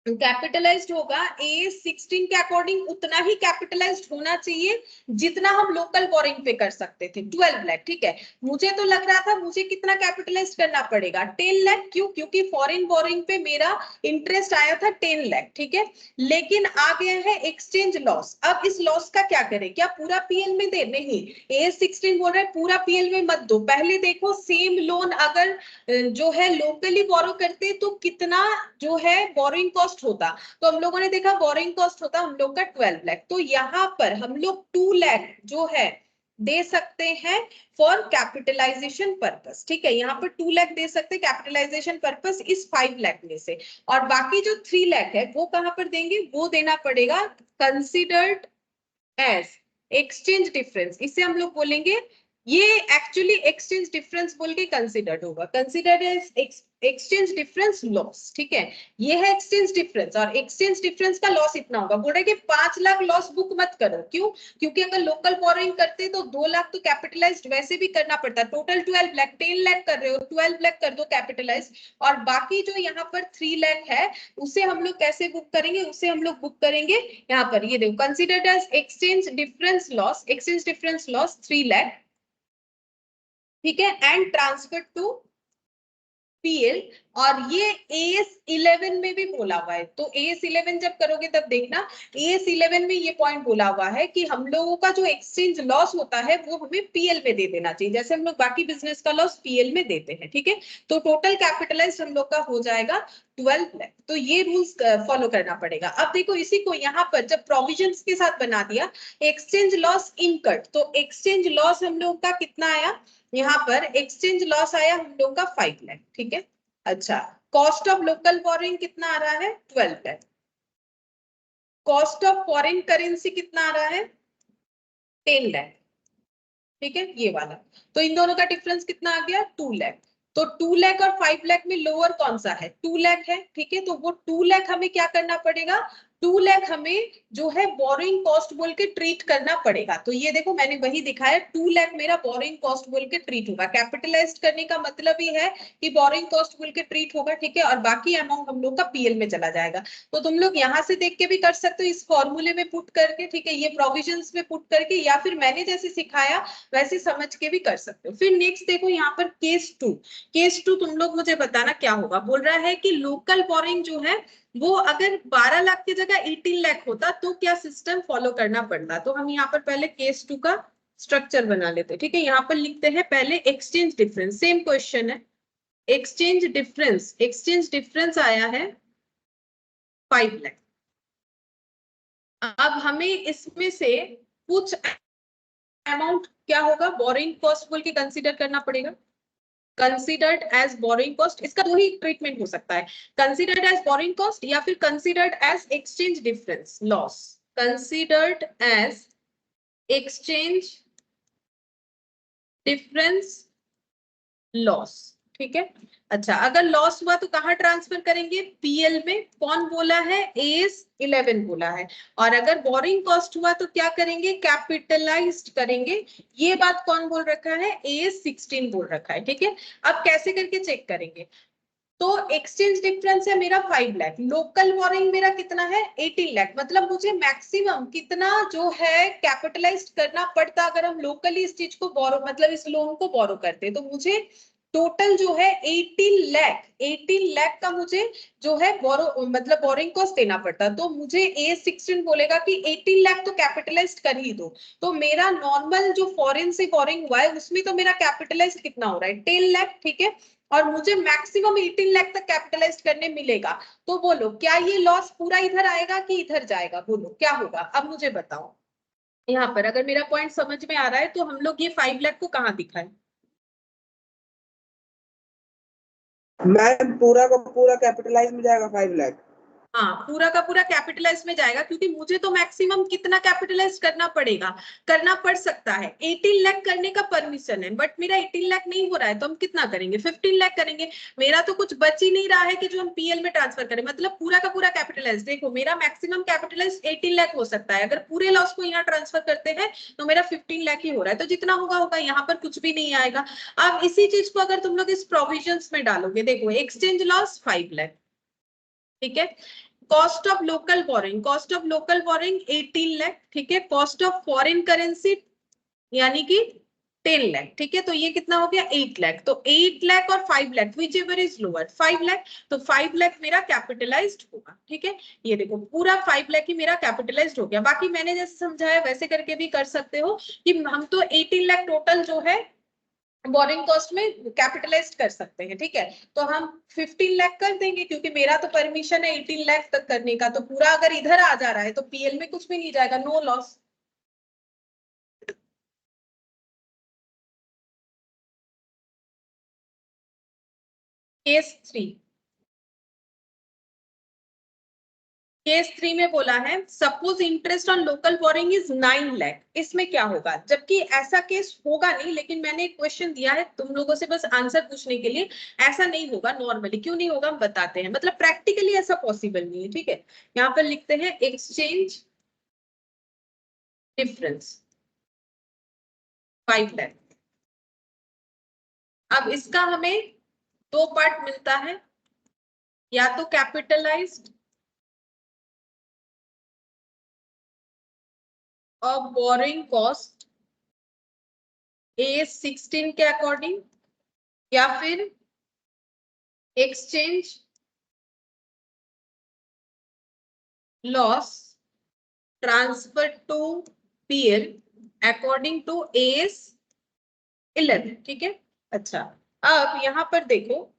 कैपिटलाइज्ड होगा A16 के अकॉर्डिंग उतना ही कैपिटलाइज्ड होना चाहिए जितना हम लोकल बोरिंग पे कर सकते थे, 12 लाख, ठीक है। मुझे तो लग रहा था मुझे कितना कैपिटलाइज करना पड़ेगा, 10 लाख, क्यों, क्योंकि फॉरेन बोरिंग पे मेरा इंटरेस्ट आया था 10 लाख, ठीक है। लेकिन आ गया है एक्सचेंज लॉस। अब इस लॉस का क्या करें, क्या पूरा पीएल में दे, नहीं, A16 बोल रहा है पूरा पीएल में मत दो। पहले देखो सेम लोन अगर जो है लोकली बोरो करते तो कितना जो है बोरिंग कॉस्ट होता। तो हम लोगों ने देखा बोरिंग कॉस्ट होता हम लोग का 12 लाख। तो यहाँ पर हम लोग 2 लाख जो है दे सकते हैं फॉर कैपिटलाइजेशन पर्पस, ठीक है। यहाँ पर 2 लाख दे सकते हैं कैपिटलाइजेशन पर्पस इस 5 लाख में से। और बाकी जो 3 लाख है वो कहां पर देंगे, वो देना पड़ेगा कंसिडर्ड एज एक्सचेंज डिफरेंस। इसे हम लोग बोलेंगे, ये एक्चुअली एक्सचेंज डिफरेंस बोल के कंसिडर्ड होगा, considered as exchange difference loss, ठीक है। ये है एक्सचेंज डिफरेंस और एक्सचेंज डिफरेंस का लॉस इतना होगा। बोल रहे कि 5 लाख लॉस बुक मत करो, क्यों, क्योंकि अगर लोकल बोरोइंग करते तो 2 लाख तो कैपिटलाइज्ड वैसे भी करना पड़ता, टोटल 12 लाख, 10 लाख कर रहे हो 12 लाख कर दो कैपिटलाइज। और बाकी जो यहाँ पर 3 लाख है उसे हम लोग कैसे बुक करेंगे, उसे हम लोग बुक करेंगे यहाँ पर, ये देखो considered as exchange difference loss, exchange difference loss 3 lakh, ठीक है, एंड ट्रांसफर टू पीएल। और ये AS11 में भी बोला हुआ है। तो AS11 जब करोगे तब देखना, AS11 में ये पॉइंट बोला हुआ है कि हम लोगों का जो एक्सचेंज लॉस होता है वो हमें पीएल में दे देना चाहिए, जैसे हम लोग बाकी बिजनेस का लॉस पीएल में देते हैं, ठीक है। तो टोटल कैपिटलाइज हम लोग का हो जाएगा 12 लाख। तो ये रूल्स फॉलो करना पड़ेगा। अब देखो इसी को यहाँ पर जब प्रोविजंस के साथ बना दिया, एक्सचेंज लॉस इनकट, तो एक्सचेंज लॉस हम लोग का कितना आया, यहाँ पर एक्सचेंज लॉस आया हम लोग का 5 लाख, ठीक है। अच्छा, कॉस्ट ऑफ लोकल बोरिंग कितना आ रहा है, 12 lakh. Cost of foreign currency कितना आ रहा है, 10 लाख, ठीक है, ये वाला। तो इन दोनों का डिफरेंस कितना आ गया, 2 लाख। तो 2 लाख और 5 लाख में लोअर कौन सा है, 2 लाख है, ठीक है। तो वो 2 लाख हमें क्या करना पड़ेगा, 2 लाख हमें जो है बोरिंग कॉस्ट बोल के ट्रीट करना पड़ेगा। तो ये देखो मैंने वही दिखाया, 2 लाख मेरा बोरिंग कॉस्ट बोल के ट्रीट होगा। कैपिटलाइज्ड करने का मतलब ही है कि बोरिंग कॉस्ट बोल के ट्रीट होगा, ठीक है। और बाकी अमाउंट हम लोग का पीएल में चला जाएगा। तो तुम लोग यहाँ से देख के भी कर सकते हो, इस फॉर्मूले में पुट करके, ठीक है, ये प्रोविजंस में पुट करके, या फिर मैंने जैसे सिखाया वैसे समझ के भी कर सकते हो। फिर नेक्स्ट देखो यहाँ पर केस 2। केस 2 तुम लोग मुझे बताना क्या होगा। बोल रहा है कि लोकल बोरिंग जो है वो अगर 12 लाख की जगह 18 लाख होता तो क्या सिस्टम फॉलो करना पड़ता। तो हम यहाँ पर पहले केस 2 का स्ट्रक्चर बना लेते हैं, ठीक है। यहाँ पर लिखते हैं पहले एक्सचेंज डिफरेंस, सेम क्वेश्चन है। एक्सचेंज डिफरेंस, एक्सचेंज डिफरेंस आया है 5 लाख। अब हमें इसमें से कुछ अमाउंट क्या होगा, बोरिंग कॉस्ट बोल के कंसीडर करना पड़ेगा। कंसिडर्ड एज बोरिंग कॉस्ट, इसका दो ही ट्रीटमेंट हो सकता है, कंसिडर्ड एज बोरिंग कॉस्ट या फिर considered as exchange difference loss. Considered as exchange difference loss, ठीक है। अच्छा, अगर लॉस हुआ तो कहां ट्रांसफर करेंगे, पीएल में। कौन बोला है, AS11 बोला है। और अगर बोरिंग कॉस्ट हुआ तो क्या करेंगे, कैपिटलाइज्ड करेंगे। ये बात कौन बोल रखा है, AS16 बोल रखा है, ठीक है। अब कैसे करके चेक करेंगे, तो एक्सचेंज डिफरेंस है मेरा 5 लाख, लोकल बोरिंग मेरा कितना है 18 लाख। मतलब मुझे मैक्सिमम कितना जो है कैपिटलाइज करना पड़ता अगर हम लोकली इस चीज को बोरो मतलब इस लोन को बोरो करते, तो मुझे टोटल जो है 18 लाख का मुझे जो है बोरो मतलब बोरिंग कॉस्ट देना पड़ता। तो मुझे A16 बोलेगा कि 18 लाख तो कैपिटलाइज कर ही दो। तो मेरा नॉर्मल जो फॉरेन से बोरिंग हुआ है उसमें तो मेरा कैपिटलाइज कितना हो रहा है 10 लाख, ठीक है, और मुझे मैक्सिमम 18 लाख तक कैपिटलाइज करने मिलेगा। तो बोलो क्या ये लॉस पूरा इधर आएगा कि इधर जाएगा, बोलो क्या होगा, अब मुझे बताओ। यहाँ पर अगर मेरा पॉइंट समझ में आ रहा है तो हम लोग ये 5 लाख को कहाँ दिखाएं? मैम पूरा का पूरा कैपिटलाइज में जाएगा 5 लाख। हाँ, पूरा का पूरा कैपिटलाइज में जाएगा, क्योंकि मुझे तो मैक्सिमम कितना कैपिटलाइज करना पड़ेगा, करना पड़ सकता है 18 लाख करने का परमिशन है, बट मेरा 18 लाख नहीं हो रहा है तो हम कितना करेंगे 15 लाख करेंगे। मेरा तो कुछ बच ही नहीं रहा है कि जो हम पीएल में ट्रांसफर करें, मतलब पूरा का पूरा कैपिटलाइज। देखो मेरा मैक्सिमम कैपिटलाइज 18 लाख हो सकता है, अगर पूरे लॉस को यहाँ ट्रांसफर करते हैं तो मेरा 15 लाख ही हो रहा है, तो जितना होगा होगा, यहाँ पर कुछ भी नहीं आएगा। अब इसी चीज को अगर तुम लोग इस प्रोविजंस में डालोगे, देखो एक्सचेंज लॉस 5 लाख, ठीक है, cost of local boring, cost of local boring 18 lakh, ठीक है, कॉस्ट ऑफ फॉरेन करेंसी यानी कि 10 लाख, ठीक है, तो ये कितना हो गया 8 लाख। तो 8 लाख और 5 lakh which ever is lower 5 lakh, तो 5 लाख मेरा कैपिटलाइज्ड होगा, ठीक है। ये देखो पूरा 5 लाख ही मेरा कैपिटलाइज्ड हो गया। बाकी मैंने जैसे समझाया वैसे करके भी कर सकते हो कि हम तो 18 लाख टोटल जो है बोरिंग कॉस्ट में कैपिटलाइज कर सकते हैं, ठीक है। तो हम 15 लाख कर देंगे क्योंकि मेरा तो परमिशन है 18 लाख तक करने का, तो पूरा अगर इधर आ जा रहा है तो पीएल में कुछ भी नहीं जाएगा, नो लॉस। केस 3, केस 3 में बोला है suppose interest on local boring is 9 lakh, इसमें क्या होगा, जबकि ऐसा केस होगा नहीं, लेकिन मैंने एक क्वेश्चन दिया है तुम लोगों से बस आंसर पूछने के लिए। ऐसा नहीं होगा नॉर्मली, क्यों नहीं होगा हम बताते हैं, मतलब प्रैक्टिकली ऐसा पॉसिबल नहीं है, ठीक है। यहाँ पर लिखते हैं एक्सचेंज डिफरेंस 5 लाख। अब इसका हमें दो पार्ट मिलता है, या तो कैपिटलाइज्ड और बोरिंग कॉस्ट A16 के अकॉर्डिंग, या फिर exchange loss transfer to PL according to AS11, ठीक है। अच्छा, अब यहाँ पर देखो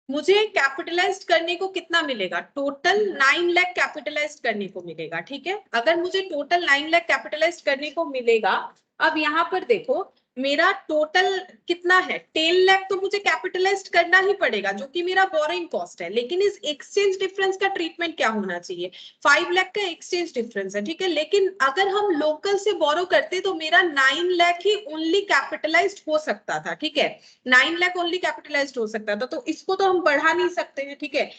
मुझे कैपिटलाइज्ड करने को कितना मिलेगा, टोटल 9 लाख कैपिटलाइज्ड करने को मिलेगा, ठीक है। अगर मुझे टोटल 9 लाख कैपिटलाइज्ड करने को मिलेगा, अब यहाँ पर देखो मेरा टोटल कितना है 10 लाख, तो मुझे कैपिटलाइज्ड करना ही पड़ेगा जो कि मेरा बोरिंग कॉस्ट है। लेकिन इस एक्सचेंज डिफरेंस का ट्रीटमेंट क्या होना चाहिए, 5 लाख का एक्सचेंज डिफरेंस है, ठीक है। लेकिन अगर हम लोकल से बोरो करते तो मेरा 9 लाख ही ओनली कैपिटलाइज्ड हो सकता था, ठीक है, 9 लाख ओनली कैपिटलाइज्ड हो सकता था, तो इसको तो हम बढ़ा नहीं सकते हैं, ठीक है।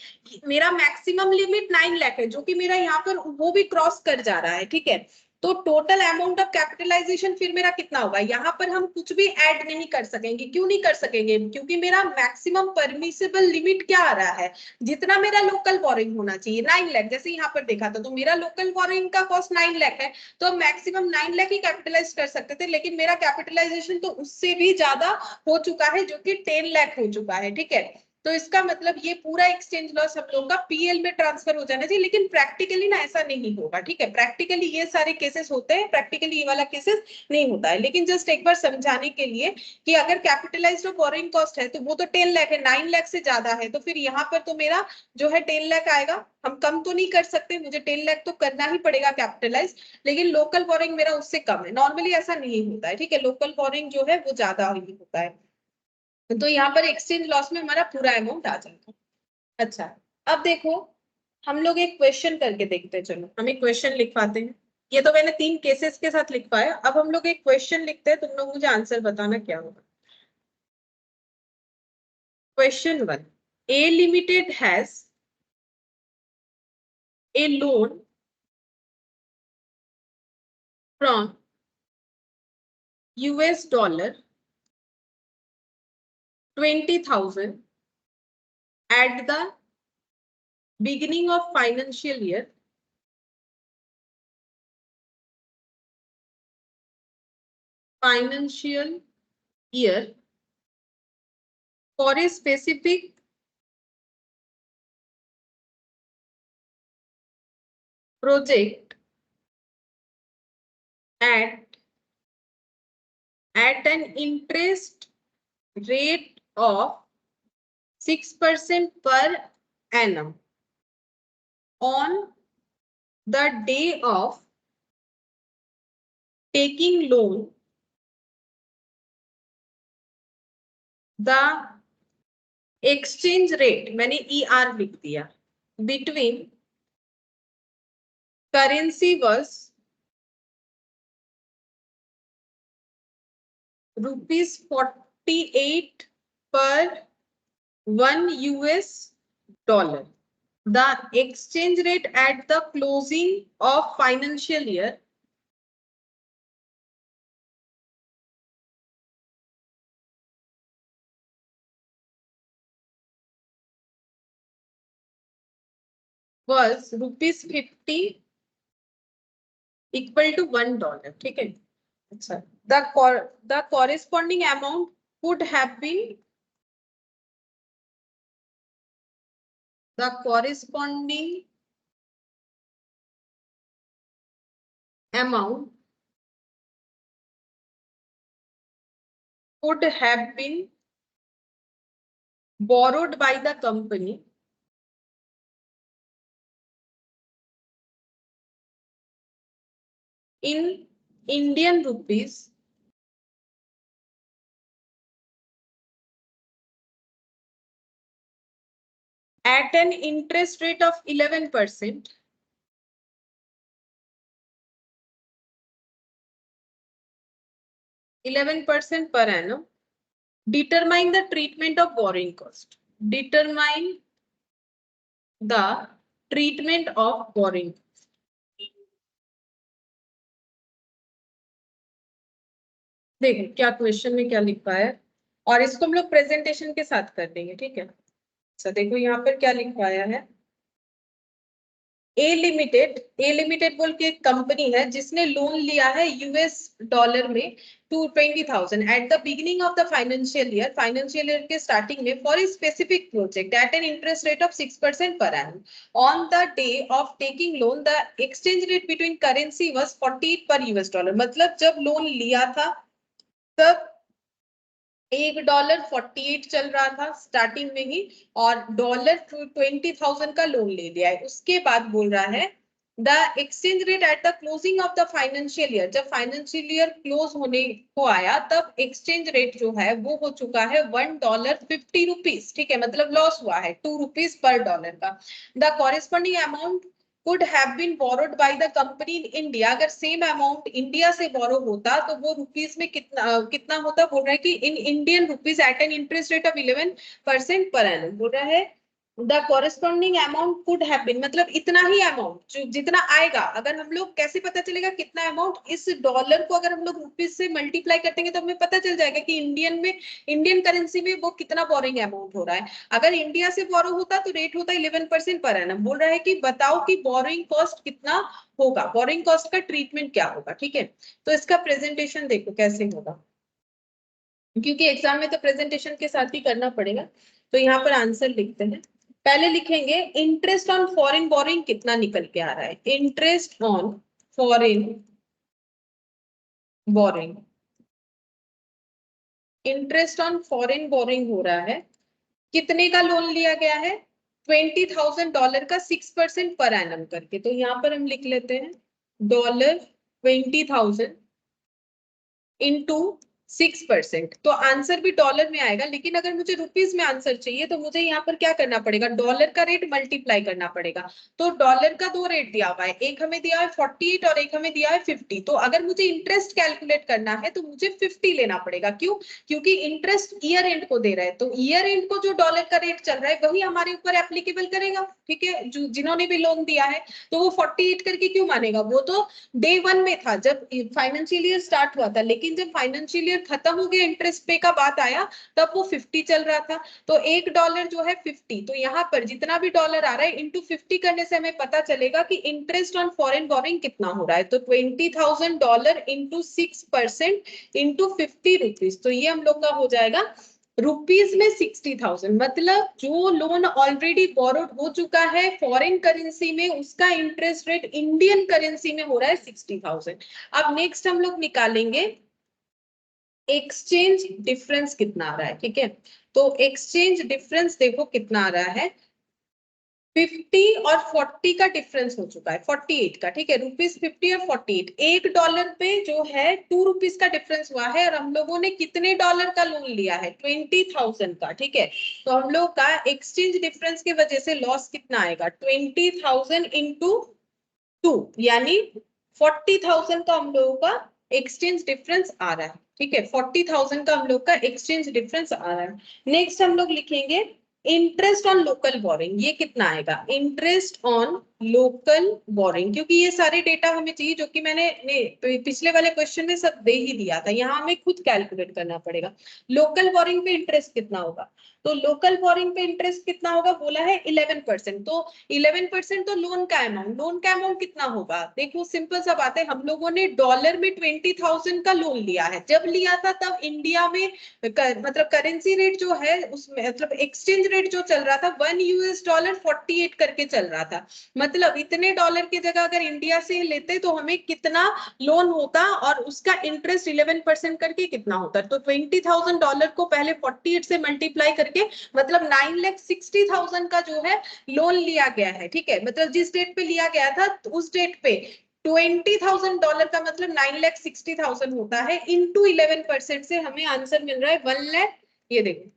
मेरा मैक्सिमम लिमिट 9 लाख है जो कि मेरा यहाँ पर वो भी क्रॉस कर जा रहा है, ठीक है। तो टोटल अमाउंट ऑफ कैपिटलाइजेशन फिर मेरा कितना होगा, यहाँ पर हम कुछ भी ऐड नहीं कर सकेंगे। क्यों नहीं कर सकेंगे, क्योंकि मेरा मैक्सिमम परमिसिबल लिमिट क्या आ रहा है, जितना मेरा लोकल बोरिंग होना चाहिए 9 लाख, जैसे यहाँ पर देखा था, तो मेरा लोकल बोरिंग का कॉस्ट 9 लाख है, तो मैक्सिमम 9 लाख ही कैपिटलाइज कर सकते थे, लेकिन मेरा कैपिटलाइजेशन तो उससे भी ज्यादा हो चुका है जो कि 10 लाख हो चुका है, ठीक है। तो इसका मतलब ये पूरा एक्सचेंज लॉस हम लोग का पीएल में ट्रांसफर हो जाना चाहिए, लेकिन प्रैक्टिकली ना ऐसा नहीं होगा, ठीक है। प्रैक्टिकली ये सारे केसेस होते हैं, प्रैक्टिकली ये वाला केसेस नहीं होता है, लेकिन जस्ट एक बार समझाने के लिए कि अगर कैपिटलाइज्ड और बोरिंग कॉस्ट है तो वो तो 10 लाख है, 9 लाख से ज्यादा है, तो फिर यहाँ पर तो मेरा जो है 10 लाख आएगा। हम कम तो नहीं कर सकते, मुझे 10 लाख तो करना ही पड़ेगा कैपिटलाइज, लेकिन लोकल बोरिंग मेरा उससे कम है। नॉर्मली ऐसा नहीं होता है, ठीक है, लोकल बोरिंग जो है वो ज्यादा ही होता है। तो यहाँ पर एक्सचेंज लॉस में हमारा पूरा अमाउंट आ जाएगा। अच्छा, अब देखो हम लोग एक क्वेश्चन करके देखते हैं, चलो हम एक क्वेश्चन लिखवाते हैं। ये तो मैंने 3 केसेस के साथ लिखवाया, अब हम लोग एक क्वेश्चन लिखते हैं, तुम लोग मुझे आंसर बताना क्या होगा। Question 1, A limited has a loan from $20,000 at the beginning of financial year for a specific project at an interest rate of 6% per annum on the day of taking loan. The exchange rate, मैंने ER लिख दिया, between currency was ₹48 per $1. The exchange rate at the closing of financial year was ₹50 equal to $1. ठीक है, अच्छा, the corresponding amount could have been borrowed by the company in Indian rupees at an interest rate of 11%. per annum. Determine the treatment of borrowing cost. Determine the treatment of borrowing. देखो क्या question में क्या लिखा है और इसको हम लोग प्रेजेंटेशन के साथ कर देंगे, ठीक है। अच्छा देखो यहाँ पर क्या लिखवाया है, ए लिमिटेड बोल के एक कंपनी है जिसने लोन लिया है $US में $20,000 at the beginning of the financial year के स्टार्टिंग में for a specific project at an interest rate of 6% per annum on the day of taking loan the exchange rate between currency was 48 पर $. मतलब जब loan लिया था तब $1.48 चल रहा था स्टार्टिंग में ही और $20,000 का लोन ले लिया है। उसके बाद बोल रहा है the exchange rate at the closing of the financial year, जब फाइनेंशियल ईयर क्लोज होने को आया तब एक्सचेंज रेट जो है वो हो चुका है $1.50, ठीक है, मतलब लॉस हुआ है ₹2 पर डॉलर का। The corresponding amount could have been borrowed by the company in India. अगर सेम अमाउंट इंडिया से बोरो होता तो वो रुपीस में कितना होता, बोल रहा है कि in Indian rupees at an interest rate of 11% per annum, बोल रहा है the corresponding amount could have been, मतलब इतना ही अमाउंट जितना आएगा। अगर हम लोग कैसे पता चलेगा कितना अमाउंट, इस डॉलर को अगर हम लोग रुपीस से मल्टीप्लाई करते हैं तो हमें पता चल जाएगा कि इंडियन करेंसी में वो कितना बोरिंग अमाउंट हो रहा है। अगर इंडिया से बोरो होता तो रेट होता 11% पर एनम। बोल रहा है कि बताओ कि बोरिंग कॉस्ट कितना होगा, बोरिंग कॉस्ट का ट्रीटमेंट क्या होगा, ठीक है। तो इसका प्रेजेंटेशन देखो कैसे होगा, क्योंकि एग्जाम में तो प्रेजेंटेशन के साथ ही करना पड़ेगा। तो यहाँ पर आंसर लिखते हैं, पहले लिखेंगे इंटरेस्ट ऑन फॉरेन बोरिंग कितना निकल के आ रहा है। Interest on foreign boring, interest on foreign boring हो रहा है, कितने का लोन लिया गया है, $20,000 का 6% पर एनम करके। तो यहाँ पर हम लिख लेते हैं $20,000 इंटू 6%, तो आंसर भी डॉलर में आएगा। लेकिन अगर मुझे रुपीस में आंसर चाहिए तो मुझे यहाँ पर क्या करना पड़ेगा, डॉलर का रेट मल्टीप्लाई करना पड़ेगा। तो डॉलर का दो रेट दिया हुआ है, एक हमें दिया है 48 और एक हमें दिया है 50। तो अगर मुझे इंटरेस्ट कैलकुलेट करना है तो मुझे 50 लेना पड़ेगा। क्यों, क्योंकि इंटरेस्ट ईयर एंड को दे रहा है, तो ईयर एंड को जो डॉलर का रेट चल रहा है वही हमारे ऊपर एप्लीकेबल करेगा, ठीक है। जिन्होंने भी लोन दिया है तो वो 48 करके क्यों मानेगा, वो तो डे 1 में था जब फाइनेंशियल ईयर स्टार्ट हुआ था। लेकिन जब फाइनेंशियल ईयर खत्म हो गया, इंटरेस्ट पे का बात आया, तब वो 50 चल रहा था। तो $1 जो है 50, तो यहाँ पर जितना भी डॉलर आ रहा है इंटू 50 करने से हमें पता चलेगा कि इंटरेस्ट ऑन फॉरेन बोरिंग कितना हो रहा है। तो $20,000 इंटू 6% इंटू 50 रुपीज, तो ये हम लोग का हो जाएगा रुपीज में 60,000। मतलब जो लोन ऑलरेडी बोरोड हो चुका है फॉरेन करेंसी में, उसका इंटरेस्ट रेट इंडियन करेंसी में हो रहा है 60,000। अब नेक्स्ट हम लोग निकालेंगे एक्सचेंज डिफरेंस कितना आ रहा है। ठीक है, तो एक्सचेंज डिफरेंस देखो कितना आ रहा है, 50 और 40 का डिफरेंस हो चुका है, 48 का। ठीक है, ₹50 और 48, $1 पे जो है ₹2 का डिफरेंस हुआ है। और हम लोगों ने कितने डॉलर का लोन लिया है, 20,000 का। ठीक है, तो हम लोग का एक्सचेंज डिफरेंस की वजह से लॉस कितना आएगा, 20,000 इंटू 2, यानी 40,000 का हम लोगों का एक्सचेंज डिफरेंस आ रहा है। ठीक है, 40,000 का हम लोग का एक्सचेंज डिफरेंस आ रहा है। नेक्स्ट हम लोग लिखेंगे इंटरेस्ट ऑन लोकल बोरिंग, ये कितना आएगा, इंटरेस्ट ऑन लोकल बोरिंग, क्योंकि ये सारे डेटा हमें चाहिए जो कि मैंने पिछले वाले क्वेश्चन में सब दे ही दिया था, यहाँ हमें खुद कैलकुलेट करना पड़ेगा। लोकल बोरिंग पे इंटरेस्ट कितना होगा, तो लोकल बोरिंग पे इंटरेस्ट कितना होगा, बोला है 11%। तो 11% तो लोन का अमाउंट कितना होगा, देखो सिंपल सा बात है, हम लोगों ने डॉलर में 20,000 का लोन लिया है। जब लिया था तब इंडिया में मतलब करेंसी रेट जो है उसमें, मतलब एक्सचेंज रेट जो चल रहा था $1 48 करके चल रहा था। मतलब इतने डॉलर की जगह अगर इंडिया से लेते तो हमें कितना लोन होता और उसका इंटरेस्ट 11% करके कितना होता, तो $20,000 को पहले 48 से मल्टीप्लाई करके मतलब 9,60,000 का जो है लोन लिया गया है। ठीक है, मतलब जिस डेट पे लिया गया था उस डेट पे $20,000 का मतलब 9,60,000 होता है, इंटू 11% से हमें आंसर मिल रहा है 1 लाख, ये देखो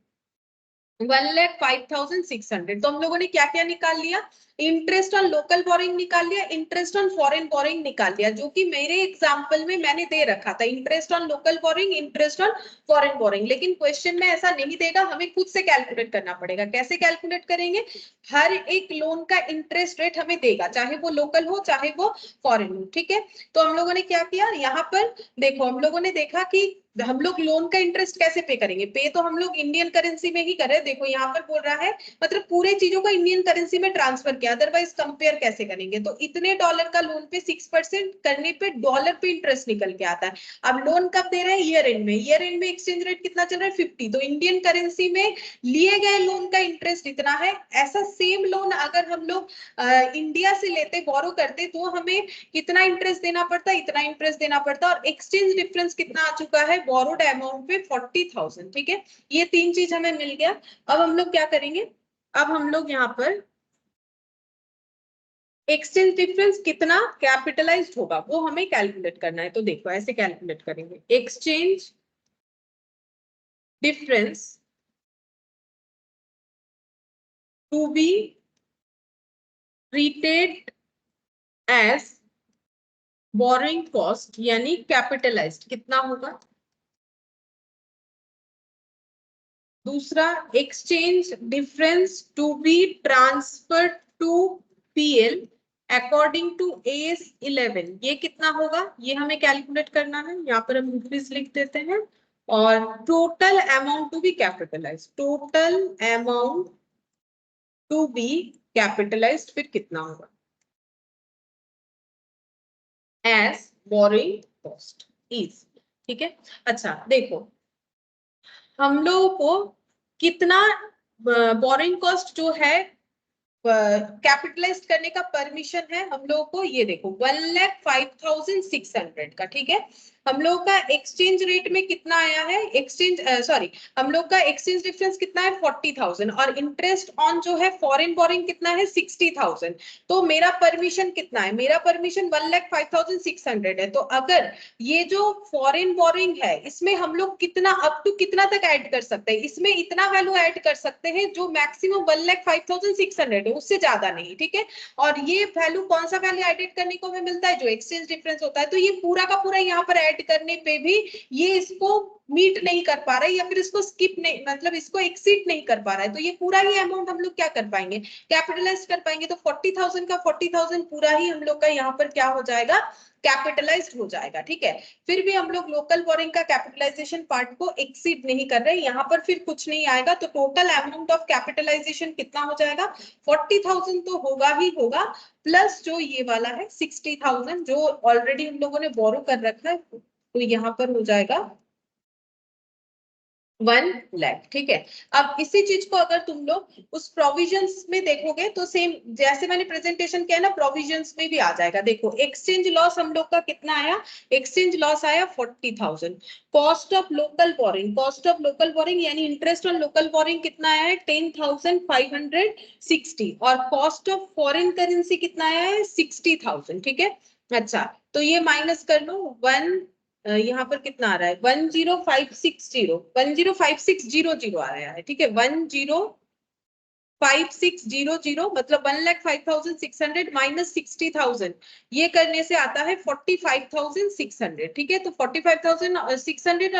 1,05,600। तो हम लोगों ने क्या क्या निकाल लिया, इंटरेस्ट ऑन लोकल बोरिंग निकाल लिया, इंटरेस्ट ऑन फॉरेन बोरिंग निकाल लिया, जो कि मेरे एग्जांपल में मैंने दे रखा था, interest on local boring, interest on foreign boring. लेकिन क्वेश्चन में ऐसा नहीं देगा, हमें खुद से कैलकुलेट करना पड़ेगा। कैसे कैलकुलेट करेंगे, हर एक लोन का इंटरेस्ट रेट हमें देगा, चाहे वो लोकल हो चाहे वो फॉरेन हो। ठीक है, तो हम लोगों ने क्या किया, यहाँ पर देखो हम लोगों ने देखा कि हम लोग लोन का इंटरेस्ट कैसे पे करेंगे, पे तो हम लोग इंडियन करेंसी में ही कर रहे हैं। देखो यहाँ पर बोल रहा है मतलब पूरे चीजों को इंडियन करेंसी में ट्रांसफर किया, अदरवाइज कंपेयर कैसे करेंगे। तो इतने डॉलर का लोन पे 6% करने पे डॉलर पे इंटरेस्ट निकल के आता है। अब लोन कब दे रहे हैं, ईयर एंड में, ईयर एंड में एक्सचेंज रेट कितना चल रहा है 50, तो इंडियन करेंसी में लिए गए लोन का इंटरेस्ट इतना है। ऐसा सेम लोन अगर हम लोग इंडिया से लेते बोरो करते तो हमें कितना इंटरेस्ट देना पड़ता, इतना इंटरेस्ट देना पड़ता। और एक्सचेंज डिफरेंस कितना आ चुका है बोरोड अमाउंट पे 40,000। ठीक है, ये तीन चीज हमें मिल गया। अब हम लोग क्या करेंगे, अब हम लोग यहाँ पर एक्सचेंज डिफरेंस कितना कैपिटलाइज्ड होगा वो हमें कैलकुलेट करना है। तो देखो ऐसे कैलकुलेट करेंगे, exchange difference to be treated as borrowing cost यानी कैपिटलाइज्ड कितना होगा। दूसरा, exchange difference to be transfer to PL according to S 11, ये कितना होगा, ये हमें कैलकुलेट करना है। यहाँ पर हम रुपीज लिख देते हैं। और total amount to be capitalise, total amount to be capitalised फिर कितना होगा एज बोरिंग कॉस्ट इज। ठीक है, अच्छा देखो हम लोगों को कितना बोरिंग कॉस्ट जो है कैपिटलाइज करने का परमिशन है हम लोगों को, ये देखो 1,05,600 का। ठीक है, हम लोग का एक्सचेंज रेट में कितना आया है, एक्सचेंज सॉरी हम लोग का एक्सचेंज डिफरेंस कितना है 40,000 और इंटरेस्ट ऑन जो है फॉरेन बोरिंग कितना है 60,000। तो मेरा परमिशन कितना है, मेरा परमिशन 1,05,600 है। तो अगर ये जो फॉरेन बोरिंग है इसमें हम लोग कितना अप टू कितना तक ऐड कर सकते हैं, इसमें इतना वैल्यू ऐड कर सकते हैं जो मैक्सिमम 1,05,600 है, उससे ज्यादा नहीं। ठीक है, और ये वैल्यू कौन सा वैल्यू एडिट करने को हमें मिलता है, जो एक्सचेंज डिफरेंस होता है। तो ये पूरा का पूरा यहाँ पर ऐड करने पे भी ये इसको मीट नहीं कर पा रहा है या फिर इसको स्किप नहीं, मतलब इसको एक्सीड नहीं कर पा रहा है। तो ये पूरा ही अमाउंट हम लोग क्या कर पाएंगे, कैपिटलाइज कर पाएंगे। तो 40,000 का 40,000 पूरा ही हम लोग का यहाँ पर क्या हो जाएगा, कैपिटलाइज्ड हो जाएगा, ठीक है। फिर भी हम लोग लोकल बोरिंग का कैपिटलाइजेशन पार्ट को एक्सीड नहीं कर रहे, यहाँ पर फिर कुछ नहीं आएगा, तो टोटल अमाउंट ऑफ कैपिटलाइजेशन कितना हो जाएगा, 40,000 तो होगा ही होगा, प्लस जो ये वाला है 60,000 जो ऑलरेडी हम लोगों ने बोरो कर रखा है, तो यहाँ पर हो जाएगा 1 लाख, ठीक है। अब इसी चीज को अगर तुम लोग उस प्रोविजंस में देखोगे तो सेम जैसे मैंने प्रेजेंटेशन किया ना, प्रोविजंस में भी आ जाएगा। देखो एक्सचेंज लॉस हम लोग का कितना आया, एक्सचेंज लॉस आया 40,000। कॉस्ट ऑफ लोकल बोरिंग यानी इंटरेस्ट ऑन लोकल बोरिंग कितना आया है, 10,560, और कॉस्ट ऑफ फॉरेन करेंसी कितना आया है, 60,000, ठीक है। अच्छा, तो ये माइनस कर लो, यहाँ पर कितना आ रहा है, 105,600 आ रहा है, ठीक है। 105,600 मतलब 1,05,600 माइनस 60,000, ये करने से आता है 45,600, ठीक है। तो 45,600 और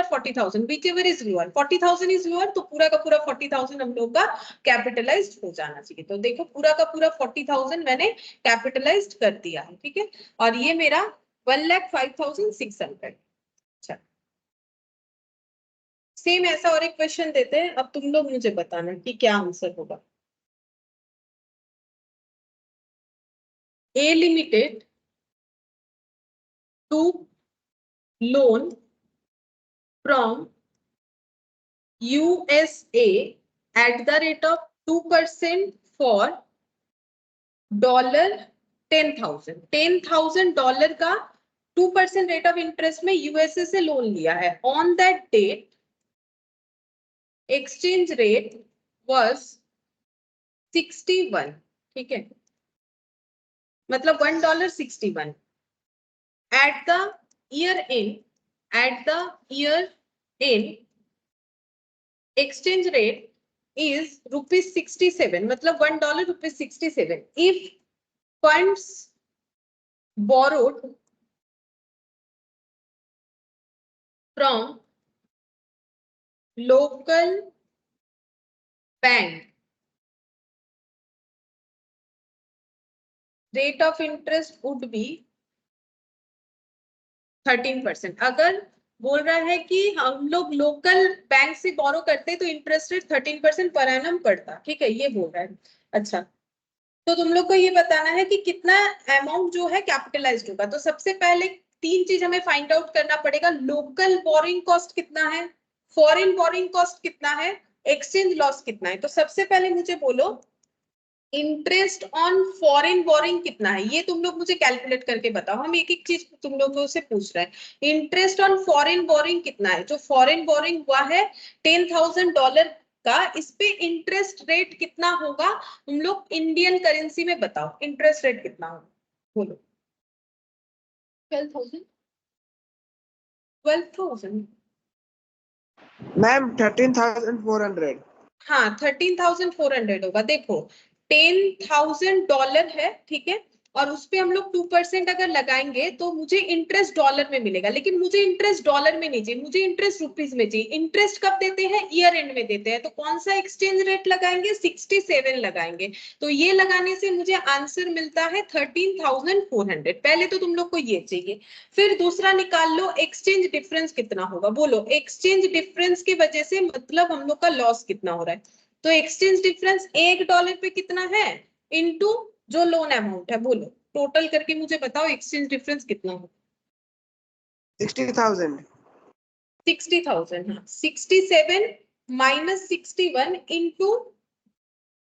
40,000 which ever is lower, 40,000 is lower, तो पूरा का पूरा 40,000 हम लोग का कैपिटलाइज्ड हो जाना चाहिए। तो देखो पूरा का पूरा 40,000 मैंने कैपिटलाइज्ड कर दिया है, ठीक है। और ये मेरा 1,05,600। सेम ऐसा और एक क्वेश्चन देते हैं, अब तुम लोग मुझे बताना कि क्या आंसर होगा। A limited to loan from USA at the rate of 2% for $10,000 का 2% रेट ऑफ इंटरेस्ट में यूएसए से लोन लिया है। On that date exchange rate was 61, ठीक है, मतलब $1.61 at the year end exchange rate is ₹67, मतलब $1.67 if funds borrowed from local bank, rate of interest would be 13%। अगर बोल रहा है कि हम लोग लोकल बैंक से बोरो करते तो इंटरेस्ट रेट 13% पर एनम पड़ता, ठीक है, ये बोल रहा है। अच्छा, तो तुम लोग को ये बताना है कि कितना अमाउंट जो है कैपिटलाइज्ड होगा। तो सबसे पहले 3 चीज हमें फाइंड आउट करना पड़ेगा, लोकल बोरिंग कॉस्ट कितना है, फॉरेन बोरिंग कॉस्ट कितना है, एक्सचेंज लॉस कितना है। तो सबसे पहले मुझे बोलो इंटरेस्ट ऑन फॉरेन बोरिंग कितना है, ये तुम लोग मुझे कैलकुलेट करके बताओ। हम एक एक चीज तुम लोगों से पूछ रहे हैं। इंटरेस्ट ऑन फॉरेन बोरिंग कितना है, जो फॉरेन बोरिंग हुआ है $10,000 का, इस पे इंटरेस्ट रेट कितना होगा, तुम लोग इंडियन करेंसी में बताओ इंटरेस्ट रेट कितना होगा, बोलो। 12,000 मैम 13,400। हाँ 13,400 होगा। देखो $10,000 है, ठीक है, और उस पे हम लोग 2% अगर लगाएंगे तो मुझे इंटरेस्ट डॉलर में मिलेगा, लेकिन मुझे इंटरेस्ट डॉलर में नहीं चाहिए, मुझे इंटरेस्ट रुपीज में चाहिए। इंटरेस्ट कब देते हैं, ईयर एंड में देते हैं। तो कौन सा एक्सचेंज रेट लगाएंगे, 67 लगाएंगे। तो ये लगाने से मुझे आंसर मिलता है 13,400। पहले तो तुम लोग को ये चाहिए, फिर दूसरा निकाल लो एक्सचेंज डिफरेंस कितना होगा। बोलो एक्सचेंज डिफरेंस की वजह से मतलब हम लोग का लॉस कितना हो रहा है। तो एक्सचेंज डिफरेंस $1 पे कितना है, इनटू जो लोन अमाउंट है। बोलो टोटल करके मुझे बताओ एक्सचेंज डिफरेंस कितना हो। 60,000। 60,000, हाँ 67 माइनस 61 इंटू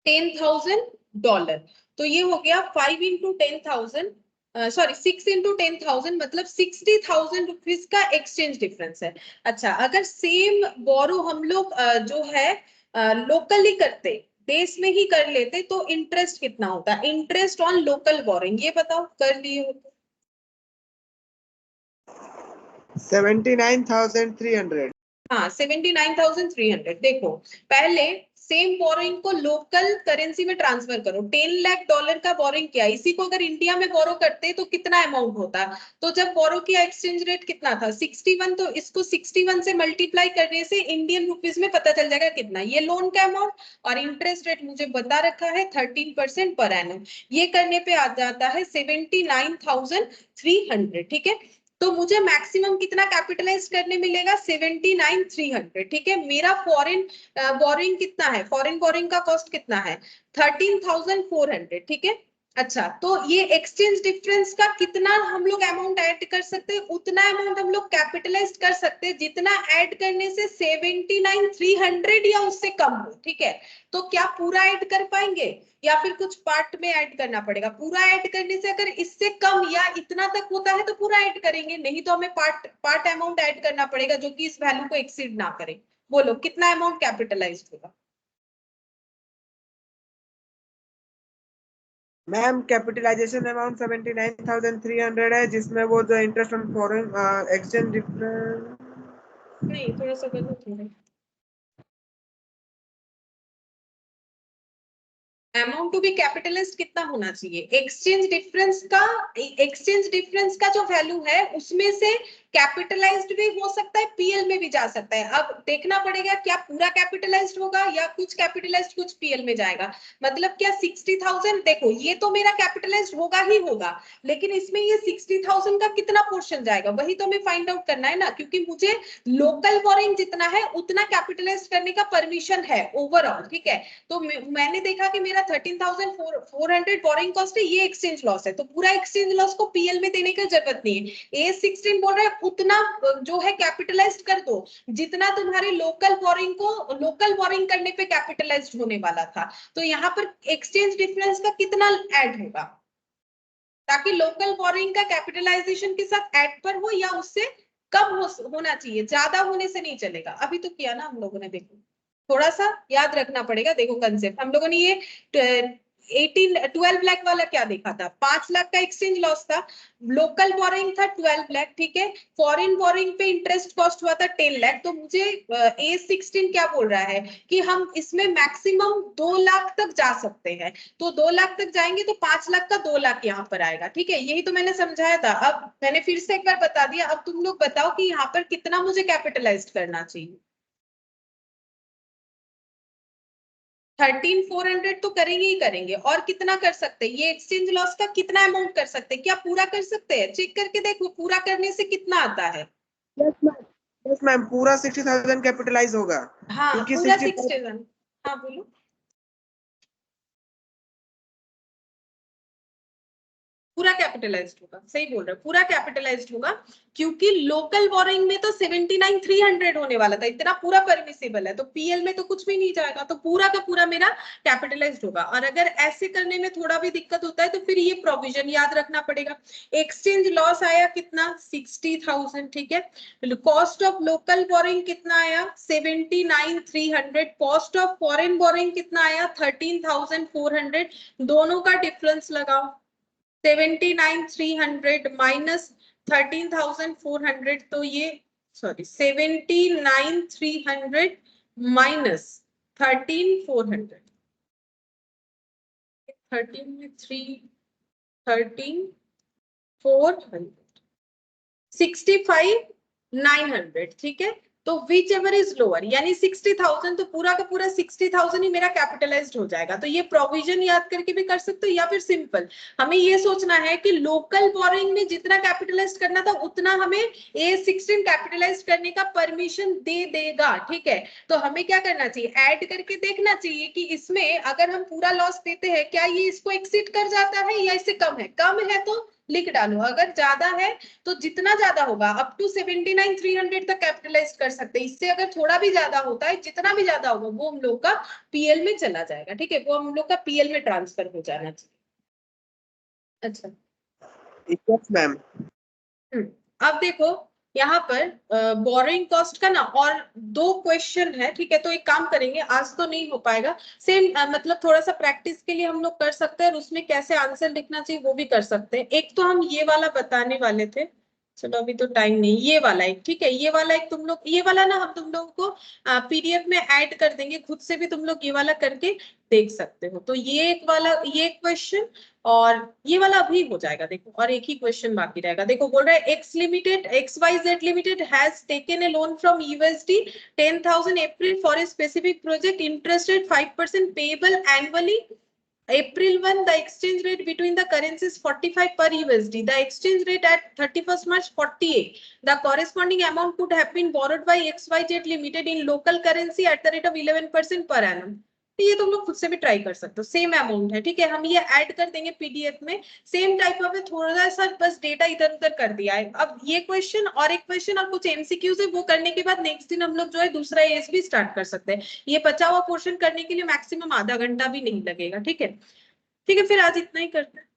$10,000, तो ये हो गया 5 इंटू 10,000, सॉरी 6 इंटू 10,000, मतलब 60,000 रुपीज का एक्सचेंज डिफरेंस है। अच्छा, अगर सेम बोरो हम लोग जो है लोकली करते, देश में ही कर लेते, तो इंटरेस्ट कितना होता, इंटरेस्ट ऑन लोकल बोरिंग, ये बताओ, कर लिए हो तो। 79,300। हाँ 79,300। देखो पहले सेम बोरोइंग को लोकल करेंसी में ट्रांसफर करो। 10 लाख डॉलर का बोरोइंग किया, इसी को अगर इंडिया में बोरो करते तो कितना अमाउंट होता? तो जब बोरो किया एक्सचेंज रेट कितना था 61, तो इसको 61 से मल्टीप्लाई करने से इंडियन रुपीज में पता चल जाएगा कितना ये लोन का अमाउंट, और इंटरेस्ट रेट मुझे बता रखा है 13% पर एनम। ये करने पे आ जाता है 79,300। ठीक है, तो मुझे मैक्सिमम कितना कैपिटलाइज करने मिलेगा 79,300। ठीक है, मेरा फॉरेन बोरिंग कितना है, फॉरेन बोरिंग का कॉस्ट कितना है 13,400। ठीक है, अच्छा तो ये एक्सचेंज डिफरेंस का कितना हम लोग अमाउंट ऐड कर सकते हैं, उतना अमाउंट हम लोग कैपिटलाइज कर सकते हैं जितना ऐड करने से 79,300 या उससे कम हो। ठीक है, तो क्या पूरा ऐड कर पाएंगे या फिर कुछ पार्ट में ऐड करना पड़ेगा? पूरा ऐड करने से अगर इससे कम या इतना तक होता है तो पूरा ऐड करेंगे, नहीं तो हमें पार्ट अमाउंट ऐड करना पड़ेगा जो कि इस वैल्यू को एक्सीड ना करे। बोलो कितना अमाउंट कैपिटलाइज होगा? मैम कैपिटलाइजेशन अमाउंट 79,300 है, जिसमें वो जो interest on foreign exchange difference, नहीं थोड़ा सा गलत हो रहा है। अमाउंट टू बी कैपिटलाइज्ड कितना होना चाहिए? एक्सचेंज डिफरेंस का जो वैल्यू है उसमें से कैपिटलाइज्ड भी हो सकता है, पीएल में भी जा सकता है। अब देखना पड़ेगा क्या पूरा कैपिटलाइज्ड होगा या कुछ कैपिटलाइज्ड कुछ पीएल में जाएगा। मतलब क्या 60,000, देखो ये तो मेरा कैपिटलाइज्ड होगा ही होगा, लेकिन इसमें ये 60,000 का कितना पोर्शन जाएगा वही तो हमें फाइंड आउट करना है ना, क्योंकि मुझे लोकल बोरिंग जितना है उतना कैपिटलाइज करने का परमिशन है ओवरऑल। ठीक है, तो मैंने देखा कि मेरा 13,400 बोरिंग कॉस्ट है, ये एक्सचेंज लॉस है, तो पूरा एक्सचेंज लॉस को पीएल में देने की जरूरत नहीं है। A16 बोल रहा है उतना जो है कैपिटलाइज कर दो जितना तुम्हारे लोकल बोरिंग करने पे कैपिटलाइज होने वाला था। तो यहाँ पर एक्सचेंज डिफरेंस का कितना ऐड होगा ताकि लोकल बोरिंग का कैपिटलाइजेशन के साथ ऐड पर हो या उससे कम होना चाहिए, ज्यादा होने से नहीं चलेगा। अभी तो किया ना हम लोगों ने, देखो थोड़ा सा याद रखना पड़ेगा। देखो कंसेप्ट हम लोगों ने ये 12 लाख वाला क्या देखा था, 5 लाख का एक्सचेंज लॉस था, लोकल बोरिंग था 12 लाख। ठीक है, फॉरेन बोरिंग पे इंटरेस्ट कॉस्ट हुआ था 10 लाख। तो मुझे A16 क्या बोल रहा है कि हम इसमें मैक्सिमम 2 लाख तक जा सकते हैं, तो 2 लाख तक जाएंगे तो 5 लाख का 2 लाख यहाँ पर आएगा। ठीक है, यही तो मैंने समझाया था। अब मैंने फिर से एक बार बता दिया, अब तुम लोग बताओ कि यहाँ पर कितना मुझे कैपिटलाइज करना चाहिए। 13,400 तो करेंगे ही करेंगे, और कितना कर सकते हैं, ये एक्सचेंज लॉस का कितना अमाउंट कर सकते हैं, क्या पूरा कर सकते हैं? चेक करके देखो पूरा करने से कितना आता है। यस मैम पूरा 60,000 कैपिटलाइज होगा, हाँ क्योंकि पूरा 60 60,000। हाँ बोलो, पूरा कैपिटलाइज्ड होगा, सही बोल रहे हो, पूरा कैपिटलाइज्ड होगा, क्योंकि लोकल बोरिंग में तो 79,300 होने वाला था, इतना पूरा परमिसिबल है, तो पीएल में तो कुछ भी नहीं जाएगा, तो पूरा का पूरा मेरा कैपिटलाइज्ड होगा। और अगर ऐसे करने में थोड़ा भी दिक्कत होता है तो फिर ये प्रोविजन याद रखना पड़ेगा। एक्सचेंज लॉस आया कितना 60,000। ठीक है, कॉस्ट ऑफ लोकल बोरिंग कितना आया 79,300, कॉस्ट ऑफ फॉरेन बोरिंग कितना आया 13,400, दोनों का डिफरेंस लगाओ, 79,300 माइनस 13,400, तो ये 79,300 माइनस 13,400, 65,900। ठीक है, तो विच एवर इज लोअर, यानी 60,000, तो पूरा का पूरा 60,000 ही मेरा कैपिटलाइज्ड हो जाएगा। तो ये प्रोविजन याद करके भी कर सकते हो, या फिर सिंपल हमें ये सोचना है कि लोकल बोरिंग में जितना कैपिटलाइज करना था उतना हमें A16 कैपिटलाइज करने का परमिशन दे देगा। ठीक है, तो हमें क्या करना चाहिए, ऐड करके देखना चाहिए कि इसमें अगर हम पूरा लॉस देते हैं क्या ये इसको एक्सीड कर जाता है या इससे कम है। कम है तो लिख डालो, अगर ज्यादा है तो जितना ज्यादा होगा अप टू 79,300 तक कैपिटलाइज कर सकते हैं। इससे अगर थोड़ा भी ज्यादा होता है, जितना भी ज्यादा होगा वो हम लोग का पीएल में चला जाएगा। ठीक है, वो हम लोग का पीएल में ट्रांसफर हो जाना चाहिए। अच्छा यस मैम। अब देखो यहाँ पर बोरिंग कॉस्ट का ना और 2 क्वेश्चन है। ठीक है, तो एक काम करेंगे, आज तो नहीं हो पाएगा, सेम मतलब थोड़ा सा प्रैक्टिस के लिए हम लोग कर सकते हैं, और उसमें कैसे आंसर लिखना चाहिए वो भी कर सकते हैं। एक तो हम ये वाला बताने वाले थे, चलो अभी तो टाइम नहीं, ये वाला एक ठीक है, ये वाला एक तुम लोग, ये वाला ना हम तुम लोगों को पीडीएफ में ऐड कर देंगे, खुद से भी तुम लोग ये वाला करके देख सकते हो। तो ये एक वाला, ये क्वेश्चन और ये वाला अभी हो जाएगा देखो, और एक ही क्वेश्चन बाकी रहेगा। देखो बोल रहा है x limited, XYZ limited has taken a loan from USD 10,000 April for a specific project, interest rate 5% payable annually. April 1, the exchange rate between the currencies 45 per USD. The exchange rate at 31st March 48. The corresponding amount could have been borrowed by XYZ Limited in local currency at the rate of 11% per annum. तो ये तुम लोग खुद से भी try कर सकते हो, सेम अमाउंट है ठीक है, हम ये ऐड कर देंगे पीडीएफ में, सेम टाइप ऑफ है, थोड़ा सा बस डेटा इधर उधर कर दिया है। अब ये क्वेश्चन और एक क्वेश्चन और कुछ एमसीक्यूज है, वो करने के बाद नेक्स्ट दिन हम लोग जो है दूसरा एएस भी स्टार्ट कर सकते हैं। ये बचा हुआ पोर्शन करने के लिए मैक्सिमम आधा घंटा भी नहीं लगेगा, ठीक है। ठीक है, फिर आज इतना ही करते हैं।